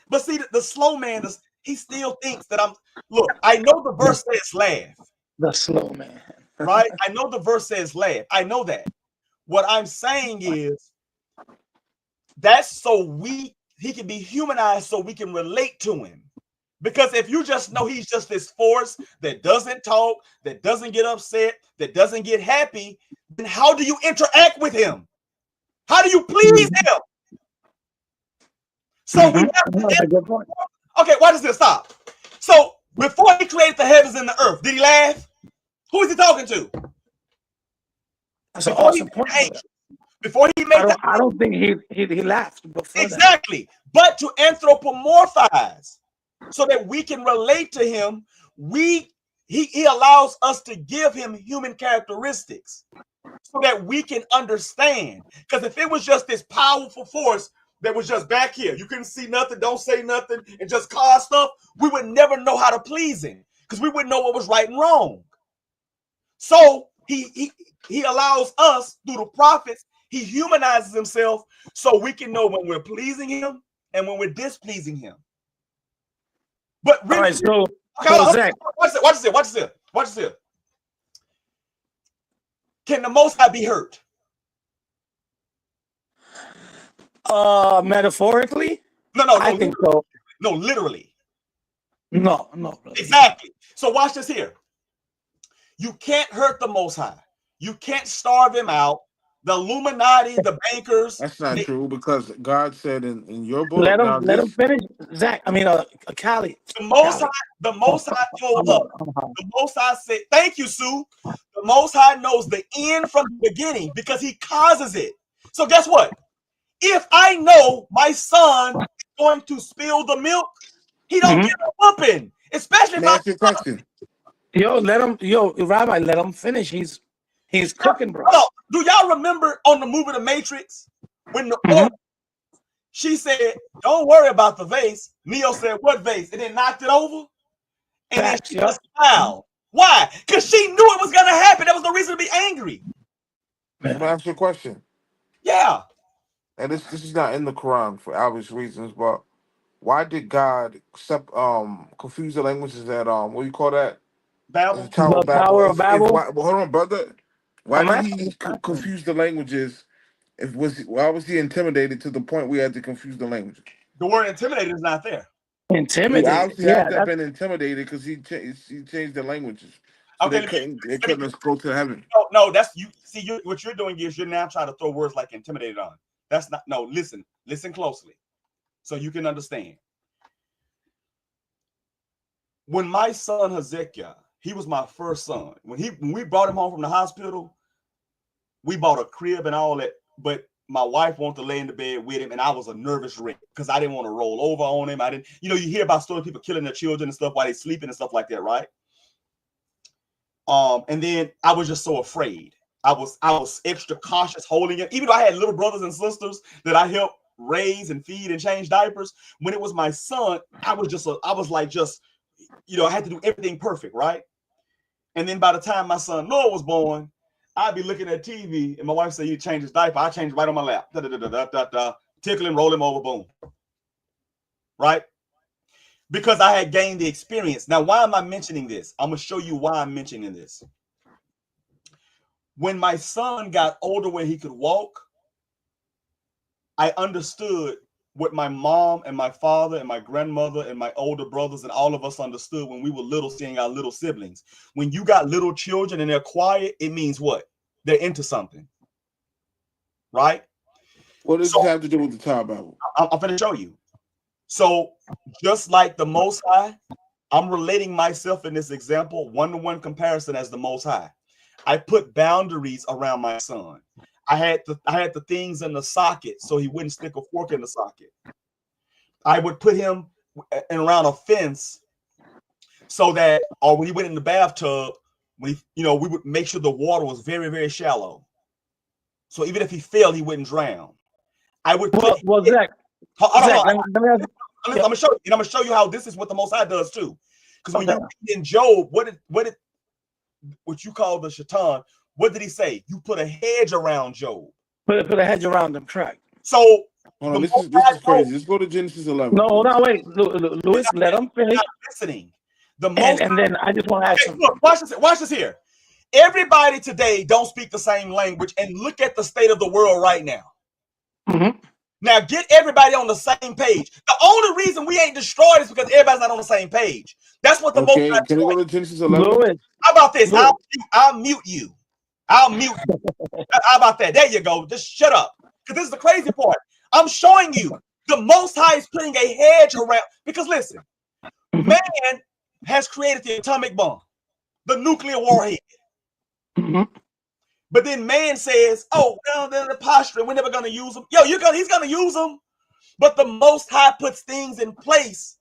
But see the slow man he still thinks that look, I know the verse says laugh, The slow man. right? I know the verse says laugh. I know that. What I'm saying is that's so he can be humanized so we can relate to him. Because if you just know he's just this force that doesn't talk, that doesn't get upset, that doesn't get happy, then how do you interact with him? How do you please him? So we have That's a good point. okay, why does this stop? So before he created the heavens and the earth, did he laugh? Who is he talking to? That's an Before he awesome made point, the brother. angels, before he made the I don't think he laughed before that. exactly, but to anthropomorphize so that we can relate to him, he allows us to give him human characteristics so that we can understand. Because if it was just this powerful force that was just back here, you couldn't see nothing, don't say nothing, and just cause stuff, we would never know how to please him because we wouldn't know what was right and wrong. So he allows us through the prophets, he humanizes himself so we can know when we're pleasing him and when we're displeasing him. But really, All right, so Zach, watch this. Can the Most High be hurt? metaphorically, No, I think so. no, literally. No, brother. Exactly. So watch this here. You can't hurt the Most High. You can't starve him out. The Illuminati, the bankers. That's not true because God said in your book. Let Now him this finish. Zach, I mean, Cali. The Most High told us. The Most High said, "Thank you, Sue." The Most High knows the end from the beginning because He causes it. So guess what? If I know my son is going to spill the milk, he don't get a whooping. Especially if I ask your question. Rabbi, let him finish. He's cooking, bro. hold on. Do y'all remember on the movie The Matrix when the orc, she said, "Don't worry about the vase." Neo said, "What vase?" And then knocked it over. And then she just smiled. Why? Because she knew it was gonna happen. That was no reason to be angry. I'm gonna ask you a question. Yeah. And this is not in the Quran for obvious reasons, but why did God confuse the languages at what do you call that? The Babel. Tower The of Babel. Tower of If Babel. why, well, hold on, brother. Why I'm did asking. he confuse the languages? Why was he intimidated to the point we had to confuse the languages? The word intimidated is not there. He Intimidated. obviously Yeah, had to have that's been intimidated because he changed the languages, so Okay, they let me couldn't go to heaven. no, that's you see what you're doing is you're now trying to throw words like intimidated on. That's not no, listen closely so you can understand. When my son Hezekiah, he was my first son. When we brought him home from the hospital, we bought a crib and all that, but my wife wanted to lay in the bed with him, and I was a nervous wreck because I didn't want to roll over on him. I didn't, you hear about stories of people killing their children and stuff while they're sleeping and stuff like that, right? And then I was just so afraid. I was extra cautious holding him, even though I had little brothers and sisters that I helped raise and feed and change diapers. When it was my son, I was like I had to do everything perfect, right? And then by the time my son Noah was born, I'd be looking at TV, and my wife said, "You change his diaper." I changed right on my lap. Tickle him, roll him over, boom. Right? Because I had gained the experience. Now, why am I mentioning this? I'm going to show you why I'm mentioning this. When my son got older where he could walk, I understood what my mom and my father and my grandmother and my older brothers and all of us understood when we were little, seeing our little siblings. When you got little children and they're quiet, it means what? They're into something. Right? What does this have to do with the Tower of Babel? I'm going to show you. So just like the Most High, I'm relating myself in this example, one-to-one comparison as the Most High. I put boundaries around my son. I had the things in the socket so he wouldn't stick a fork in the socket. I would put him around a fence so that, or when he went in the bathtub, we would make sure the water was very, very shallow. So even if he fell, he wouldn't drown. I would put Zach, hold on. let me ask I'm gonna show you, and I'm gonna show you how this is what the Most High does too. Because when you read in Job, what you call the shaitan, what did he say? You put a hedge around Job. Put a hedge around them, correct. So hold on, this is crazy. Let's go to Genesis 11. No, hold on, wait, Louis, let him finish. Listening. And then I just want to ask him. Look, watch this here. Everybody today don't speak the same language, and look at the state of the world right now. Mm-hmm. Now get everybody on the same page. The only reason we ain't destroyed is because everybody's not on the same page. That's what the most. Can we go to Genesis 11? Louis, how about this? I'll mute you. I'll mute you. How about that? There you go. Just shut up. Because this is the crazy part. I'm showing you the Most High is putting a hedge around. Because listen, man has created the atomic bomb, the nuclear warhead. Mm-hmm. But then man says, "Oh, well, they're the posture. We're never going to use them." Yo, he's going to use them. But the Most High puts things in place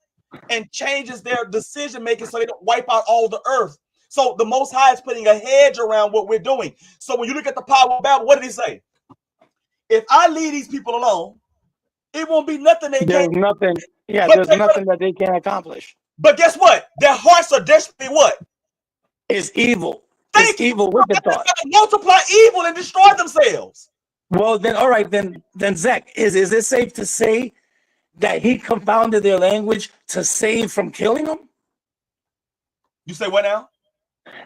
and changes their decision making so they don't wipe out all the earth. So the Most High is putting a hedge around what we're doing. So when you look at the power of Babel, what did he say? If I leave these people alone, it won't be nothing they there's can't. nothing. Yeah, there's nothing that they can't accomplish. But guess what? Their hearts are desperately what? It's evil. It's evil wicked thoughts. Multiply evil and destroy themselves. Well, then, all right, then Zach, is it safe to say that he confounded their language to save from killing them? You say what now?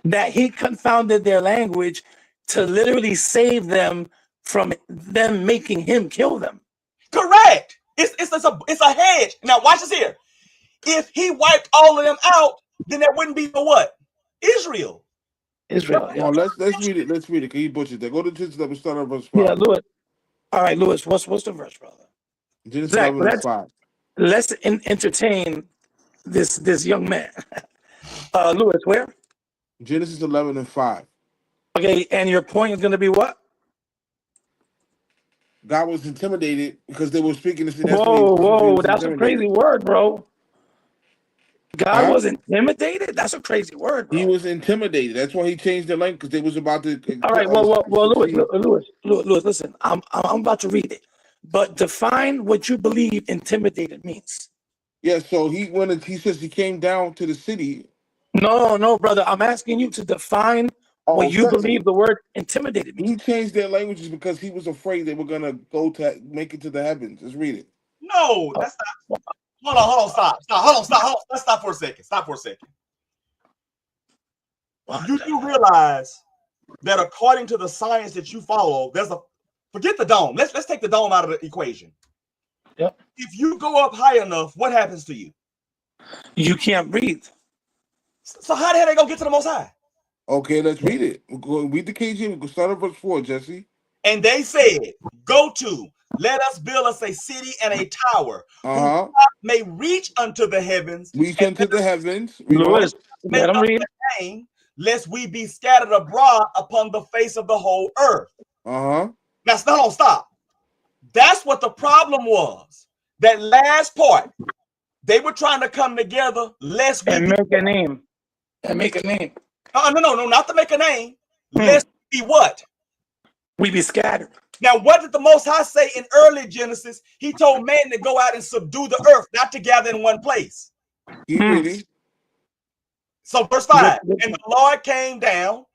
That he confounded their language to literally save them from them making him kill them. Correct. It's a hedge. Now watch this here. If he wiped all of them out, then there wouldn't be no what? Israel. Yeah. Oh, let's read it. Let's read it. Can you butcher that? Go to Genesis 11, start at verse 5. Yeah, Louis. All right, Louis, what's the verse, brother? Genesis Zach, 11 and 5. Let's entertain this young man. Louis, where? Genesis 11 and 5. Okay, and your point is going to be what? God was intimidated because they were speaking this. Whoa, that's a crazy word, bro. God was intimidated? That's a crazy word, bro. He was intimidated. That's why he changed the language, because they was about to. All right, Louis, listen, I'm about to read it. But define what you believe intimidated means. Yeah, so he says he came down to the city. No, brother. I'm asking you to define what you believe the word intimidated means. He changed their languages because he was afraid they were gonna make it to the heavens. Let's read it. No, that's not. Hold on, stop. Let's stop for a second. You do realize that according to the science that you follow, forget the dome. Let's take the dome out of the equation. Yep. If you go up high enough, what happens to you? You can't breathe. So how the hell they gonna get to the Most High? Okay, let's read it. We'll go read the KJV. We'll start at verse 4, Jesse. And they said, let us build us a city and a tower, whose top may reach unto the heavens. Reach unto the heavens. Louis, let them read. Lest we be scattered abroad upon the face of the whole earth. Now, stop. That's what the problem was. That last part, they were trying to come together, lest we make a name. No, not to make a name. Lest we be what? We be scattered. Now, what did the Most High say in early Genesis? He told man to go out and subdue the earth, not to gather in one place. So verse 5, and the Lord came down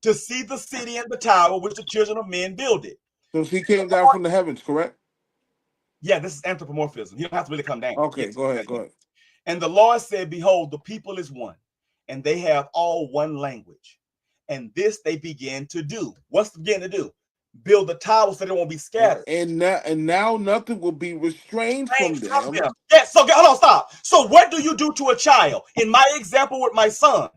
to see the city and the tower which the children of men builded. So he came down from the heavens, correct? Yeah, this is anthropomorphism. You don't have to really come down. Okay, go ahead. And the Lord said, behold, the people is one, and they have all one language. And this they began to do. What's they begin to do? Build the tower so they won't be scattered. And now nothing will be restrained from them. Yes, so hold on, stop. So what do you do to a child? In my example with my son,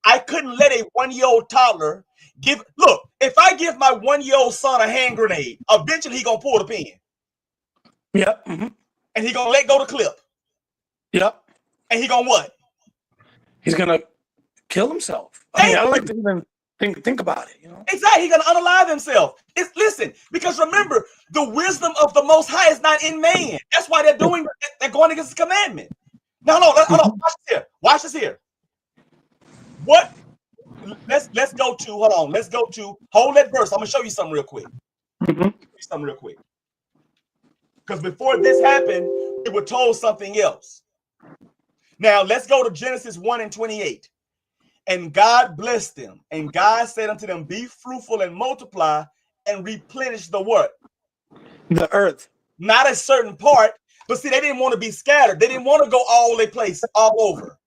I couldn't let a 1-year-old toddler if I give my 1-year-old son a hand grenade, eventually he gonna pull the pin. Yep. And he gonna let go the clip. Yep. And he gonna what? He's gonna kill himself. I don't like to even think about it, you know. Exactly, he's gonna unalive himself. Listen, because remember, the wisdom of the Most High is not in man. That's why they're going against the commandment. No, hold on. Watch this here. What let's go to, hold on, let's go to, hold that verse. I'm gonna show you something real quick. Because before this happened, we were told something else. Now let's go to Genesis 1:28. And God blessed them, and God said unto them, be fruitful and multiply and replenish the what? The earth. Not a certain part, but see, they didn't want to be scattered. They didn't want to go all the place, all over.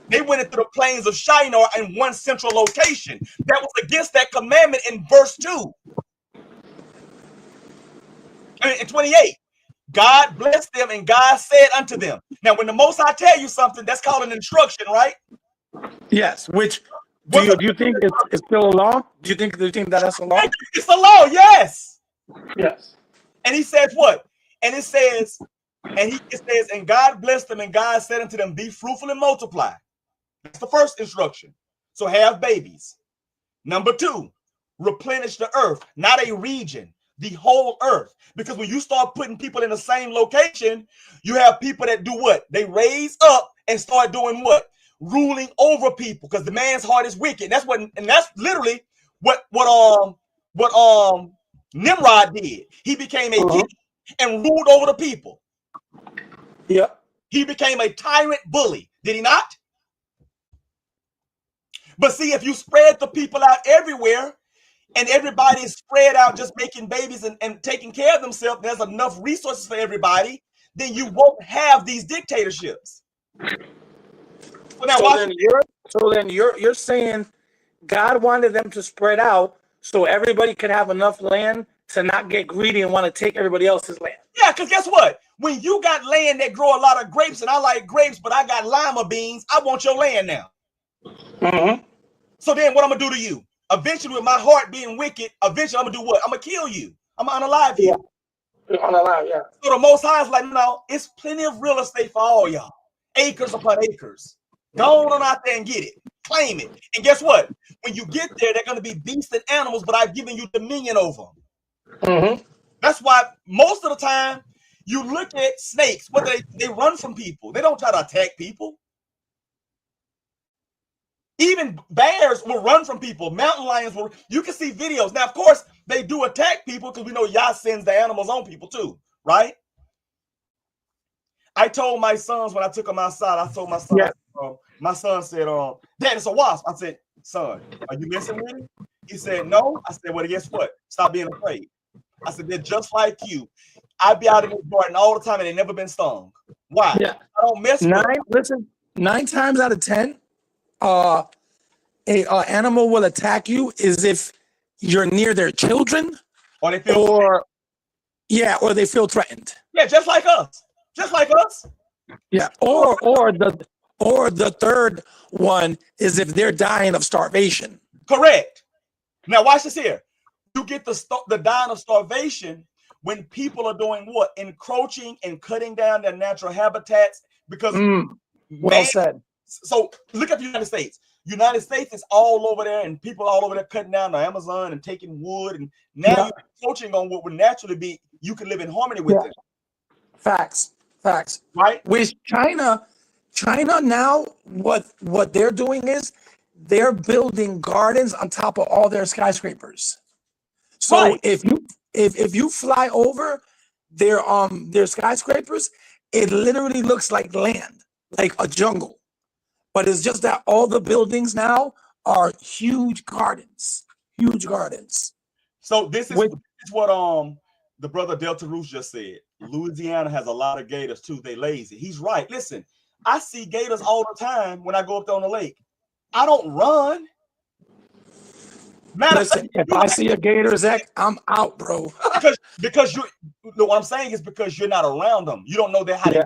They went into the plains of Shinar in one central location. That was against that commandment in verse 2. In 28. God blessed them, and God said unto them. Now, when the Most High tell you something, that's called an instruction, right? Yes. Which do you think it's still a law? Do you think that that's a law? It's a law, yes. Yes. And he says what? And it says, and God blessed them, and God said unto them, be fruitful and multiply. That's the first instruction. So have babies. Number 2, replenish the earth, not a region, the whole earth. Because when you start putting people in the same location, you have people that do what? They raise up and start doing what? Ruling over people, because the man's heart is wicked. That's literally what Nimrod did. He became a king and ruled over the people. Yep. He became a tyrant bully, did he not? But see, if you spread the people out everywhere, and everybody is spread out just making babies and taking care of themselves, there's enough resources for everybody, then you won't have these dictatorships. So then you're saying God wanted them to spread out so everybody could have enough land to not get greedy and want to take everybody else's land. Yeah, because guess what? When you got land that grow a lot of grapes, and I like grapes, but I got lima beans, I want your land now. So then what I'm going to do to you? Eventually, with my heart being wicked, eventually I'm going to do what? I'm going to kill you. I'm going to unalive you. Yeah. Unalive, yeah. So the Most High is like, no, it's plenty of real estate for all y'all. Acres upon acres. Go on out there and get it. Claim it. And guess what? When you get there, they're going to be beasts and animals, but I've given you dominion over them. That's why most of the time you look at snakes, what they run from people. They don't try to attack people. Even bears will run from people. Mountain lions will. You can see videos. Now, of course, they do attack people because we know Yah sends the animals on people too, right? I told my sons when I took them outside, I told my son, my son said, Dad, it's a wasp. I said, son, are you messing with it? He said, no. I said, well, guess what? Stop being afraid. I said, they're just like you. I be out in the garden all the time and they never been stung. Why? Yeah. I don't mess with them. Listen, 9 times out of 10, a animal will attack you is if you're near their children, or they feel they feel threatened. Yeah, just like us. Just like us. Yeah. Or the third one is if they're dying of starvation. Correct. Now watch this here. You get the dying of starvation when people are doing what? Encroaching and cutting down their natural habitats because well said. So look at the United States. United States is all over there and people all over there cutting down the Amazon and taking wood, and now you're encroaching on what would naturally be you can live in harmony with them. Facts. Right? With China now, what they're doing is they're building gardens on top of all their skyscrapers. So if you fly over their skyscrapers, it literally looks like land, like a jungle. But it's just that all the buildings now are huge gardens. So this is what the brother Delta Roos just said. Louisiana has a lot of gators too. They lazy. He's right. Listen, I see gators all the time when I go up there on the lake. I don't run. Listen, if I see a gator, Zach, I'm out, bro. because what I'm saying is because you're not around them. You don't know how they.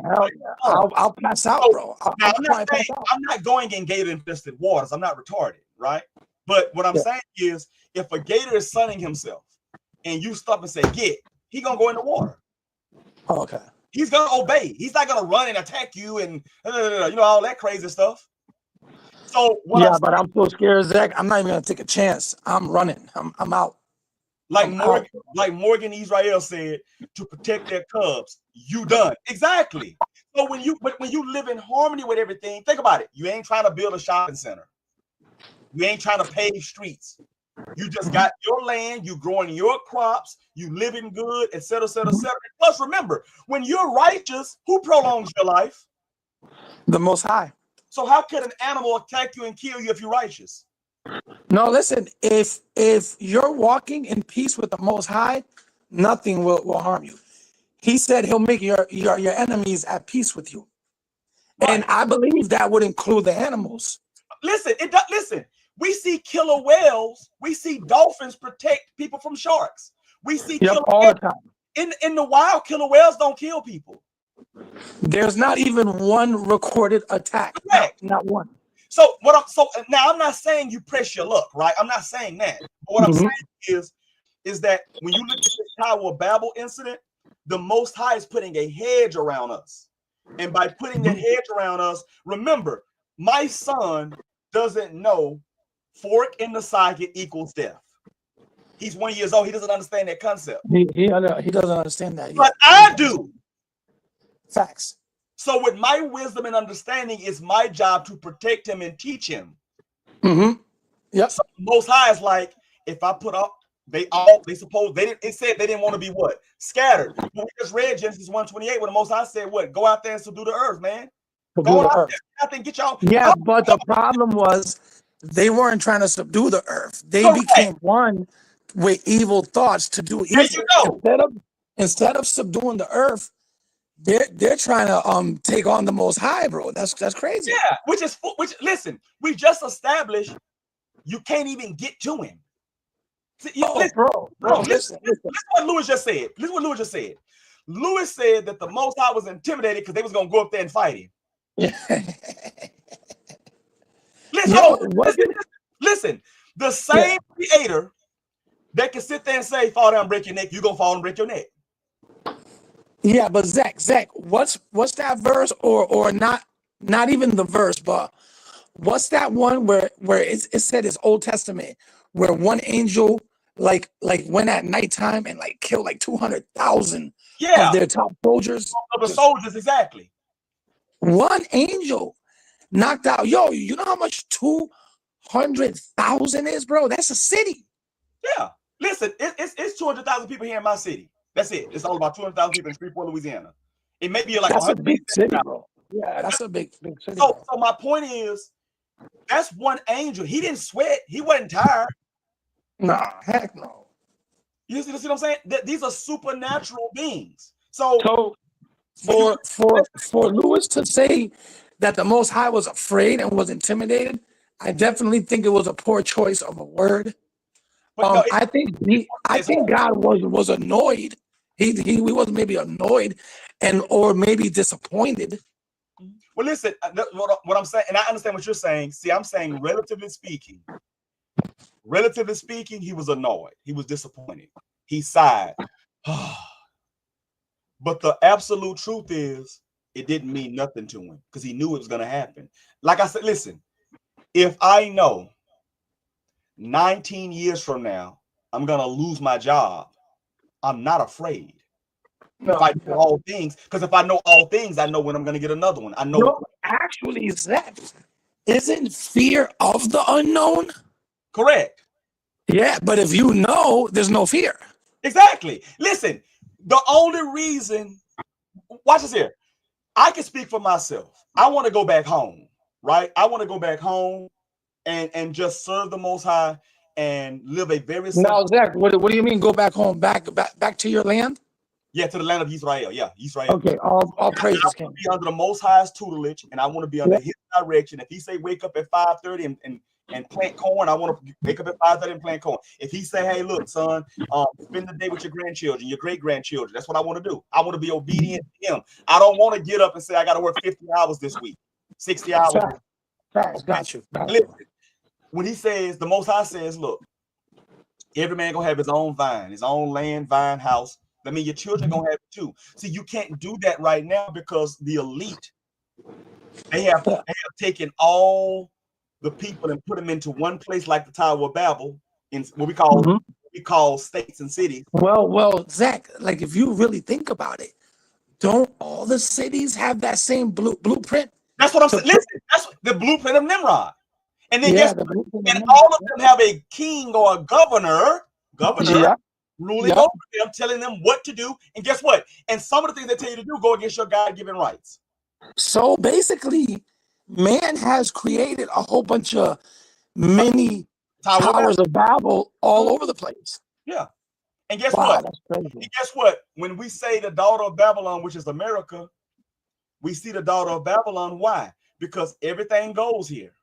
I'll pass out, bro. I'm not going in gator infested waters. I'm not retarded, right? But what I'm saying is, if a gator is sunning himself, and you stop and say get, he gonna go in the water. Oh, okay. He's gonna obey. He's not gonna run and attack you and all that crazy stuff. So but I'm so scared, Zach. I'm not even gonna take a chance. I'm running. I'm out. Like Morgan Yisrael said, to protect their cubs, you done. Exactly. So when you live in harmony with everything, think about it. You ain't trying to build a shopping center. You ain't trying to pave streets. You just got your land, you growing your crops, you living good, etc., etc., etc. Plus, remember, when you're righteous, who prolongs your life? The Most High. So how could an animal attack you and kill you if you're righteous? No, listen, if you're walking in peace with the Most High, nothing will harm you. He said he'll make your enemies at peace with you. Right. And I believe that would include the animals. Listen, listen. We see killer whales. We see dolphins protect people from sharks. We see killer all whales. the time. In the wild, killer whales don't kill people. There's not even one recorded attack. Correct. Not one. So now I'm not saying you press your luck, right? I'm not saying that. But what I'm saying is that when you look at this Tower of Babel incident, the Most High is putting a hedge around us. And by putting that hedge around us, remember, my son doesn't know fork in the socket equals death. He's 1 year old. He doesn't understand that concept. He doesn't understand that. But I do. Facts. So with my wisdom and understanding, it's my job to protect him and teach him. Yep. So Most High is like, if I put up, it said they didn't want to be what? Scattered. We just read Genesis 1:28 where the Most High said what? Go out there and subdue the earth, man. Go out there and get y'all. Yeah, but the problem was they weren't trying to subdue the earth. They became one with evil thoughts to do evil. There you go. Instead of subduing the earth, they're trying to take on the Most High, bro. That's crazy. Yeah, which listen, we just established you can't even get to him. See, bro, listen. Listen what Lewis just said. Listen what Lewis just said. Lewis said that the Most High was intimidated because they was gonna go up there and fight him. Listen, the same creator that can sit there and say, fall down, break your neck, you're gonna fall and break your neck. Yeah, but Zach, what's that verse or not even the verse, but what's that one where it said it's Old Testament where one angel like went at nighttime and like killed like 200,000 of their top soldiers? Of the soldiers, exactly. One angel knocked out. Yo, you know how much 200,000 is, bro? That's a city. Yeah. Listen, it's 200,000 people here in my city. That's it. It's all about 200,000 people in Shreveport, Louisiana. It may be like that's a big city, bro. Yeah, that's a big city. So my point is, that's one angel. He didn't sweat. He wasn't tired. Nah, heck no. You see what I'm saying? These are supernatural beings. So for Lewis to say that the Most High was afraid and was intimidated, I definitely think it was a poor choice of a word. I think God was annoyed. He was maybe annoyed or maybe disappointed. Well, listen, what I'm saying, and I understand what you're saying. See, I'm saying relatively speaking, he was annoyed. He was disappointed. He sighed. But the absolute truth is, it didn't mean nothing to him because he knew it was going to happen. Like I said, listen, if I know 19 years from now, I'm going to lose my job, I'm not afraid. No, if I know all things, because if I know all things, I know when I'm going to get another one. I know. No, actually, Zach, isn't fear of the unknown? Correct. Yeah, but if you know, there's no fear. Exactly. Listen, the only reason, watch this here. I can speak for myself. I want to go back home, right? I want to go back home and just serve the Most High and live a very simple. Now, Zach, what do you mean go back home, back to your land? Yeah, to the land of Yisrael. Yeah, Yisrael. Okay, all praises. I want to be under the Most High's tutelage, and I want to be under His direction. If He say wake up at 5:30 and plant corn, I want to wake up at 5:30 and plant corn. If He say, hey, look, son, spend the day with your grandchildren, your great grandchildren, that's what I want to do. I want to be obedient to Him. I don't want to get up and say I got to work 50 hours this week, 60 hours. Got you. Listen, when He says, the Most High says, look, every man gonna have his own vine, his own land, vine, house. I mean, your children gonna have it too. See, you can't do that right now because the elite, they have taken all the people and put them into one place like the Tower of Babel in what we call states and cities. Well, Zach, like if you really think about it, don't all the cities have that same blueprint? That's what I'm saying. Listen, that's the blueprint of Nimrod. And then Yeah, guess the what? blues of the And men. all of them have a king or a governor Yeah, ruling yeah. over them, telling them what to do. And guess what? And some of the things they tell you to do go against your God-given rights. So basically, man has created a whole bunch of mini towers of Babel all over the place. Yeah. And guess Wow, what? that's crazy. And guess what? When we say the daughter of Babylon, which is America, we see the daughter of Babylon. Why? Because everything goes here.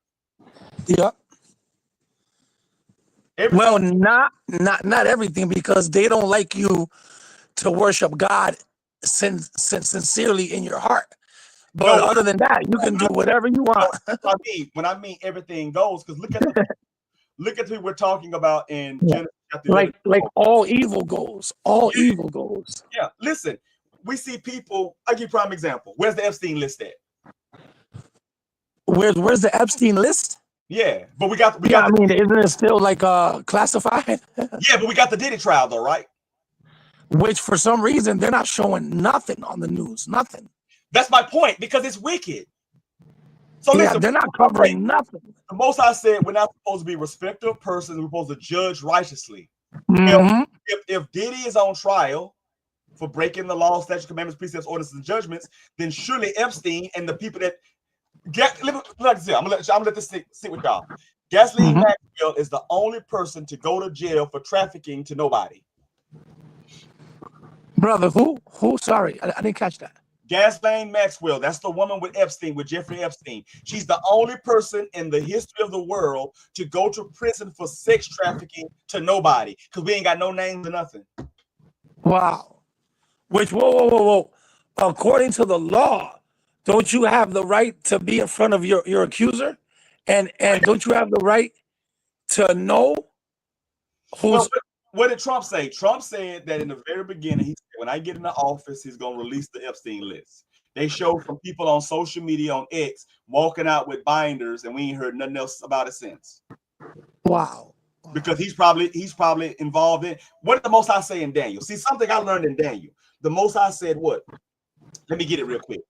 Yeah. Everything. Well, not everything, because they don't like you to worship God sincerely in your heart. But No, other than that, you can do whatever you want. when I mean everything goes, because look at who we're talking about in Genesis chapter 11. Like all evil goes. All evil goes. Yeah, listen, we see people. I'll give you a prime example. Where's the Epstein list at? Where's the Epstein list? Yeah, but we got I mean, isn't it still like classified? yeah, but we got the Diddy trial though, right? Which for some reason they're not showing nothing on the news. Nothing. That's my point, because it's wicked. So listen, they're not covering nothing. The Most High said we're not supposed to be respectful of persons. We're supposed to judge righteously. Mm-hmm. If Diddy is on trial for breaking the law, statutes, commandments, precepts, ordinances, and judgments, then surely Epstein and the people that I'm gonna let this sit with y'all. Ghislaine Maxwell is the only person to go to jail for trafficking to nobody. Brother, who? Sorry, I didn't catch that. Ghislaine Maxwell, that's the woman with Epstein, with Jeffrey Epstein. She's the only person in the history of the world to go to prison for sex trafficking to nobody, because we ain't got no names or nothing. Wow. Which, whoa. According to the law, don't you have the right to be in front of your accuser? And don't you have the right to know who's... Well, what did Trump say? Trump said that in the very beginning, he said, when I get into office, he's going to release the Epstein list. They showed some people on social media on X walking out with binders, and we ain't heard nothing else about it since. Wow. Because he's probably involved in... What did the Most High say in Daniel? See, something I learned in Daniel. The Most High said what? Let me get it real quick.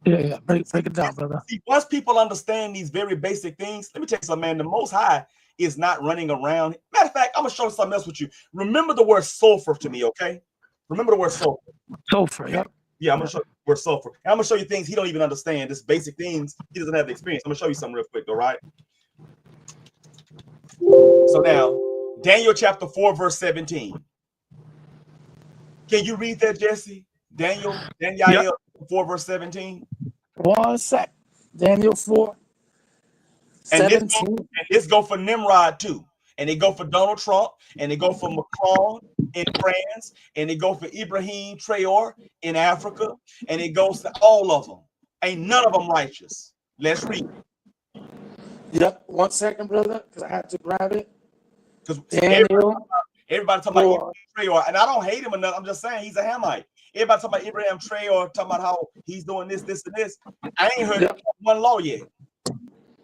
Yeah. Break it down, brother. See, once people understand these very basic things, let me tell you something, man. The Most High is not running around. Matter of fact, I'm gonna show something else with you. Remember the word sulfur to me, okay? Remember the word sulfur. Sulfur, yep. Yeah, I'm gonna show you the word sulfur. And I'm gonna show you things he don't even understand. Just basic things he doesn't have the experience. I'm gonna show you something real quick, all right? So now, Daniel chapter 4, verse 17. Can you read that, Jesse? Daniel 4, verse 17. 1 sec. Daniel 4. And 17. this go for Nimrod too. And they go for Donald Trump, and they go for Macron in France, and they go for Ibrahim Traore in Africa, and it goes to all of them. Ain't none of them righteous. Let's read. Yep. 1 second, brother, because I had to grab it. Because Daniel. everybody talking about Ibrahim Traore, and I don't hate him enough. I'm just saying he's a Hamite. Everybody talking about Ibrahim Traore, talking about how he's doing this, and this. I ain't heard one law yet.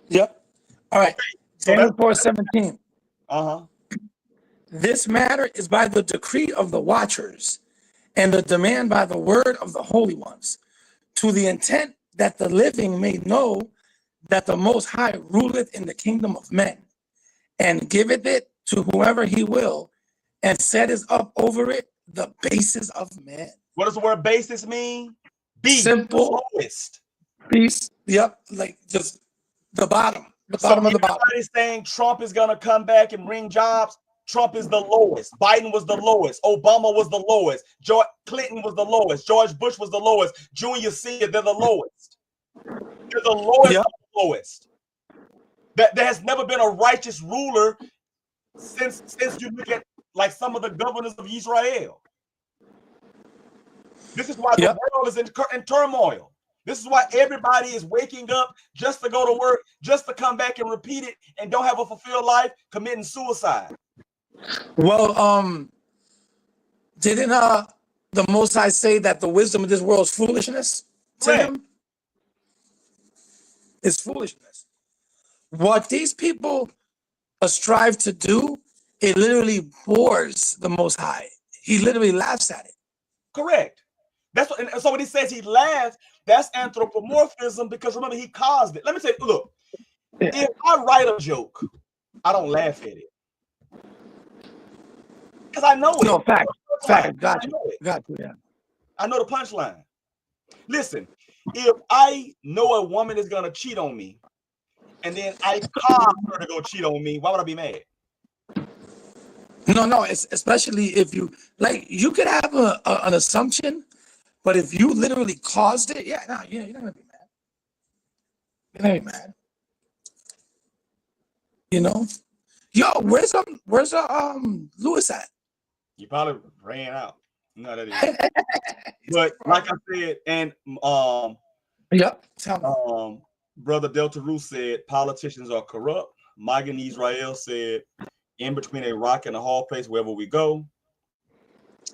Yep. All right. Okay, so Daniel 4:17. Uh-huh. This matter is by the decree of the watchers, and the demand by the word of the holy ones, to the intent that the living may know that the Most High ruleth in the kingdom of men, and giveth it to whoever he will, and setteth up over it the basis of men. What does the word basis mean? Simple. Lowest. Peace. Yep. Like just the bottom. The bottom of the bottom. Everybody's saying Trump is gonna come back and bring jobs. Trump is the lowest. Biden was the lowest. Obama was the lowest. George Clinton was the lowest. George Bush was the lowest. Junior, Senior, they're the lowest. They're the lowest of the lowest. That there has never been a righteous ruler since you look at like some of the governors of Yisrael. This is why the world is in turmoil. This is why everybody is waking up just to go to work, just to come back and repeat it, and don't have a fulfilled life, committing suicide. Well, didn't the Most High say that the wisdom of this world is foolishness to him? It's foolishness. What these people strive to do, it literally bores the Most High. He literally laughs at it. Correct. That's what, and so when he says he laughs, that's anthropomorphism, because remember, he caused it. Let me tell you, look, If I write a joke, I don't laugh at it because I know it. No, fact. I Got you. know it. Got you. Yeah. I know the punchline. Listen, if I know a woman is gonna cheat on me, and then I cause her to go cheat on me, why would I be mad? No, it's especially if you like, you could have an assumption, but if you literally caused it, yeah, no, you're not gonna be mad. You're not gonna be mad. You know? Yo, where's Lewis at? You probably ran out. No, that is. But like I said, and Yep. Tell me. Brother Delta Roos said politicians are corrupt. Magan Israel said, in between a rock and a hard place wherever we go.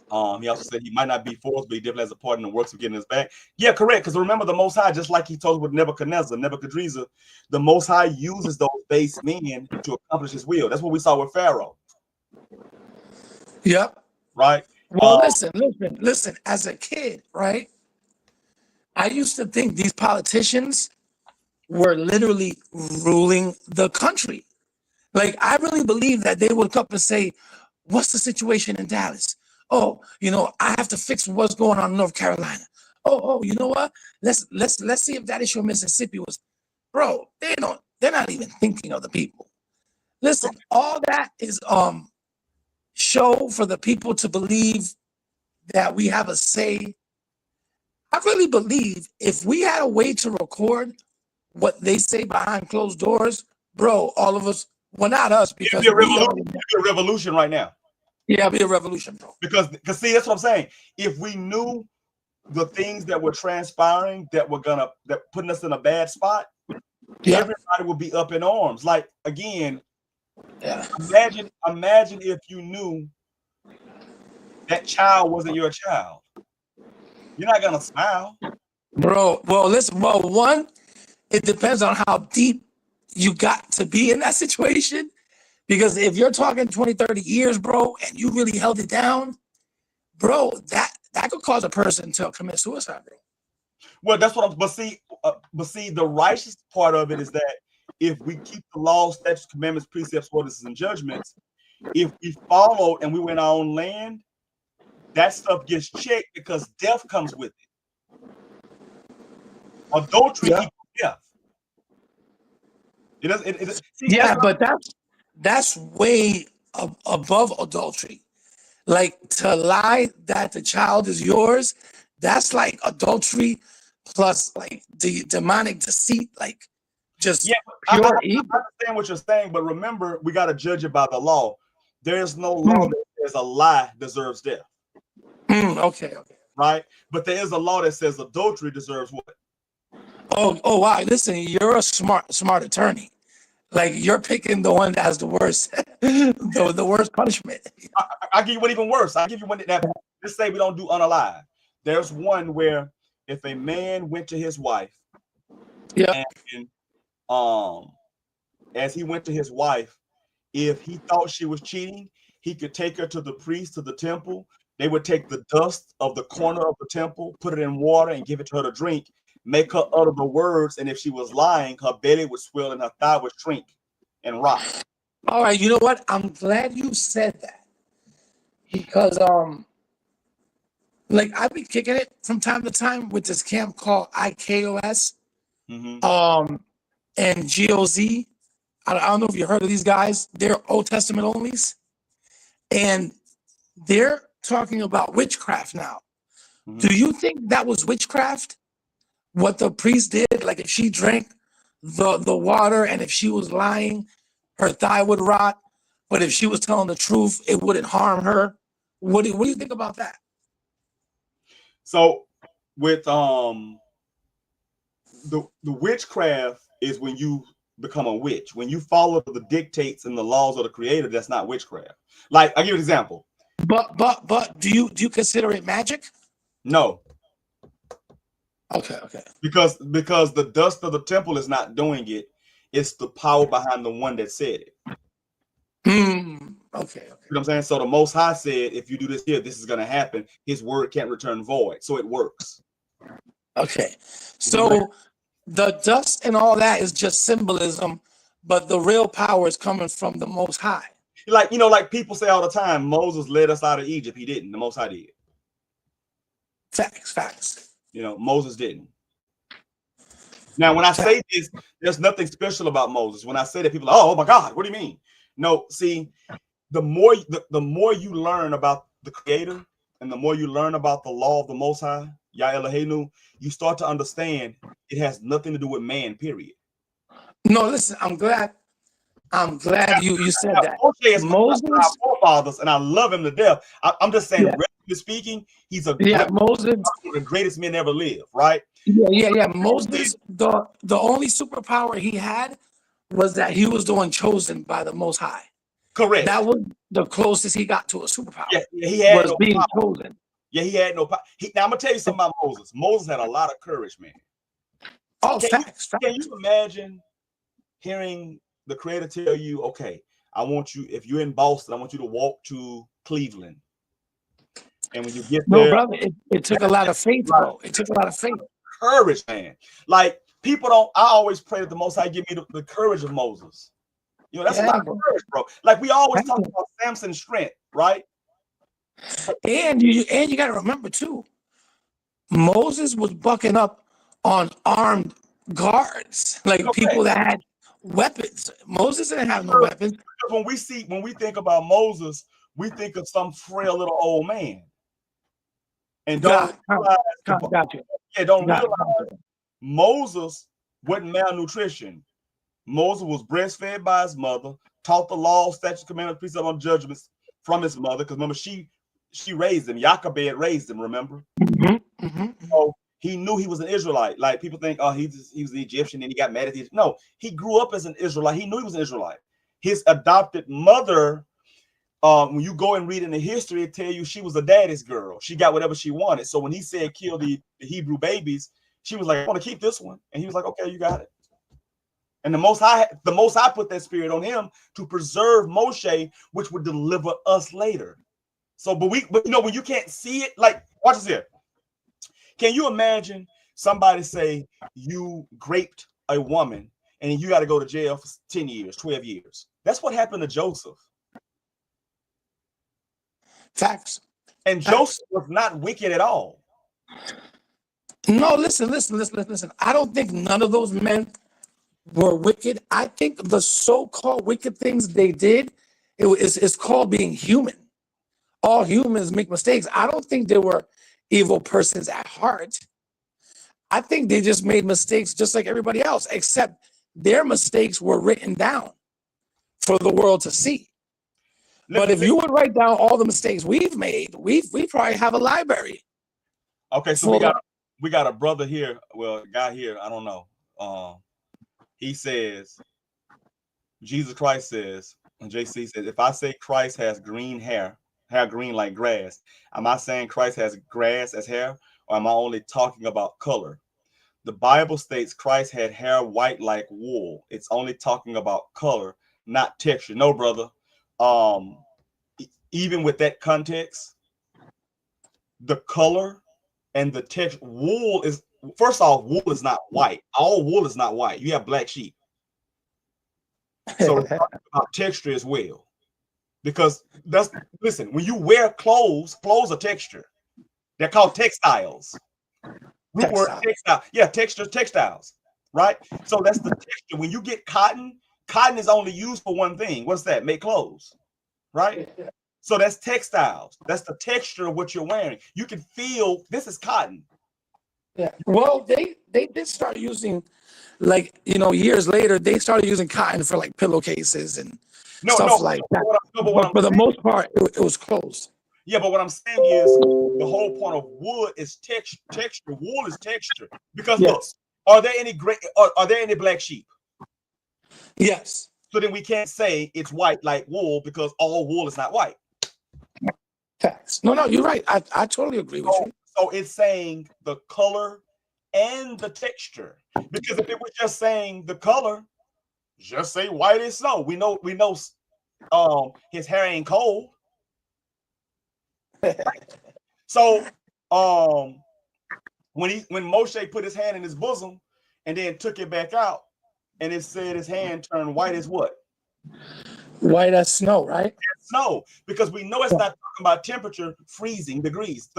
He also said he might not be for us, but he definitely has a part in the works of getting us back. Yeah, correct. Because remember, the Most High, just like he told with Nebuchadnezzar, the Most High uses those base men to accomplish his will. That's what we saw with Pharaoh. Yep. Right. Well, listen. As a kid, right, I used to think these politicians were literally ruling the country. Like, I really believe that they would come up and say, what's the situation in Dallas? Oh, I have to fix what's going on in North Carolina. Oh, you know what? Let's see if that issue in Mississippi was, bro, they're not even thinking of the people. Listen, all that is show for the people to believe that we have a say. I really believe if we had a way to record what they say behind closed doors, bro, all of us, well, not us, because it'd be a revolution right now. Yeah, it'd be a revolution, bro. Because see, that's what I'm saying. If we knew the things that were transpiring that putting us in a bad spot, everybody would be up in arms. Like, again, imagine if you knew that child wasn't your child. You're not gonna smile, bro. Well, listen. Well, one, it depends on how deep you got to be in that situation. Because if you're talking 20, 30 years, bro, and you really held it down, bro, that could cause a person to commit suicide, bro. Well, that's what but see, the righteous part of it is that if we keep the law, statutes, commandments, precepts, ordinances, and judgments, if we follow and we were in our own land, that stuff gets checked because death comes with it. Adultery equals death. It does. But that's way above adultery. Like, to lie that the child is yours, that's like adultery plus like the demonic deceit, like just pure evil. I understand what you're saying, but remember, we got to judge it by the law. There is no law that says a lie deserves death. Okay. Right? But there is a law that says adultery deserves what? Oh, wow. Listen, you're a smart attorney. Like, you're picking the one that has the worst, the worst punishment. I'll give you one even worse. I'll give you one that, let's say we don't do unalive. There's one where if a man went to his wife, and as he went to his wife, if he thought she was cheating, he could take her to the priest, to the temple. They would take the dust of the corner of the temple, put it in water, and give it to her to drink, make her utter the words, and if she was lying, her belly would swell and her thigh would shrink and rot. All right, you know what? I'm glad you said that. Because like, I be kicking it from time to time with this camp called IKOS, and GOZ. I don't know if you heard of these guys. They're Old Testament onlys, and they're talking about witchcraft now. Do you think that was witchcraft? What the priest did? Like, if she drank the water and if she was lying, her thigh would rot. But if she was telling the truth, it wouldn't harm her. What do you think about that? So with the witchcraft is when you become a witch. When you follow the dictates and the laws of the creator, that's not witchcraft. Like, I'll give you an example. But do you consider it magic? No. Okay. Because the dust of the temple is not doing it. It's the power behind the one that said it. Okay. You know what I'm saying? So the Most High said, if you do this here, this is going to happen. His word can't return void. So it works. Okay. So the dust and all that is just symbolism but the real power is coming from the Most High. Like, you know, like people say all the time, Moses led us out of Egypt. He didn't. The Most High did. Facts, facts. You know, Moses didn't. Now, when I say this, there's nothing special about Moses. When I say that, people are, oh my God, what do you mean? No, see, the more you learn about the Creator and the more you learn about the law of the Most High, Yah Eloheinu, you start to understand it has nothing to do with man, period. No, listen, I'm glad you said that. Moshe is Moses, one of our forefathers, and I love him to death. I'm just saying, relatively speaking, he's Moses, one of the greatest men ever lived, right? Yeah. Moses, the only superpower he had was that he was the one chosen by the Most High. Correct. That was the closest he got to a superpower. Yeah, he had was no being power. chosen. Yeah, he had no power. Now I'm gonna tell you something about Moses. Moses had a lot of courage, man. Oh, facts. Can you imagine hearing the Creator tell you, okay, I want you, if you're in Boston, I want you to walk to Cleveland. And when you get there, no, brother, it took a lot of faith, bro. It took a lot of faith. Courage, man. Like people don't. I always pray that the Most High give me the courage of Moses. You know, that's a lot of courage, bro. Like we always talk about Samson's strength, right? And you got to remember too, Moses was bucking up on armed guards, like people that had weapons. Moses didn't have no weapons. When we think about Moses, we think of some frail little old man. And don't realize Moses wasn't malnutrition. Moses was breastfed by his mother, taught the law, statutes, commandments, precepts, on judgments from his mother. Because remember, she raised him. Jochebed raised him. Remember? So he knew he was an Israelite. Like people think, oh, he was an Egyptian and he got mad at the. No, he grew up as an Israelite. He knew he was an Israelite. His adopted mother. When you go and read in the history, it tell you she was a daddy's girl. She got whatever she wanted. So when he said kill the Hebrew babies, she was like, I want to keep this one. And he was like, okay, you got it. And the Most High put that spirit on him to preserve Moshe, which would deliver us later. So, but you know, when you can't see it, like, watch this here. Can you imagine somebody say you raped a woman and you got to go to jail for 10 years, 12 years? That's what happened to Joseph. Facts. And Joseph was not wicked at all. No, listen. I don't think none of those men were wicked. I think the so-called wicked things they did, it's called being human. All humans make mistakes. I don't think they were evil persons at heart. I think they just made mistakes just like everybody else, except their mistakes were written down for the world to see. But if you would write down all the mistakes we've made, we probably have a library. Okay, so we got a brother here. Well, a guy here, I don't know. He says, Jesus Christ says, and JC says, if I say Christ has green hair green like grass, am I saying Christ has grass as hair, or am I only talking about color? The Bible states Christ had hair white like wool. It's only talking about color, not texture. No, brother. Even with that context, the color and the texture, wool is, first off, wool is not white. All wool is not white. You have black sheep. So it's about texture as well. Because listen, when you wear clothes are texture. They're called textiles. Root word textile. Yeah, textiles. Right? So that's the texture. When you get cotton is only used for one thing. What's that? Make clothes. Right? So that's textiles. That's the texture of what you're wearing. You can feel this is cotton. Yeah. Well, they did start using, like, you know, years later, they started using cotton for like pillowcases and stuff like that. But for the most part, it was closed. Yeah, but what I'm saying is the whole point of wood is texture. Wool is texture. Because look, are there any black sheep? Yes. So then we can't say it's white like wool because all wool is not white. Facts. No, you're right. I totally agree with you. So it's saying the color and the texture. Because if it was just saying the color, just say white as snow. We know his hair ain't cold. So when Moshe put his hand in his bosom and then took it back out, and it said his hand turned white as what? White as snow, right? Snow, because we know it's not talking about temperature freezing degrees,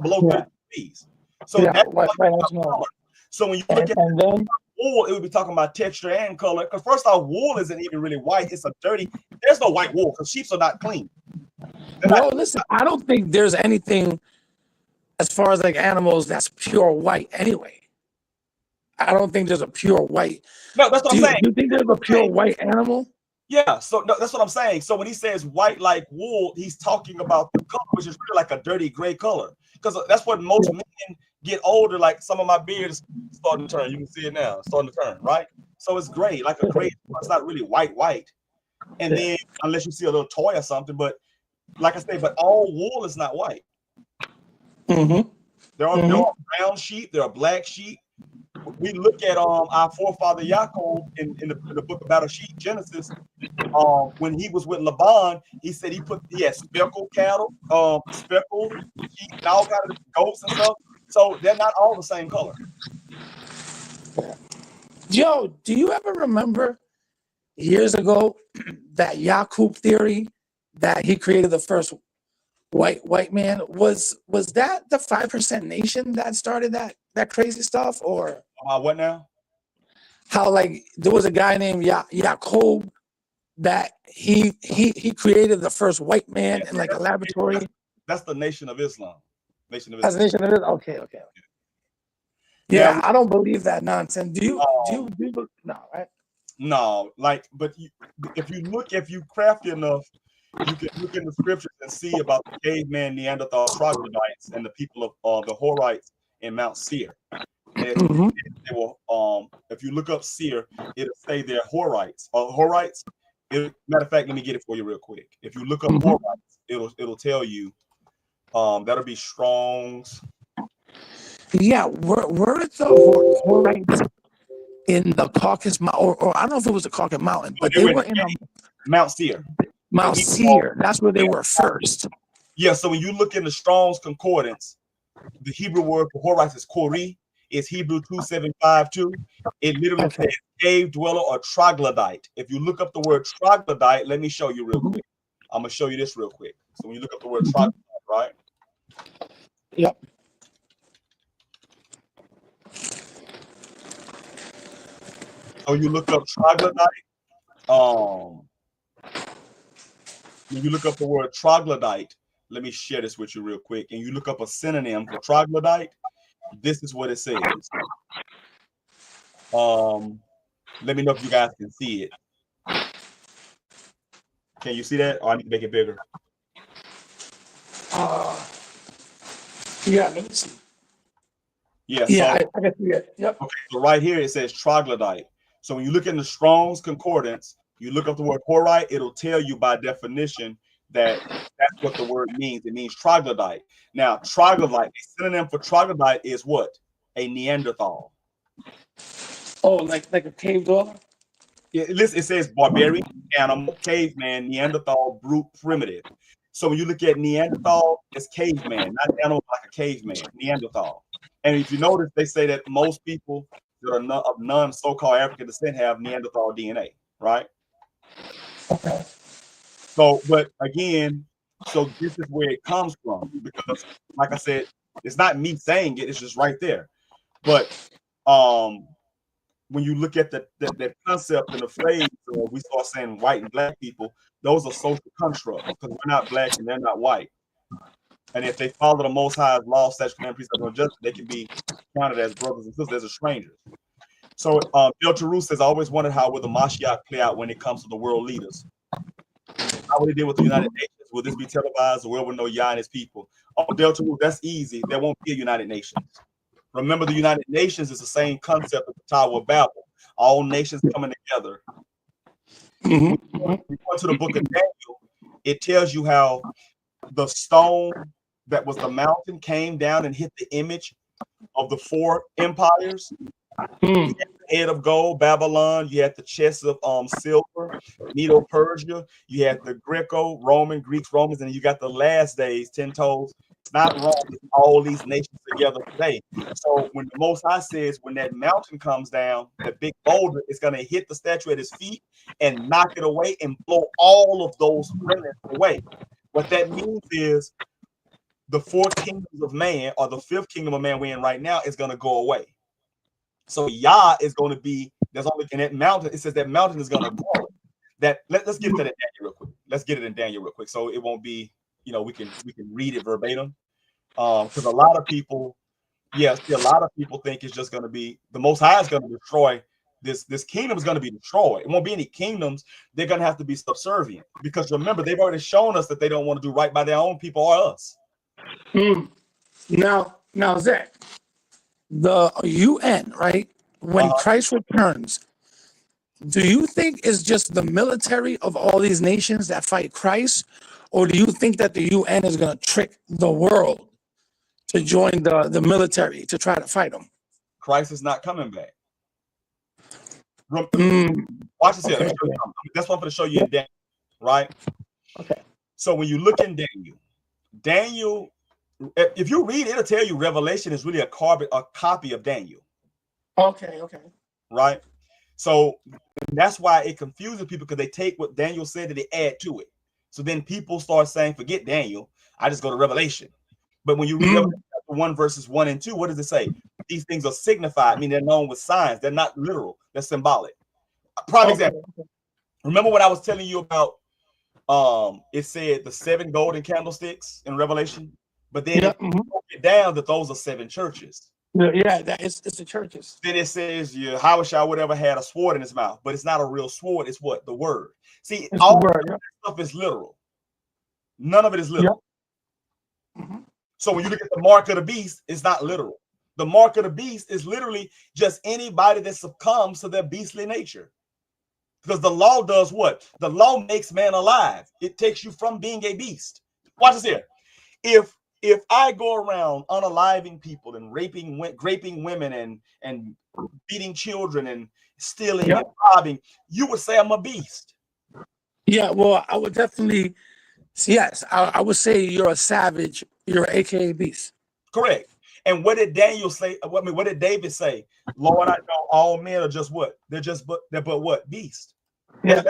below 30 degrees. So Yeah, that's white as snow. color. So when you look at And then wool, it would be talking about texture and color. Because first off, wool isn't even really white. It's a dirty. There's no white wool because sheep are not clean. bro, listen, I don't think there's anything as far as like animals that's pure white anyway. I don't think there's a pure white. No, that's what I'm saying. Do you think there's a pure white animal? Yeah, so no, that's what I'm saying. So when he says white like wool, he's talking about the color, which is really like a dirty gray color. Because that's what most men get older. Like some of my beard is starting to turn. You can see it now, it's starting to turn, right? So it's gray, like a gray. It's not really white. And then unless you see a little toy or something, but like I say, but all wool is not white. There are brown sheep, there are black sheep. We look at our forefather Yaakov in the book about a sheep, Genesis. When he was with Laban, he said he had speckled cattle, speckled sheep, and all kinds of goats and stuff. So they're not all the same color. Joe, do you ever remember years ago that Yaakov theory that he created the first white man? Was that the 5% nation that started that crazy stuff, or What now? how like there was a guy named Yaakov that he created the first white man in like a laboratory? That's the Nation of Islam. Nation of As Islam. a nation of it? Okay. Yeah, now, I don't believe that nonsense. Do you? No, right? No, like, but if you crafty enough, you can look in the scriptures and see about the caveman, Neanderthal, troglodytes, and the people of the Horites in Mount Seir. They will, if you look up Seir, it'll say they're Horites. Horites. Matter of fact, let me get it for you real quick. If you look up Horites, it'll tell you. That'll be Strong's. Yeah, were it the Horites in the Caucasus Mountain, or I don't know if it was the Caucasus Mountain, but they were in Mount Seir. Mount Seir. That's where they were first. Yeah, so when you look in the Strong's Concordance, the Hebrew word for Horites is Kori. It's Hebrew 2752. It literally says cave dweller or troglodyte. If you look up the word troglodyte, let me show you real quick. I'm gonna show you this real quick. So when you look up the word troglodyte, right? Yep. So you look up troglodyte. When you look up the word troglodyte, let me share this with you real quick. And you look up a synonym for troglodyte. This is what it says. Let me know if you guys can see it. Can you see that? Or I need to make it bigger. Yeah, let me see. Yeah, I can see it. Yep. Okay, so right here it says troglodyte. So when you look in the Strong's Concordance, you look up the word Horite, it'll tell you by definition that that's what the word means. It means troglodyte. Now, troglodyte, a synonym for troglodyte is what? A Neanderthal. Oh, like a cave dweller? Yeah, listen, it says barbarian, animal, caveman, Neanderthal, brute, primitive. So when you look at Neanderthal, it's caveman, not animal, like a caveman, Neanderthal. And if you notice, they say that most people that are of non so-called African descent have Neanderthal DNA, right? Okay. So, but again, so this is where it comes from, because like I said, it's not me saying it, it's just right there. But when you look at that concept and the phrase, we start saying white and black people, those are social constructs, because we're not black and they're not white. And if they follow the Most High's law, statutes, and precepts of justice, they can be counted as brothers and sisters, as strangers. So Del Taru says, I always wondered how will the Mashiach play out when it comes to the world leaders. How would he deal with the United Nations? Will this be televised? The world will know Yah and his people. Oh, Del Taru, that's easy. There won't be a United Nations. Remember, the United Nations is the same concept of the Tower of Babel. All nations coming together. When you go to the book of Daniel, it tells you how the stone that was the mountain came down and hit the image of the four empires. You had the head of gold, Babylon. You had the chest of silver, Medo-Persia. You had the Greco-Roman, Greeks, Romans, and you got the last days, 10 toes, It's not wrong with all these nations together today. So when the Most High says, when that mountain comes down, that big boulder is going to hit the statue at his feet and knock it away and blow all of those remnants away. What that means is the four kingdoms of man, or the fifth kingdom of man we're in right now, is going to go away. So Yah is going to be, there's only in that mountain, it says that mountain is going to grow. That let's get to that in Daniel real quick. Let's get it in Daniel real quick, so it won't be, you know, we can read it verbatim. Because a lot of people, a lot of people think it's just going to be the Most High is going to destroy this kingdom is going to be destroyed. It won't be any kingdoms. They're going to have to be subservient, because remember, they've already shown us that they don't want to do right by their own people or us. Now, Zach, the UN, right? When Christ returns, do you think it's just the military of all these nations that fight Christ, or do you think that the UN is going to trick the world to join the military to try to fight them? Christ is not coming back. Watch this here. Let me show you something. That's what I'm going to show you in Daniel, right? Okay. So when you look in Daniel, if you read, it'll tell you Revelation is really a copy of Daniel. Okay. Right? So that's why it confuses people, because they take what Daniel said and they add to it. So then people start saying, forget Daniel, I just go to Revelation. But when you read Revelation 1 verses 1 and 2, what does it say? These things are signified, I mean, they're known with signs. They're not literal. They're symbolic. Prime example. Remember what I was telling you about? It said the 7 golden candlesticks in Revelation, but then it broke it down that those are 7 churches. Yeah, it's the churches. Then it says YHWH whatever had a sword in his mouth, but it's not a real sword. It's what? The word. See, it's all that stuff is literal. None of it is literal. So when you look at the mark of the beast, it's not literal. The mark of the beast is literally just anybody that succumbs to their beastly nature. Because the law does what? The law makes man alive. It takes you from being a beast. Watch this here. If I go around unaliving people and raping women and beating children and stealing and robbing, you would say I'm a beast. Yeah, well, I would definitely, yes, I would say you're a savage. You're an AKA beast. Correct. And what did Daniel say? What did David say? Lord, I know all men are just what? They're but what? Beast. Yeah.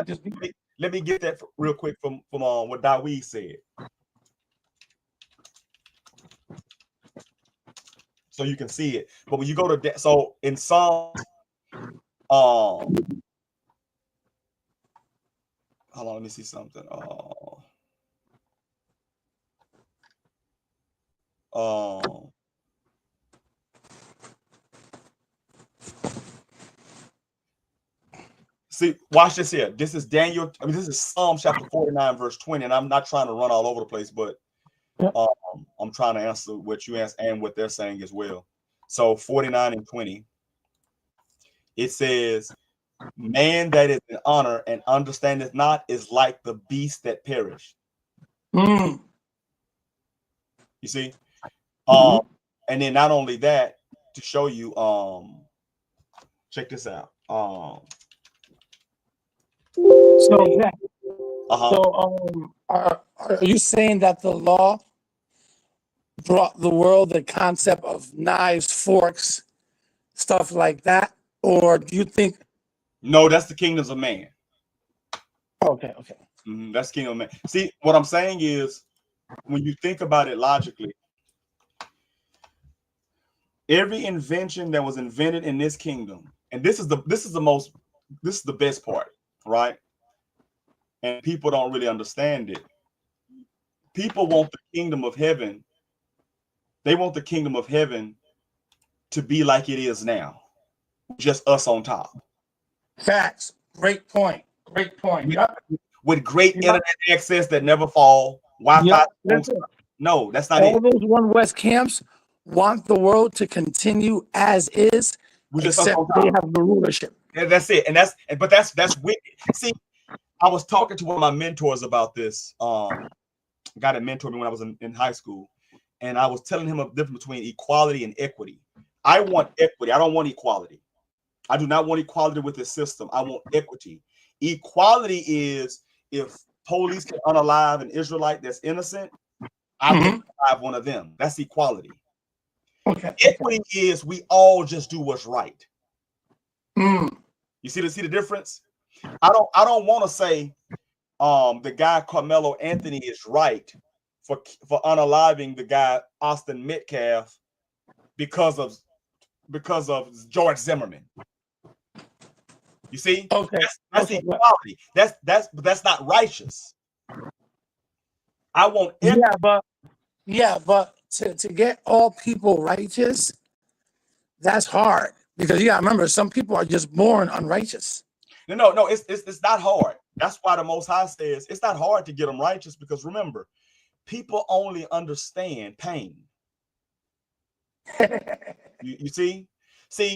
Let me get that real quick from what Dawid said. So you can see it. But when you go to so in Psalms, hold on, let me see something. See, watch this here. This is Daniel. I mean, this is Psalm chapter 49, verse 20. And I'm not trying to run all over the place, but I'm trying to answer what you asked and what they're saying as well. So 49 and 20, it says, man that is in honor and understandeth not is like the beast that perish. You see? And then not only that, to show you, check this out. Are you saying that the law brought the world the concept of knives, forks, stuff like that? Or do you think? No, that's the kingdoms of man. Okay. That's kingdom of man. See, what I'm saying is, when you think about it logically, every invention that was invented in this kingdom, and this is the best part, right? And people don't really understand it. People want the kingdom of heaven. They want the kingdom of heaven to be like it is now, just us on top. Facts. Great point. With great internet access that never fall. Wi-Fi. No, that's not it. All those One West camps want the world to continue as is, except they have the rulership. And that's it. But that's wicked. See, I was talking to one of my mentors about this. A guy that mentored me when I was in high school, and I was telling him a difference between equality and equity. I want equity. I don't want equality. I do not want equality with this system. I want equity. Equality is if police can unalive an Israelite that's innocent, I wouldn't have one of them. That's equality. Okay. Equity is we all just do what's right. Mm. You see the difference? I don't want to say the guy Carmelo Anthony is right for unaliving the guy Austin Metcalf because of George Zimmerman. You see? Okay. That's equality. That's not righteous. I want but to get all people righteous, that's hard because you gotta remember some people are just born unrighteous. No, it's not hard. That's why the Most High says it's not hard to get them righteous, because remember, people only understand pain. you see,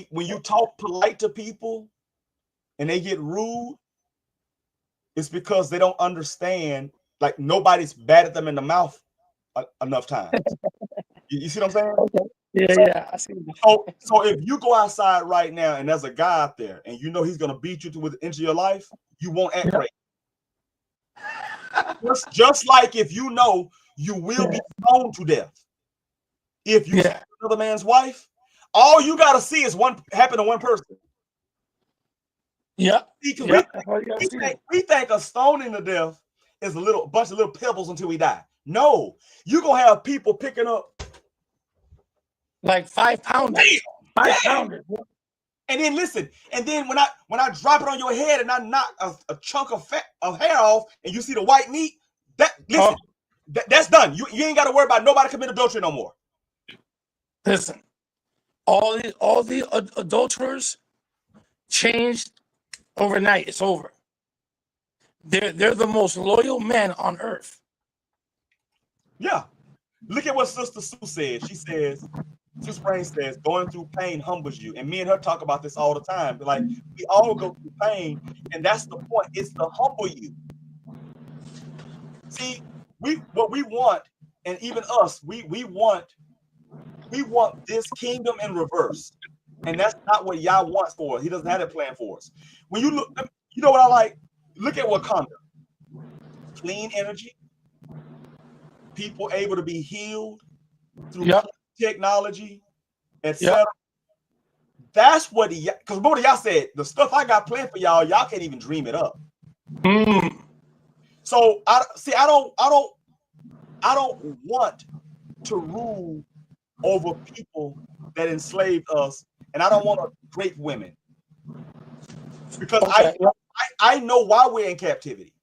when you talk polite to people and they get rude, it's because they don't understand. Like, nobody's batted them in the mouth enough times. You see what I'm saying? Okay. Yeah, I see. So if you go outside right now and there's a guy out there and you know he's gonna beat you into your life, you won't act crazy. Just like if you know you will be stoned to death if you see another man's wife, all you gotta see is happen to one person. Yeah. We think a stoning to death is a bunch of little pebbles until we die. No, you're gonna have people picking up like 5 pounders. 5 pounders. And then listen, and then when I drop it on your head and I knock a chunk of hair off and you see the white meat, that's done. You ain't got to worry about nobody committing adultery no more. Listen, all the adulterers changed overnight. It's over. They're the most loyal men on earth. Yeah. Look at what Sister Sue said. She says, Sister Sprain says, going through pain humbles you. And me and her talk about this all the time. But like, we all go through pain, and that's the point. It's to humble you. See, what we want, and even us, we want this kingdom in reverse. And that's not what Yah wants for us. He doesn't have that plan for us. When you look, you know what I like? Look at Wakanda. Clean energy. People able to be healed through technology, etc. That's what because remember y'all said the stuff I got planned for y'all can't even dream it up. So I don't want to rule over people that enslaved us, and I don't want to rape women, because I know why we're in captivity.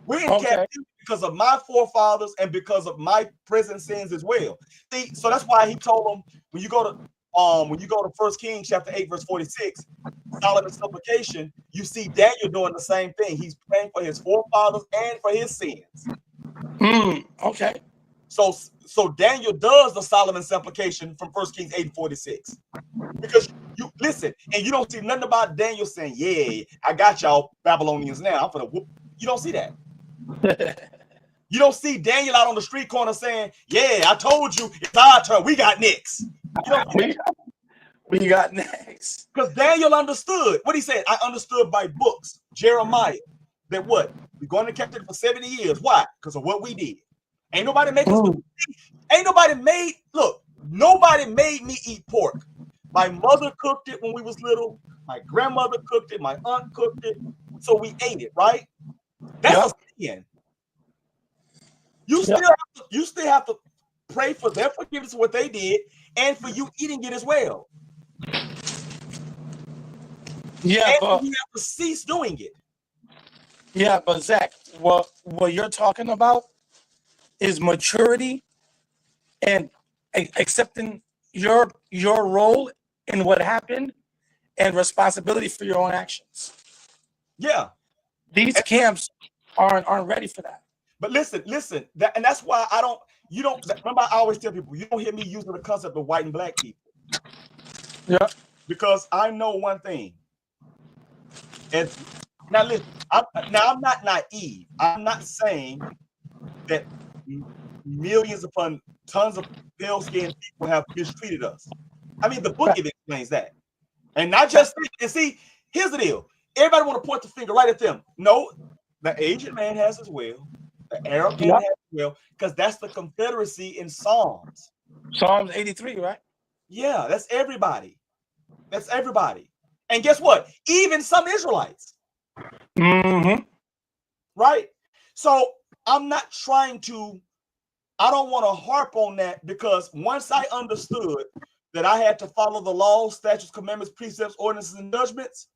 We're in captivity because of my forefathers and because of my present sins as well. See, so that's why he told them when you go to 1 Kings chapter 8 verse 46, Solomon's supplication, you see Daniel doing the same thing. He's praying for his forefathers and for his sins. Okay. So Daniel does the Solomon supplication from 1 Kings 8 and 46. Because you listen, and you don't see nothing about Daniel saying, "Yeah, I got y'all Babylonians now. I'm gonna whoop." You don't see that. You don't see Daniel out on the street corner saying, "Yeah, I told you it's our turn. We got next." You don't see that. We got next. Because Daniel understood what he said. I understood by books, Jeremiah, that what? We're going to captivity for 70 years. Why? Because of what we did. Ain't nobody make us. Nobody made me eat pork. My mother cooked it when we was little. My grandmother cooked it. My aunt cooked it. So we ate it, right? That's a sin. You still have to pray for their forgiveness of what they did and for you eating it as well. Yeah, and but you have to cease doing it. Yeah, but Zach, what you're talking about is maturity and accepting your role in what happened and responsibility for your own actions. Yeah. These camps aren't ready for that. But listen, and that's why you don't remember, I always tell people, you don't hear me using the concept of white and black people. Yeah. Because I know one thing. And now listen, I'm not naive. I'm not saying that millions upon tons of pale-skinned people have mistreated us. I mean, the book even explains that. And not just, and see, here's the deal. Everybody want to point the finger right at them. No, the Asian man has as well. Arab and well, because that's the confederacy in Psalms. Psalms 83, right? Yeah, that's everybody. That's everybody. And guess what? Even some Israelites. Mm-hmm. Right? So I'm not trying to, I don't want to harp on that, because once I understood that I had to follow the laws, statutes, commandments, precepts, ordinances, and judgments,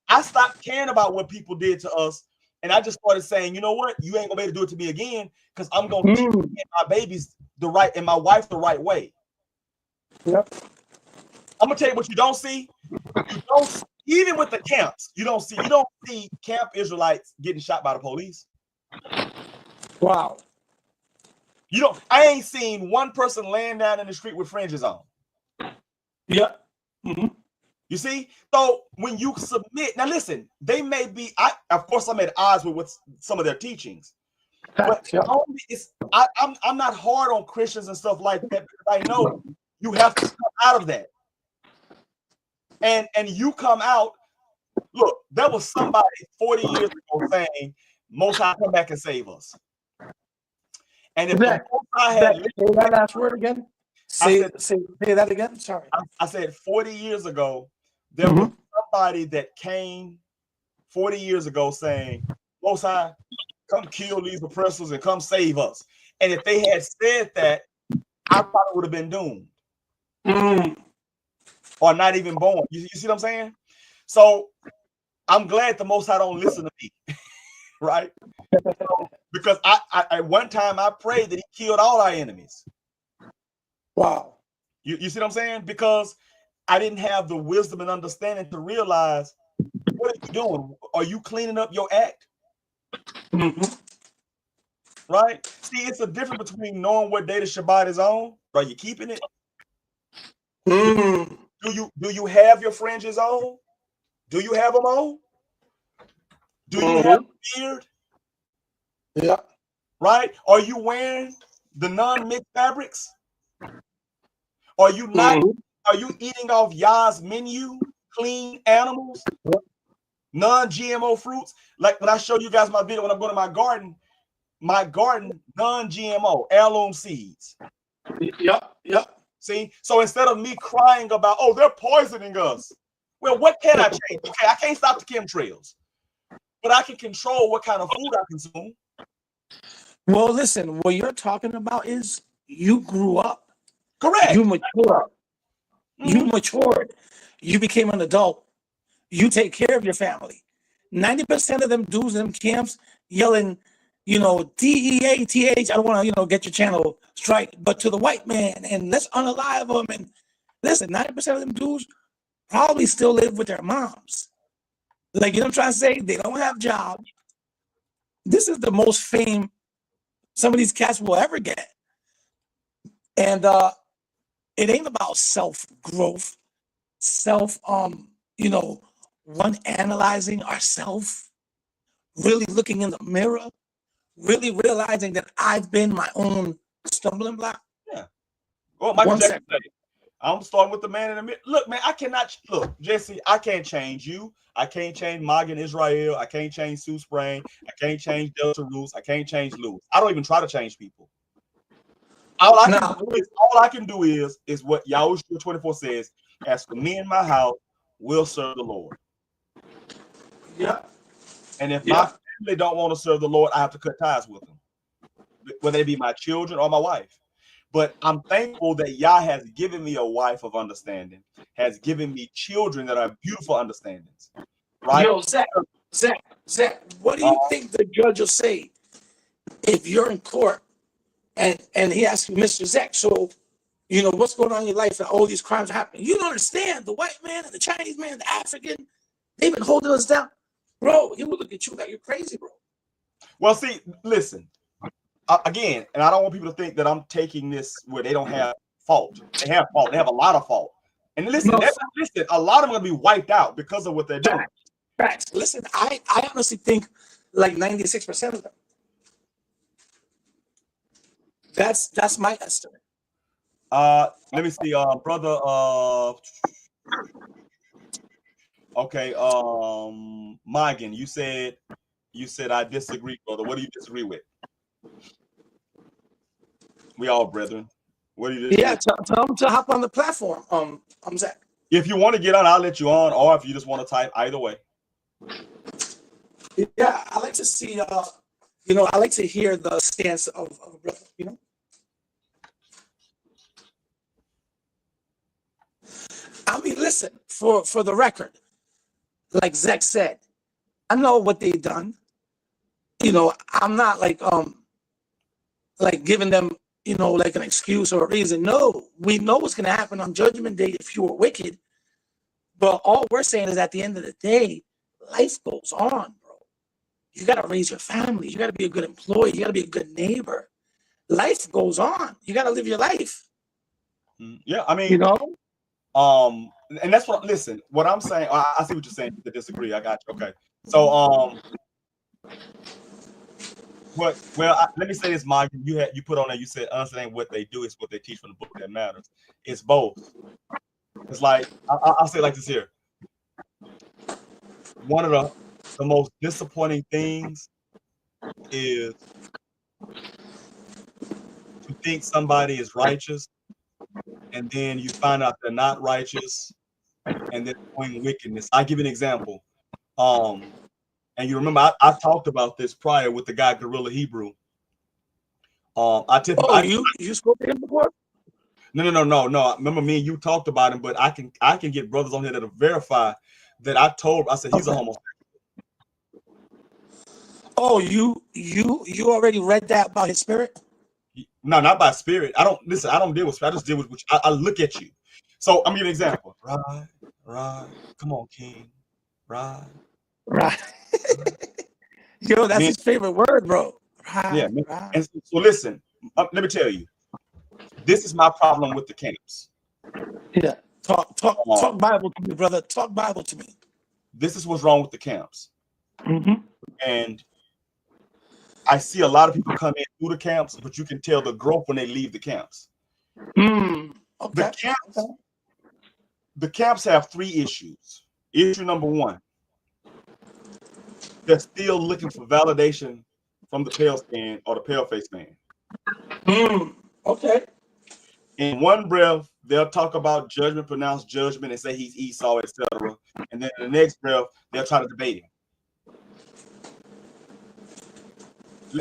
I stopped caring about what people did to us. And I just started saying, you know what? You ain't gonna be able to do it to me again, because I'm gonna teach my babies the right and my wife the right way. Yep. I'm gonna tell you what you don't see. You don't, even with the camps, you don't see camp Israelites getting shot by the police. Wow. You don't, I ain't seen one person laying down in the street with fringes on. Yep. Mm-hmm. You see? So when you submit, now listen, they may be, of course I'm at odds with some of their teachings. But I'm not hard on Christians and stuff like that, because I know you have to come out of that. And you come out, look, there was somebody 40 years ago saying, Most High, come back and save us. And if the Most High had say that last word again. Say that again. Sorry. I said 40 years ago, there was somebody that came 40 years ago saying, Most High, come kill these oppressors and come save us. And if they had said that, I probably would have been doomed. Or not even born. You see what I'm saying? So I'm glad the Most High don't listen to me. Right? Because I at one time I prayed that he killed all our enemies. Wow. You see what I'm saying? Because I didn't have the wisdom and understanding to realize, what are you doing? Are you cleaning up your act? Right? See, it's a difference between knowing what day the Shabbat is on. Are you keeping it? Do you have your fringes on? Do you have them on? Do you have a beard? Yeah. Right? Are you wearing the non-mixed fabrics? Are you not? Are you eating off Yah's menu? Clean animals, non-GMO fruits. Like when I show you guys my video when I'm going to my garden non-GMO, heirloom seeds. Yep. See, so instead of me crying about, oh, they're poisoning us, well, what can I change? Okay, I can't stop the chemtrails, but I can control what kind of food I consume. Well, listen, what you're talking about is you grew up. Correct. You matured. You matured. You became an adult. You take care of your family. 90% of them dudes in them camps yelling, DEATH. I don't want to, get your channel strike, but to the white man, and let's unalive them. And listen, 90% of them dudes probably still live with their moms. Like, I'm trying to say? They don't have jobs. This is the most fame some of these cats will ever get. And it ain't about self-growth, one analyzing ourselves, really looking in the mirror, really realizing that I've been my own stumbling block. Yeah. Well, Michael Jackson said it. I'm starting with the man in the middle. Look, man, I cannot look, Jesse. I can't change you. I can't change Morgan Israel. I can't change Sue Sprain. I can't change Delta Roos. I can't change Lewis. I don't even try to change people. All I can do is what YHWH 24 says. As for me and my house, we'll serve the Lord. Yeah. And if my family don't want to serve the Lord, I have to cut ties with them, whether they be my children or my wife. But I'm thankful that Yah has given me a wife of understanding, has given me children that are beautiful understandings. Right? Yo, Zach, what do you think the judge will say if you're in court and he asks you, Mr. Zach, so what's going on in your life and all these crimes are happening? You don't understand. The white man and the Chinese man, the African, they've been holding us down. Bro, he will look at you like you're crazy, bro. Well, see, listen, again, and I don't want people to think that I'm taking this where they don't have fault. They have fault. They have a lot of fault. And listen, a lot of them are going to be wiped out because of what they're doing. Facts. Listen, I honestly think like 96% of them. That's my estimate. Let me see, brother. Okay, Megan, you said I disagree, brother. What do you disagree with? We all brethren. What do you Yeah, tell them to hop on the platform. I'm Zach. If you want to get on, I'll let you on, or if you just want to type, either way. Yeah, I like to see. You know, I like to hear the stance of a brother. You know, I mean, listen, for the record, like Zach said, I know what they've done. You know, I'm not like giving them, you know, like an excuse or a reason. No, we know what's going to happen on Judgment Day if you were wicked. But all we're saying is at the end of the day, life goes on, bro. You got to raise your family. You got to be a good employee. You got to be a good neighbor. Life goes on. You got to live your life. Yeah, I mean, you know, and that's what. Listen, what I'm saying. I see what you're saying. To disagree, I got you. Okay, so what? Well, let me say this, Mike. You put on there. You said understanding what they do is what they teach from the book that matters. It's both. It's like I'll say it like this here. One of the most disappointing things is to think somebody is righteous, and then you find out they're not righteous, and they're doing wickedness. I'll give you an example. And you remember I talked about this prior with the guy Gorilla Hebrew. You spoke to him before? No. Remember me and you talked about him, but I can get brothers on here that'll verify that I said he's a homosexual. Oh, you already read that about his spirit? No, not by spirit. I don't deal with spirit. I just deal with which I look at you. So I'm gonna give you an example. Right. Come on, King. Right. Yo, that's his favorite word, bro. Yeah. And so listen, let me tell you. This is my problem with the camps. Yeah. Talk Bible to me, brother. Talk Bible to me. This is what's wrong with the camps. Mm-hmm. And I see a lot of people come in through the camps, but you can tell the growth when they leave the camps. Okay. The camps have three issues. Issue number one, they're still looking for validation from the pale skin or the pale face man. Okay. In one breath, they'll talk about judgment, pronounce judgment, and say he's Esau, etc. And then in the next breath, they'll try to debate him.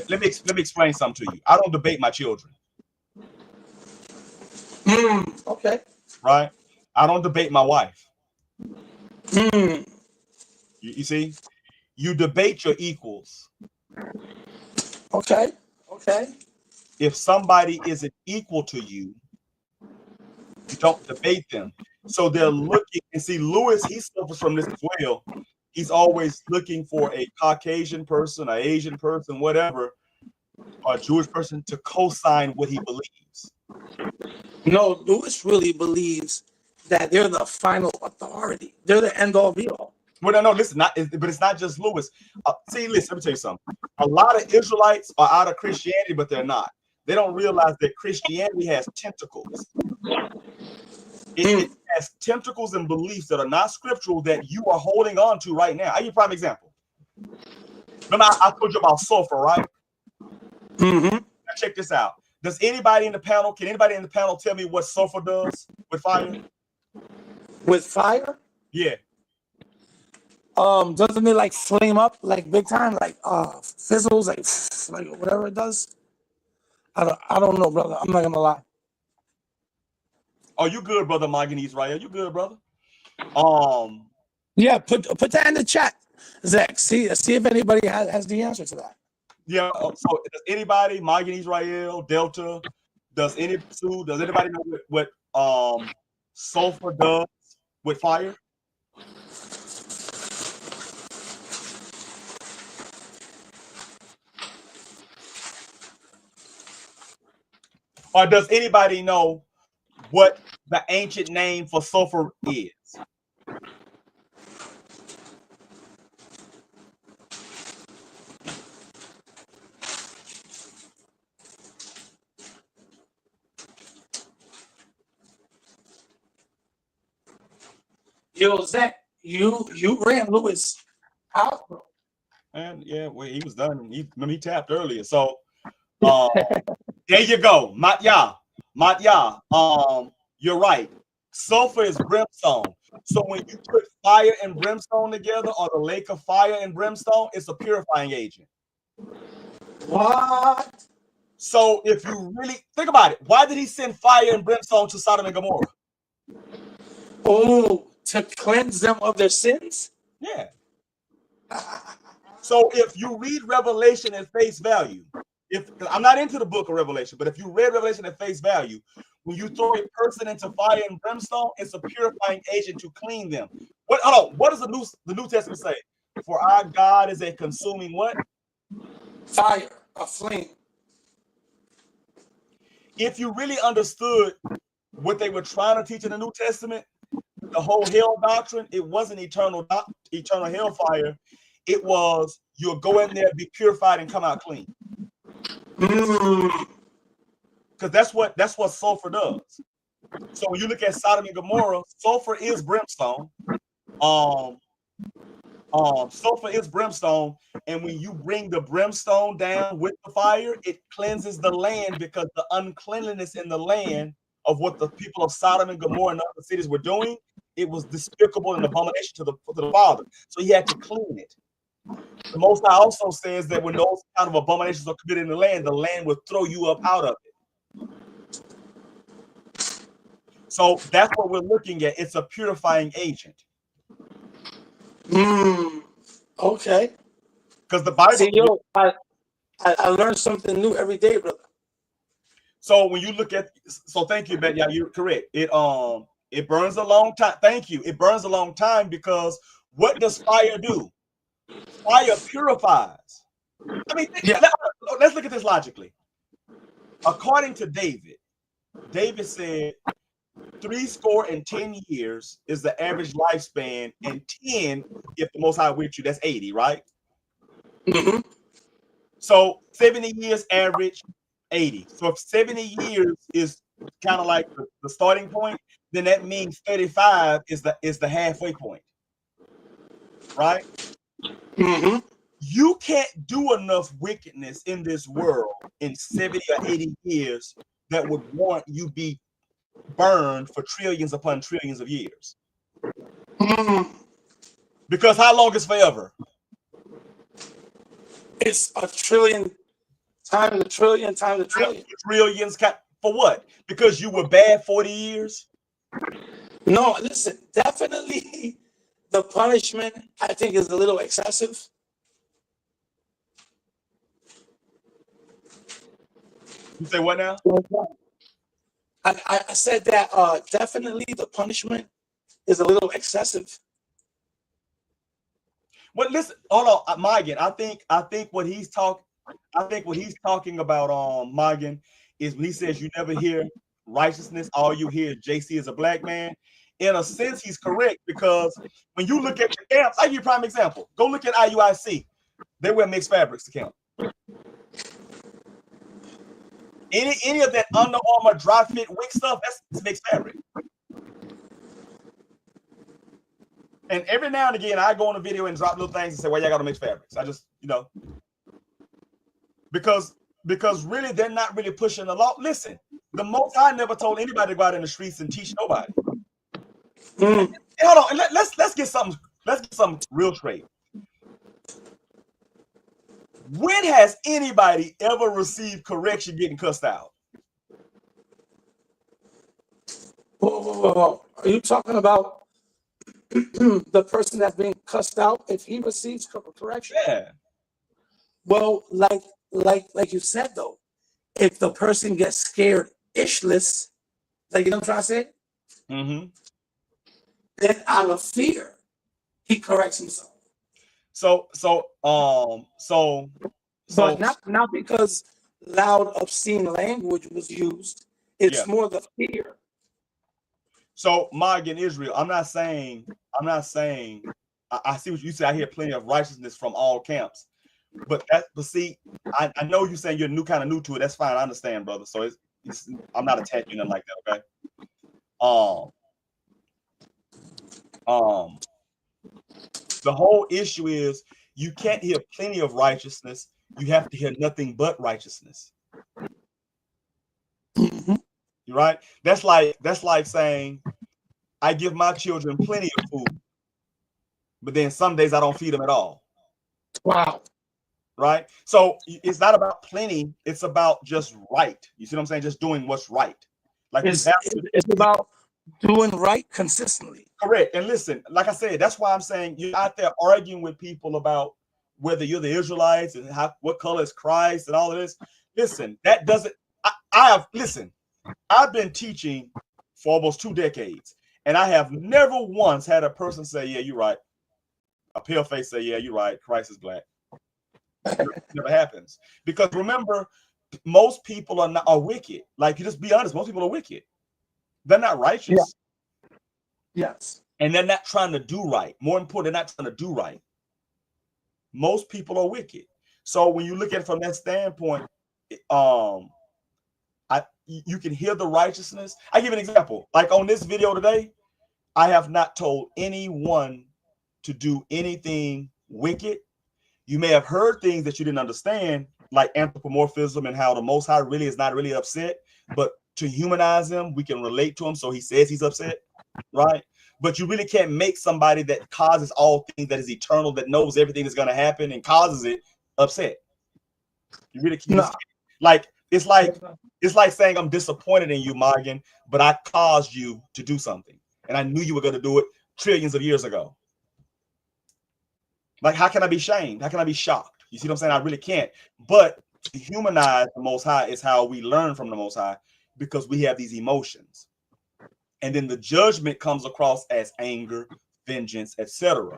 Let me explain something to you. I don't debate my children. Okay. Right? I don't debate my wife. You see? You debate your equals. Okay. If somebody isn't equal to you, you don't debate them. So they're looking, and see, Lewis, he suffers from this as well. He's always looking for a Caucasian person, an Asian person, whatever, or a Jewish person to co-sign what he believes. No, Lewis really believes that they're the final authority. They're the end all be all. Well, no, listen, but it's not just Lewis. See, listen, let me tell you something. A lot of Israelites are out of Christianity, but they're not. They don't realize that Christianity has tentacles. It has tentacles and beliefs that are not scriptural that you are holding on to right now. I'll give you a prime example. Remember, I told you about sulfur, right? Now check this out. Can anybody in the panel tell me what sulfur does with fire? With fire? Yeah. Doesn't it like flame up like big time, like fizzles, like whatever it does? I don't know, brother. I'm not gonna lie. Oh, you good, brother Mike in Yisrael? You good, brother? Yeah, put that in the chat, Zach. See if anybody has the answer to that. Yeah. So does anybody, Mike in Israel, Delta, does anybody know what sulfur does with fire? Or does anybody know what the ancient name for sulfur is? Yo, Zach, you ran Lewis out, bro. And yeah, well, he was done. He tapped earlier. So There you go. Matya. You're right. Sulfur is brimstone. So when you put fire and brimstone together, or the lake of fire and brimstone, it's a purifying agent. What? So if you really think about it, why did he send fire and brimstone to Sodom and Gomorrah? Oh, to cleanse them of their sins? Yeah. So if you read Revelation at face value, if I'm not into the book of Revelation, but if you read Revelation at face value, when you throw a person into fire and brimstone, it's a purifying agent to clean them. What does the New Testament say? For our God is a consuming what? Fire, a flame. If you really understood what they were trying to teach in the New Testament, the whole hell doctrine, it wasn't eternal hellfire. It was you'll go in there, be purified, and come out clean. Because that's what sulfur does. So when you look at Sodom and Gomorrah, sulfur is brimstone. Sulfur is brimstone, and when you bring the brimstone down with the fire, it cleanses the land, because the uncleanliness in the land of what the people of Sodom and Gomorrah and other cities were doing, it was despicable and abomination to the Father. So he had to clean it. The Most High also says that when those kind of abominations are committed in the land will throw you up out of it. So that's what we're looking at. It's a purifying agent. Okay. Because the Bible. See, yo, I learned something new every day, brother. So when you look at, so thank you, Ben. Yeah, you're correct. It burns a long time. Thank you. It burns a long time, because what does fire do? Fire purifies. I mean, Yeah. let's look at this logically. According to David said 70 years is the average lifespan, and 10, if the Most High with you, that's 80, right? Mm-hmm. So 70 years average, 80. So if 70 years is kind of like the starting point, then that means 35 is the halfway point, right? Mm-hmm. You can't do enough wickedness in this world in 70 or 80 years that would warrant you be burned for trillions upon trillions of years. Because how long is forever? It's a trillion times a trillion times a trillion. Trillions for what? Because you were bad 40 years? No, listen, definitely the punishment, I think, is a little excessive. You say what now? I said that definitely the punishment is a little excessive. Well, listen, hold on, Morgan. I think what he's talking about, Morgan, is when he says you never hear righteousness, all you hear is JC is a black man. In a sense, he's correct, because when you look at the camps, I'll give you a prime example. Go look at IUIC. They wear mixed fabrics to camp. Any of that Under Armour dry fit wick stuff, that's mixed fabric. And every now and again, I go on a video and drop little things and say, "Well, y'all got to mix fabrics." I just, because really they're not really pushing the law. Listen, the Most High never told anybody to go out in the streets and teach nobody. Hold on, let's get something real straight. When has anybody ever received correction getting cussed out? Whoa. Are you talking about the person that's being cussed out if he receives correction? Yeah. Well, like you said though, if the person gets scared ishless, like, you know what I'm trying to say? Mm-hmm. Then out of fear, he corrects himself. But not because loud, obscene language was used. It's more the fear. So, Morgan, Israel, I'm not saying. I see what you say. I hear plenty of righteousness from all camps, but see, I know you're saying you're kind of new to it. That's fine. I understand, brother. So I'm not attacking nothing like that. Okay. The whole issue is you can't hear plenty of righteousness. You have to hear nothing but righteousness. You're right. That's like saying I give my children plenty of food, but then some days I don't feed them at all. Wow. Right. So it's not about plenty. It's about just right. You see what I'm saying? Just doing what's right. Like you have to. It's about doing right consistently. Correct. And listen, like I said, that's why I'm saying you're out there arguing with people about whether you're the Israelites and what color is Christ and all of this. Listen, that doesn't. I've been teaching for almost 2 decades, and I have never once had a person say, "Yeah, you're right." A pale face say, "Yeah, you're right. Christ is black." It never happens, because remember, most people are wicked. Like, you just be honest, most people are wicked. They're not righteous. Yeah. Yes. And they're not trying to do right. More important, they're not trying to do right. Most people are wicked. So when you look at it from that standpoint, you can hear the righteousness. I give an example. Like on this video today, I have not told anyone to do anything wicked. You may have heard things that you didn't understand, like anthropomorphism and how the Most High really is not really upset, but to humanize him, we can relate to him, so he says he's upset, right? But you really can't make somebody that causes all things, that is eternal, that knows everything is going to happen and causes it, upset. You really can't. No. Like, it's like saying I'm disappointed in you, Morgan, but I caused you to do something, and I knew you were going to do it trillions of years ago. Like, how can I be shamed? How can I be shocked? You see what I'm saying? I really can't. But to humanize the Most High is how we learn from the Most High, because we have these emotions. And then the judgment comes across as anger, vengeance, etc.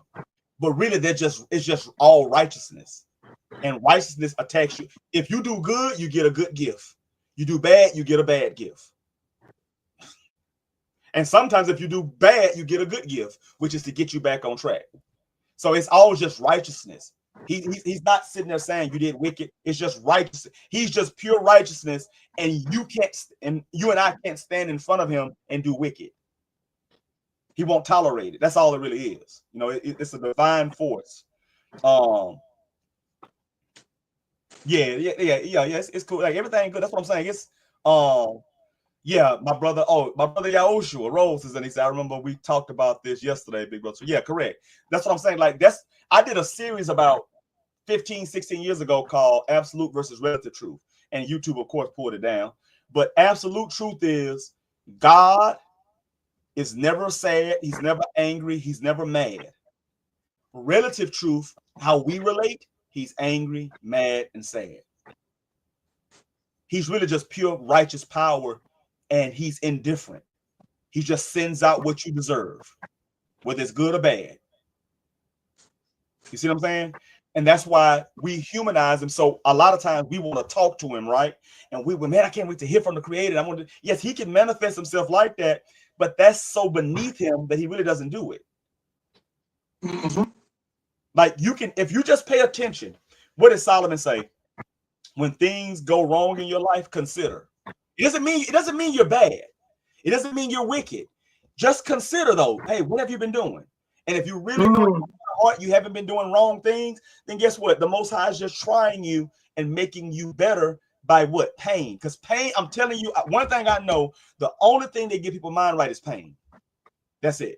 But really, it's just all righteousness. And righteousness attacks you. If you do good, you get a good gift. You do bad, you get a bad gift. And sometimes if you do bad, you get a good gift, which is to get you back on track. So it's all just righteousness. He's not sitting there saying you did wicked. It's just righteousness. He's just pure righteousness, and you and I can't stand in front of him and do wicked. He won't tolerate it. That's all it really is. You know, it's a divine force. Yeah. It's cool. Like, everything good. That's what I'm saying. It's yeah, my brother YHWH Rose is, and he said, I remember we talked about this yesterday, big brother. So yeah, correct. That's what I'm saying. Like, I did a series about 15, 16 years ago called Absolute versus Relative Truth. And YouTube, of course, pulled it down. But absolute truth is God is never sad. He's never angry. He's never mad. Relative truth, how we relate, he's angry, mad, and sad. He's really just pure righteous power, and he's indifferent. He just sends out what you deserve, whether it's good or bad. You see what I'm saying? And that's why we humanize him. So a lot of times we want to talk to him, right? And man, I can't wait to hear from the Creator. Yes, he can manifest himself like that, but that's so beneath him that he really doesn't do it. Mm-hmm. Like, if you just pay attention, what did Solomon say? When things go wrong in your life, consider. It doesn't mean you're bad. It doesn't mean you're wicked. Just consider, though. Hey, what have you been doing? And if you really know in your heart you haven't been doing wrong things, then guess what? The Most High is just trying you and making you better by what? Pain. Because pain, I'm telling you, one thing I know, the only thing that get people mind right is pain. That's it.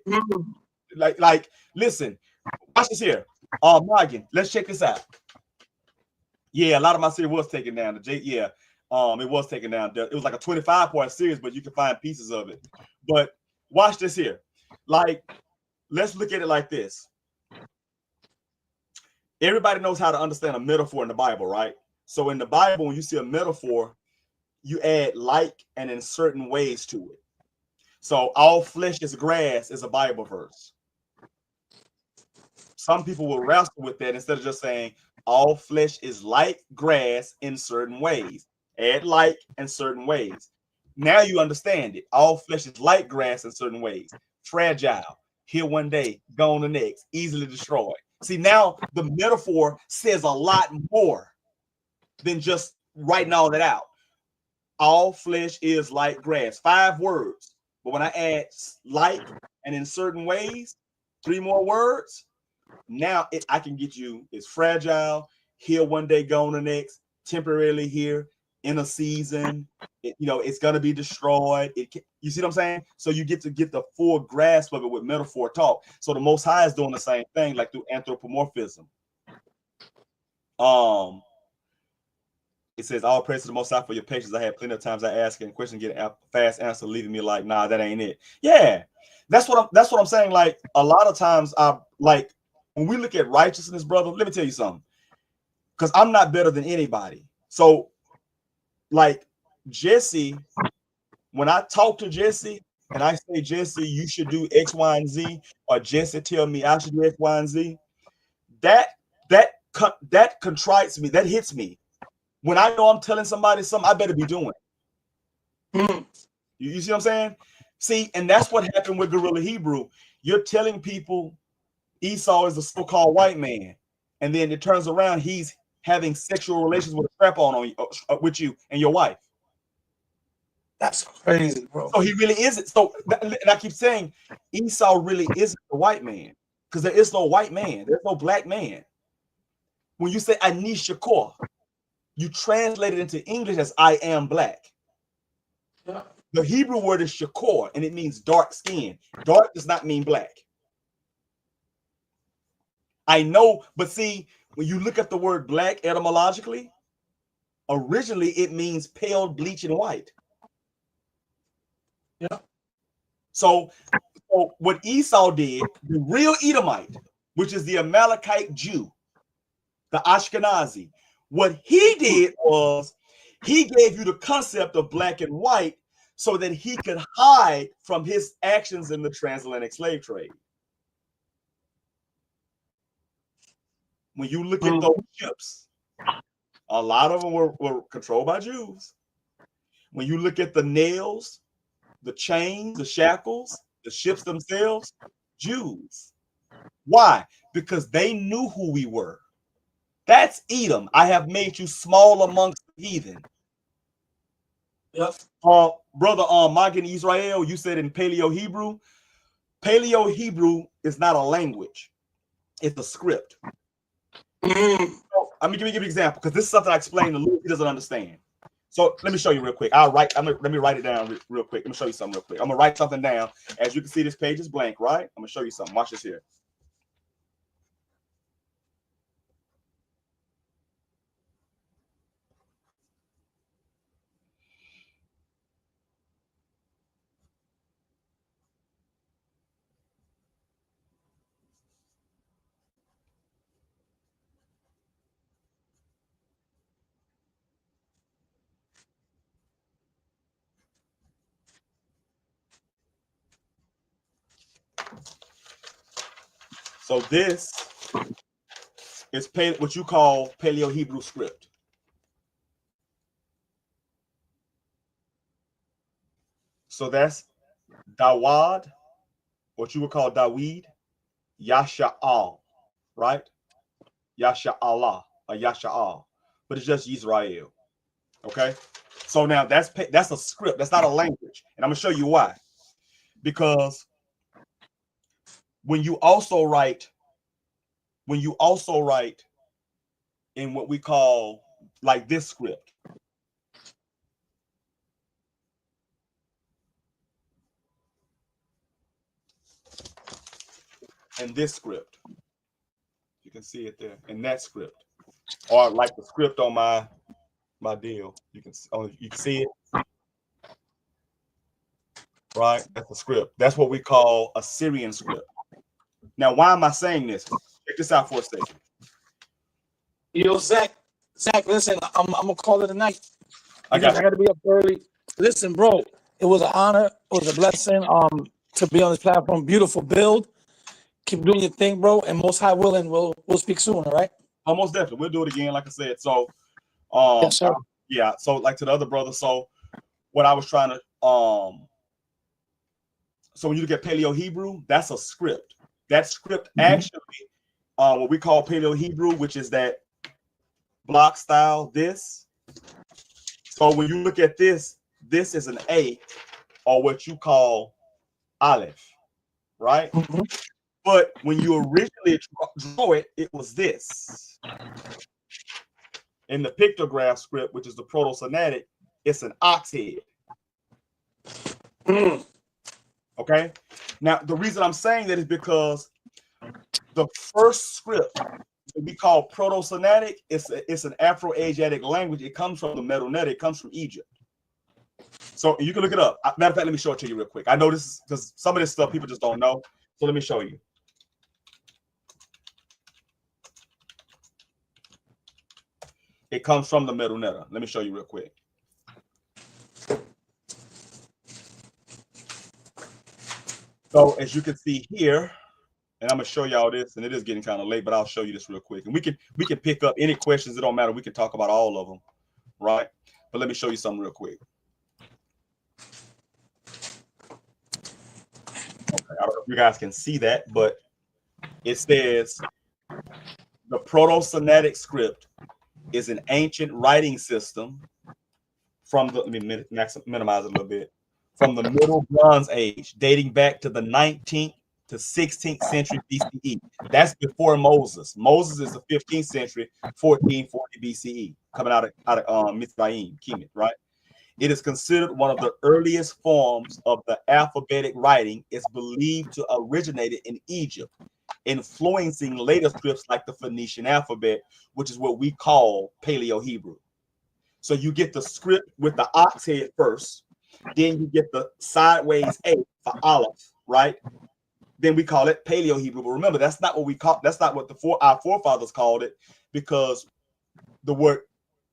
Like, listen, watch this here. Morgan, let's check this out. Yeah, a lot of my series was taken down. It was taken down. It was like a 25-part series, but you can find pieces of it. But watch this here. Like, let's look at it like this. Everybody knows how to understand a metaphor in the Bible, right? So in the Bible, when you see a metaphor, you add like and in certain ways to it. So all flesh is grass is a Bible verse. Some people will wrestle with that instead of just saying all flesh is like grass in certain ways. Add like in certain ways. Now you understand it. All flesh is like grass in certain ways. Fragile, here one day, gone the next, easily destroyed. See, now the metaphor says a lot more than just writing all that out. All flesh is like grass. 5 words. But when I add like and in certain ways, 3 more words, now I can get you, it's fragile, here one day, gone the next, temporarily here, in a season. It's going to be destroyed. You see what I'm saying? So you get to get the full grasp of it with metaphor talk. So the Most High is doing the same thing, like through anthropomorphism. It says, all praise to the Most High for your patience. I had plenty of times I ask and question, get a fast answer, leaving me like, nah, that ain't it. Yeah, that's what I'm saying. Like a lot of times, like when we look at righteousness, brother, let me tell you something, because I'm not better than anybody. So, like Jesse, when I talk to Jesse and I say, Jesse, you should do X, Y, and Z, or Jesse tell me I should do X, Y, and Z, that contrites me, that hits me. When I know I'm telling somebody something, I better be doing it. You see what I'm saying? See, and that's what happened with Guerrilla Hebrew. You're telling people Esau is a so-called white man, and then it turns around, he's having sexual relations with a strap-on with you and your wife. That's crazy, bro. So he really isn't. So, and I keep saying Esau really isn't the white man, because there is no white man. There's no black man. When you say Ani Shakor, you translate it into English as I am black. Yeah. The Hebrew word is Shakor, and it means dark skin. Dark does not mean black. I know, but see, when you look at the word black etymologically, originally it means pale, bleaching white. Yeah. So what Esau did, the real Edomite, which is the Amalekite Jew, the Ashkenazi, what he did was he gave you the concept of black and white so that he could hide from his actions in the transatlantic slave trade. When you look at those ships, a lot of them were controlled by Jews. When you look at the nails, the chains, the shackles, the ships themselves, Jews. Why? Because they knew who we were. That's Edom. I have made you small amongst the heathen. Yep. Brother, Magen Yisrael, you said in Paleo Hebrew. Paleo Hebrew is not a language. It's a script. So, I'm going to give you an example, because this is something I explained to Luke. He doesn't understand. So let me show you real quick. Let me write it down real quick. Let me show you something real quick. I'm going to write something down. As you can see, this page is blank, right? I'm going to show you something. Watch this here. So this is what you call Paleo Hebrew script. So that's Dawad, what you would call Dawid, Yasha'al, right? Yasha'Allah, or Yasha'al, but it's just Yisrael. Okay, so now that's a script. That's not a language, and I'm gonna show you why. Because when you also write in what we call like this script, and this script, you can see it there in that script, or like the script on my deal, you can see it, right? That's the script. That's what we call a Syrian script. Now, why am I saying this? Check this out for a second. Yo, Zach, listen, I'm gonna call it a night. I got to be up early. Listen, bro, it was an honor. It was a blessing to be on this platform. Beautiful build. Keep doing your thing, bro. And most high willing, we'll speak soon, all right? Almost definitely. We'll do it again, like I said. So yes, sir. Yeah, so like to the other brother. So what I was trying to so when you look at Paleo Hebrew, that's a script. That script actually what we call Paleo Hebrew, which is that block style, this. So when you look at this is an A, or what you call Aleph, right? But when you originally draw it, it was this. In the pictograph script, which is the Proto-Semitic, it's an ox head. Okay. Now, the reason I'm saying that is because the first script that we call Proto-Semitic, it's an Afro-Asiatic language. It comes from the Medu-Neter. It comes from Egypt. So you can look it up. Matter of fact, let me show it to you real quick. I know this is because some of this stuff people just don't know. So let me show you. It comes from the Medu-Neter. Let me show you real quick. So as you can see here, and I'm gonna show y'all this, and it is getting kind of late, but I'll show you this real quick. And we can pick up any questions. It don't matter. We can talk about all of them, right? But let me show you something real quick. Okay, I don't know if you guys can see that, but it says the Proto-Semitic script is an ancient writing system from the, let me minimize it a little bit, from the Middle Bronze Age, dating back to the 19th to 16th century BCE. That's before Moses. Moses is the 15th century, 1440 BCE, coming out of Mitzrayim, Kemet, right? It is considered one of the earliest forms of the alphabetic writing. It's believed to originate in Egypt, influencing later scripts like the Phoenician alphabet, which is what we call Paleo-Hebrew. So you get the script with the ox head first, then you get the sideways A for Aleph, right? Then we call it Paleo-Hebrew. But remember, that's not what we call. That's not what our forefathers called it, because the word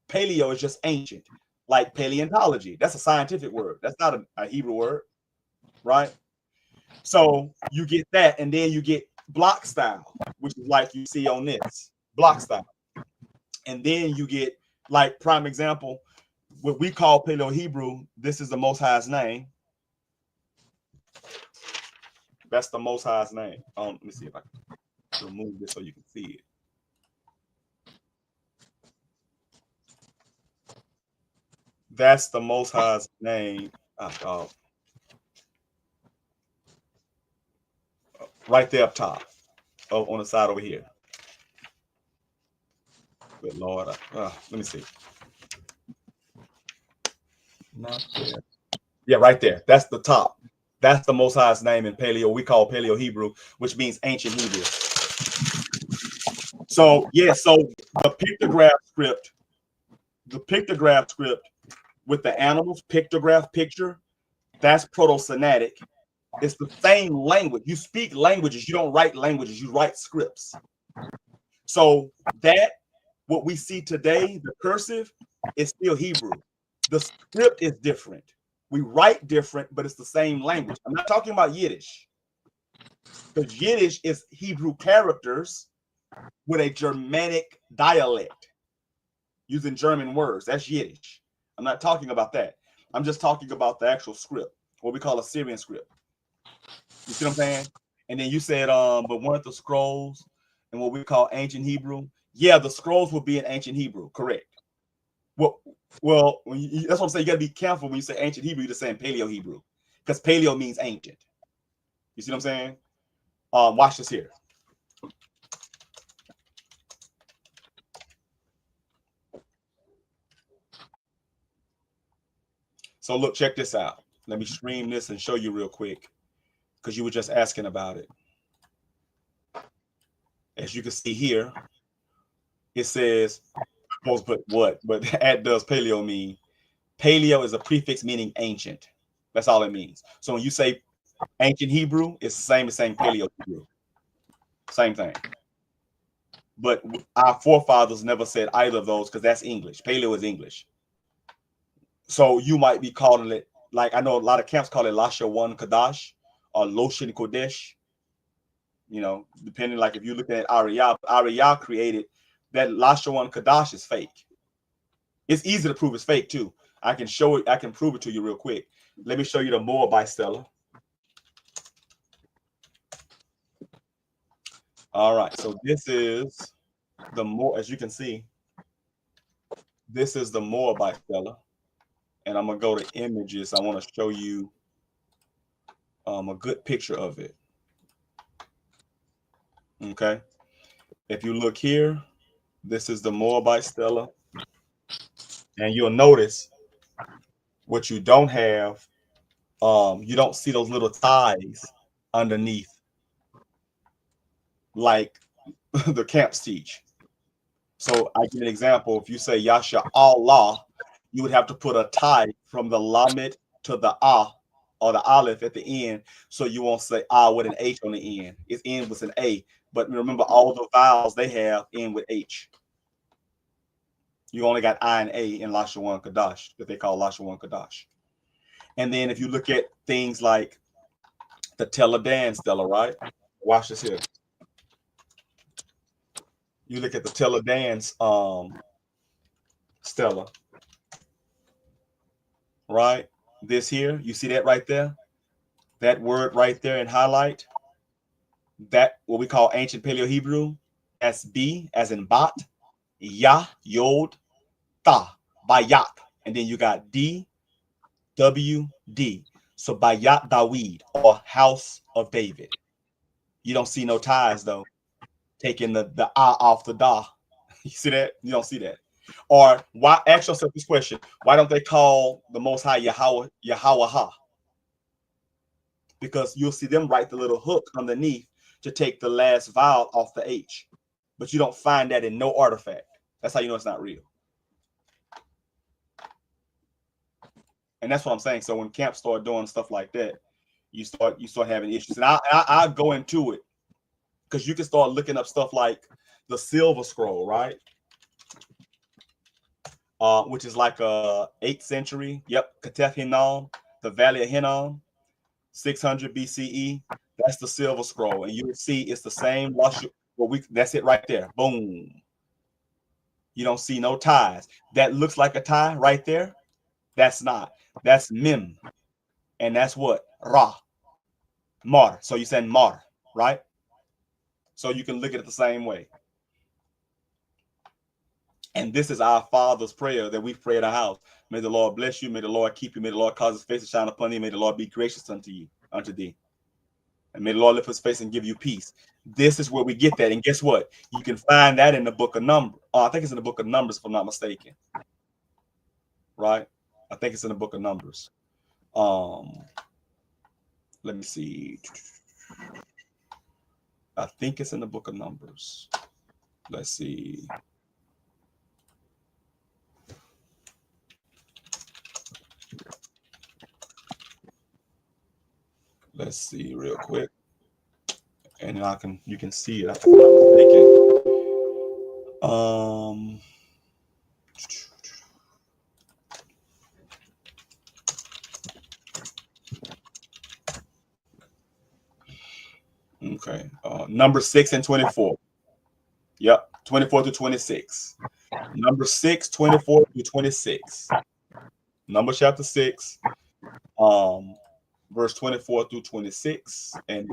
paleo is just ancient, like paleontology. That's a scientific word. That's not a Hebrew word, right? So you get that, and then you get block style, which is like you see on this block style, and then you get, like, prime example, what we call Paleo-Hebrew. This is the Most High's name. That's the Most High's name. Let me see if I can remove this so you can see it. That's the Most High's name. Right there up top, on the side over here. Good Lord. Let me see. Not there. Yeah, right there. That's the top. That's the Most High's name in Paleo. We call Paleo-Hebrew, which means ancient Hebrew. So yeah, so the pictograph script with the animals, pictograph picture, that's Proto-Semitic. It's the same language. You speak languages. You don't write languages. You write scripts. So that, what we see today, the cursive, is still Hebrew. The script is different. We write different, but it's the same language. I'm not talking about Yiddish, because Yiddish is Hebrew characters with a Germanic dialect using German words. That's Yiddish. I'm not talking about that. I'm just talking about the actual script, what we call a Syrian script. You see what I'm saying? And then you said, but weren't the scrolls and what we call ancient Hebrew? Yeah, the scrolls will be in ancient Hebrew, correct. Well, that's what I'm saying. You got to be careful when you say ancient Hebrew, you're just saying Paleo-Hebrew, because paleo means ancient. You see what I'm saying? Watch this here. So look, check this out. Let me stream this and show you real quick, because you were just asking about it. As you can see here, it says, but what? But at does paleo mean? Paleo is a prefix meaning ancient. That's all it means. So when you say ancient Hebrew, it's the same as saying Paleo Hebrew. Same thing. But our forefathers never said either of those, because that's English. Paleo is English. So you might be calling it, like I know a lot of camps call it Lashawan Kadash or Loshin Kodesh. You know, depending, like if you're looking at Ariyah created that Lashawan Kadash is fake. It's easy to prove it's fake too. I can show it, I can prove it to you real quick. Let me show you the Moabite Stella. All right, so this is as you can see, this is the Moabite Stella. And I'm gonna go to images. I want to show you a good picture of it. Okay. If you look here, this is the Moabite Stella. And you'll notice what you don't have, you don't see those little ties underneath, like the camps teach. So I give an example. If you say Yasha Allah, you would have to put a tie from the Lamed to the Ah or the Aleph at the end. So you won't say Ah with an H on the end. It's end with an A. But remember, all the vowels they have end with H. You only got I and A in Lashawan Kadash that they call Lashawan Kadash. And then if you look at things like the Teladan Stella, right? Watch this here. You look at the Teladan's Stella, right? This here, you see that right there? That word right there in highlight, that what we call ancient Paleo Hebrew, that's B as in bat, Ya, Yod, Ta, Bayat. And then you got D, W, D. So Bayat Dawid, or House of David. You don't see no ties though, taking the ah off the da. You see that? You don't see that. Or why? Ask yourself this question: why don't they call the Most High Yahweh Yahweh? Because you'll see them write the little hook underneath to take the last vowel off the H, but you don't find that in no artifact. That's how you know it's not real. And that's what I'm saying. So when camps start doing stuff like that, you start having issues. And I go into it because you can start looking up stuff like the Silver Scroll, right? Which is like a 8th century. Yep, Ketef Hinnom, the Valley of Hinnom, 600 BCE. That's the Silver Scroll, and you will see it's the same. That's it right there. Boom. You don't see no ties. That looks like a tie right there. That's not. That's Mim, and that's what Ra, Mar. So you send Mar, right? So you can look at it the same way. And this is our Father's prayer that we pray in our house. May the Lord bless you. May the Lord keep you. May the Lord cause his face to shine upon you. May the Lord be gracious unto you, unto thee. And may the Lord lift his face and give you peace. This is where we get that. And guess what? You can find that in the book of Numbers. I think it's in the book of Numbers, if I'm not mistaken. Right? I think it's in the book of Numbers. Let me see. I think it's in the book of Numbers. Let's see. Let's see real quick. And you can see it. If I'm not mistaken. Okay. Number 6 and 24. Yep. 24 to 26. Number 6, 24 to 26. Number chapter 6, verse 24 through 26. And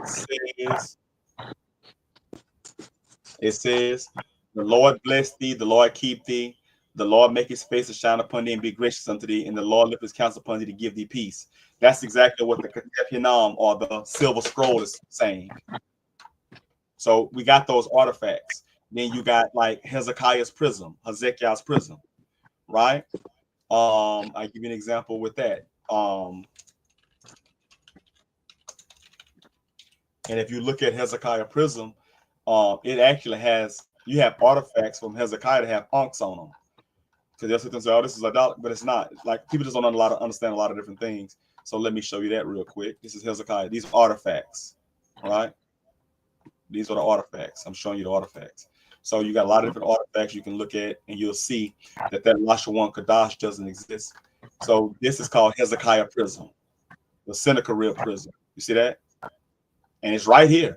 it says, the Lord bless thee, the Lord keep thee, the Lord make his face to shine upon thee and be gracious unto thee, and the Lord lift his counsel upon thee to give thee peace. That's exactly what the Ketef Hinnom or the Silver Scroll is saying. So we got those artifacts. Then you got like Hezekiah's prism, Hezekiah's prism, right? I give you an example with that. And if you look at Hezekiah prism, it actually has, you have artifacts from Hezekiah that have unks on them. Because they'll sit and say, oh, this is idolatry, but it's not. Like people just don't understand a lot of different things. So let me show you that real quick. This is Hezekiah. These are artifacts, right? These are the artifacts. I'm showing you the artifacts. So you got a lot of different artifacts you can look at, and you'll see that Lashawan Kadash doesn't exist. So this is called Hezekiah prism, the Sennacherib prism. You see that? And it's right here.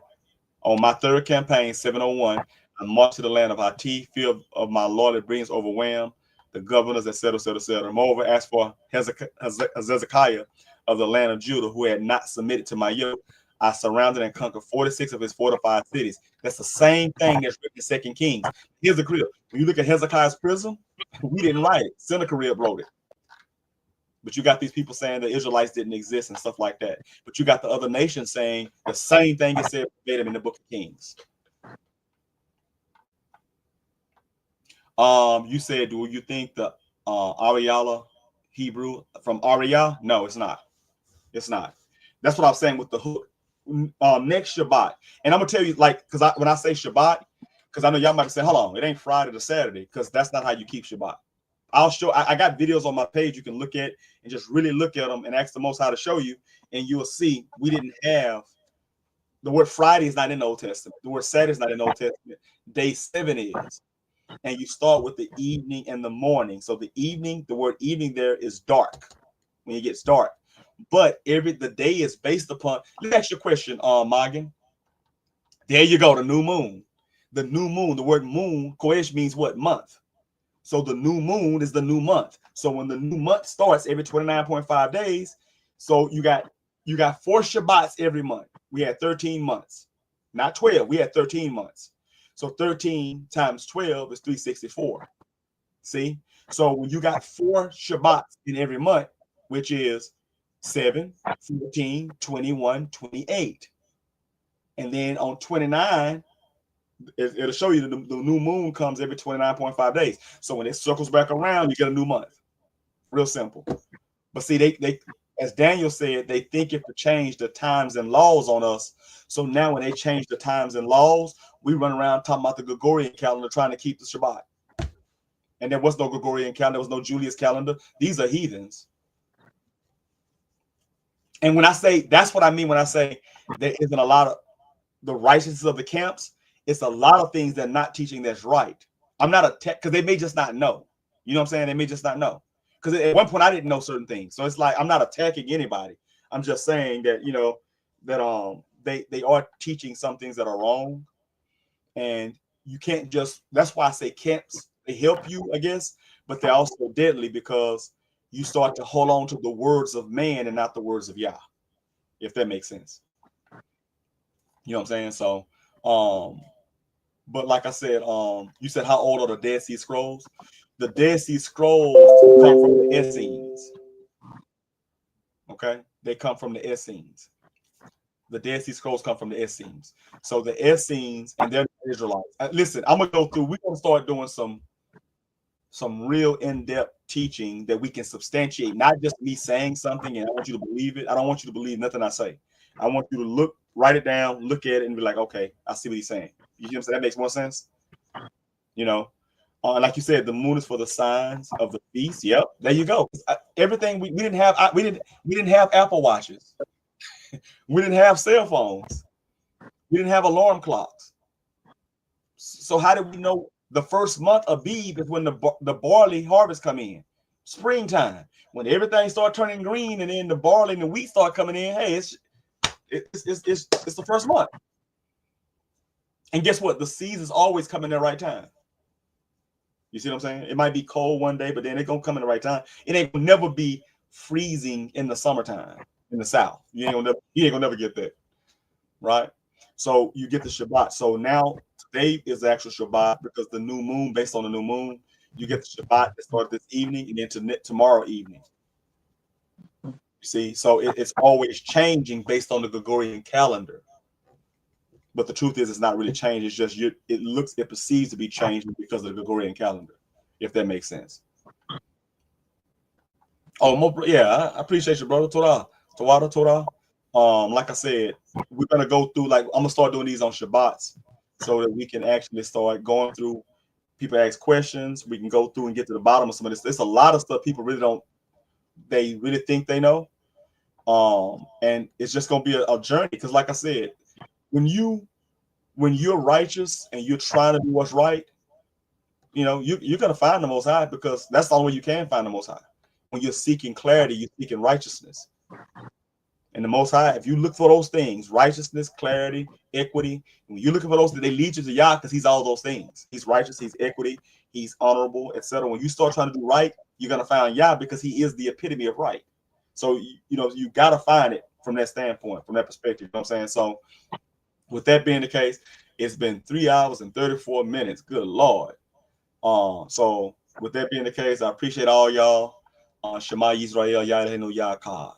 On my third campaign, 701, I marched to the land of Hati, field of my Lord that brings overwhelmed the governors, etc., etc., etc. Moreover, as for Hezekiah of the land of Judah, who had not submitted to my yoke, I surrounded and conquered 46 of his fortified cities. That's the same thing that's written in Second Kings. Here's the grill. When you look at Hezekiah's prism, we didn't write it. Sennacherib wrote it. But you got these people saying the Israelites didn't exist and stuff like that. But you got the other nations saying the same thing it said verbatim in the book of Kings. You said, do you think the Ariala Hebrew from Ariyah. No, it's not. It's not. That's what I was saying with the hook. Next Shabbat, and I'm gonna tell you, like, because when I say Shabbat, because I know y'all might say, hold on, it ain't Friday to Saturday, because that's not how you keep Shabbat. I'll show. I got videos on my page you can look at and just really look at them and ask the Most High to show you, and you'll see we didn't have the word Friday is not in the Old Testament. The word Saturday is not in the Old Testament. Day 7 is, and you start with the evening and the morning. So the evening, the word evening there is dark when it gets dark. But the day is based upon. Let me ask you a question, Morgan. There you go, the new moon. The new moon, the word moon, Koesh means what? Month. So the new moon is the new month. So when the new month starts every 29.5 days, so you got 4 Shabbats every month. We had 13 months, not 12. We had 13 months. So 13 times 12 is 364. See? So when you got 4 Shabbats in every month, which is 7, 14, 21, 28. And then on 29, it'll show you the new moon comes every 29.5 days. So when it circles back around, you get a new month. Real simple. But see, they as Daniel said, they think it to change the times and laws on us. So now when they change the times and laws, we run around talking about the Gregorian calendar trying to keep the Shabbat. And there was no Gregorian calendar. There was no Julius calendar. These are heathens. And when I say, that's what I mean when I say there isn't a lot of the righteousness of the camps. It's a lot of things they're not teaching that's right. I'm not a tech because they may just not know. You know what I'm saying? They may just not know. Because at one point I didn't know certain things. So it's like I'm not attacking anybody. I'm just saying that, you know, that they are teaching some things that are wrong. And you can't just, that's why I say camps, they help you, I guess, but they're also deadly because you start to hold on to the words of man and not the words of Yah, if that makes sense. You know what I'm saying? So, but like I said, you said how old are the Dead Sea Scrolls? The Dead Sea Scrolls come from the Essenes. Okay, they come from the Essenes. The Dead Sea Scrolls come from the Essenes. So the Essenes and they're Israelites. Listen, I'm gonna go through. We're gonna start doing some real in-depth teaching that we can substantiate, not just me saying something and I want you to believe it. I don't want you to believe nothing I say. I want you to write it down, look at it, and be like, okay, I see what he's saying. You know what I'm saying? That makes more sense. You know, like you said, the moon is for the signs of the feast. Yep, there you go. Everything we didn't have, we didn't have Apple Watches. We didn't have cell phones. We didn't have alarm clocks. So how did we know the first month of Abib is when the barley harvest come in? Springtime, when everything start turning green, and then the barley and the wheat start coming in. Hey, it's the first month. And guess what? The seasons always come in the right time. You see what I'm saying? It might be cold one day, but then it's gonna come in the right time. It ain't gonna never be freezing in the summertime in the South. You ain't gonna never get that, right? So you get the Shabbat. So now today is the actual Shabbat because the new moon, based on the new moon, you get the Shabbat that starts this evening and then tomorrow evening. You see, so it's always changing based on the Gregorian calendar. But the truth is, it's not really changed. It's just it perceives to be changing because of the Gregorian calendar, if that makes sense. Oh, yeah, I appreciate you, brother. Torah. Like I said, we're gonna go through. Like I'm gonna start doing these on Shabbats, so that we can actually start going through. People ask questions. We can go through and get to the bottom of some of this. There's a lot of stuff people really don't. They really think they know. And it's just gonna be a journey. Because, like I said, when you're righteous and you're trying to do what's right, you know, you're gonna find the Most High because that's the only way you can find the Most High. When you're seeking clarity, you're seeking righteousness. And the Most High, if you look for those things, righteousness, clarity, equity, when you're looking for those, they lead you to Yah because he's all those things. He's righteous, he's equity, he's honorable, etc. When you start trying to do right, you're going to find Yah because he is the epitome of right. So, you know, you got to find it from that standpoint, from that perspective. You know what I'm saying? So with that being the case, it's been 3 hours and 34 minutes. Good Lord. So with that being the case, I appreciate all y'all. Shema Yisrael, YHWH.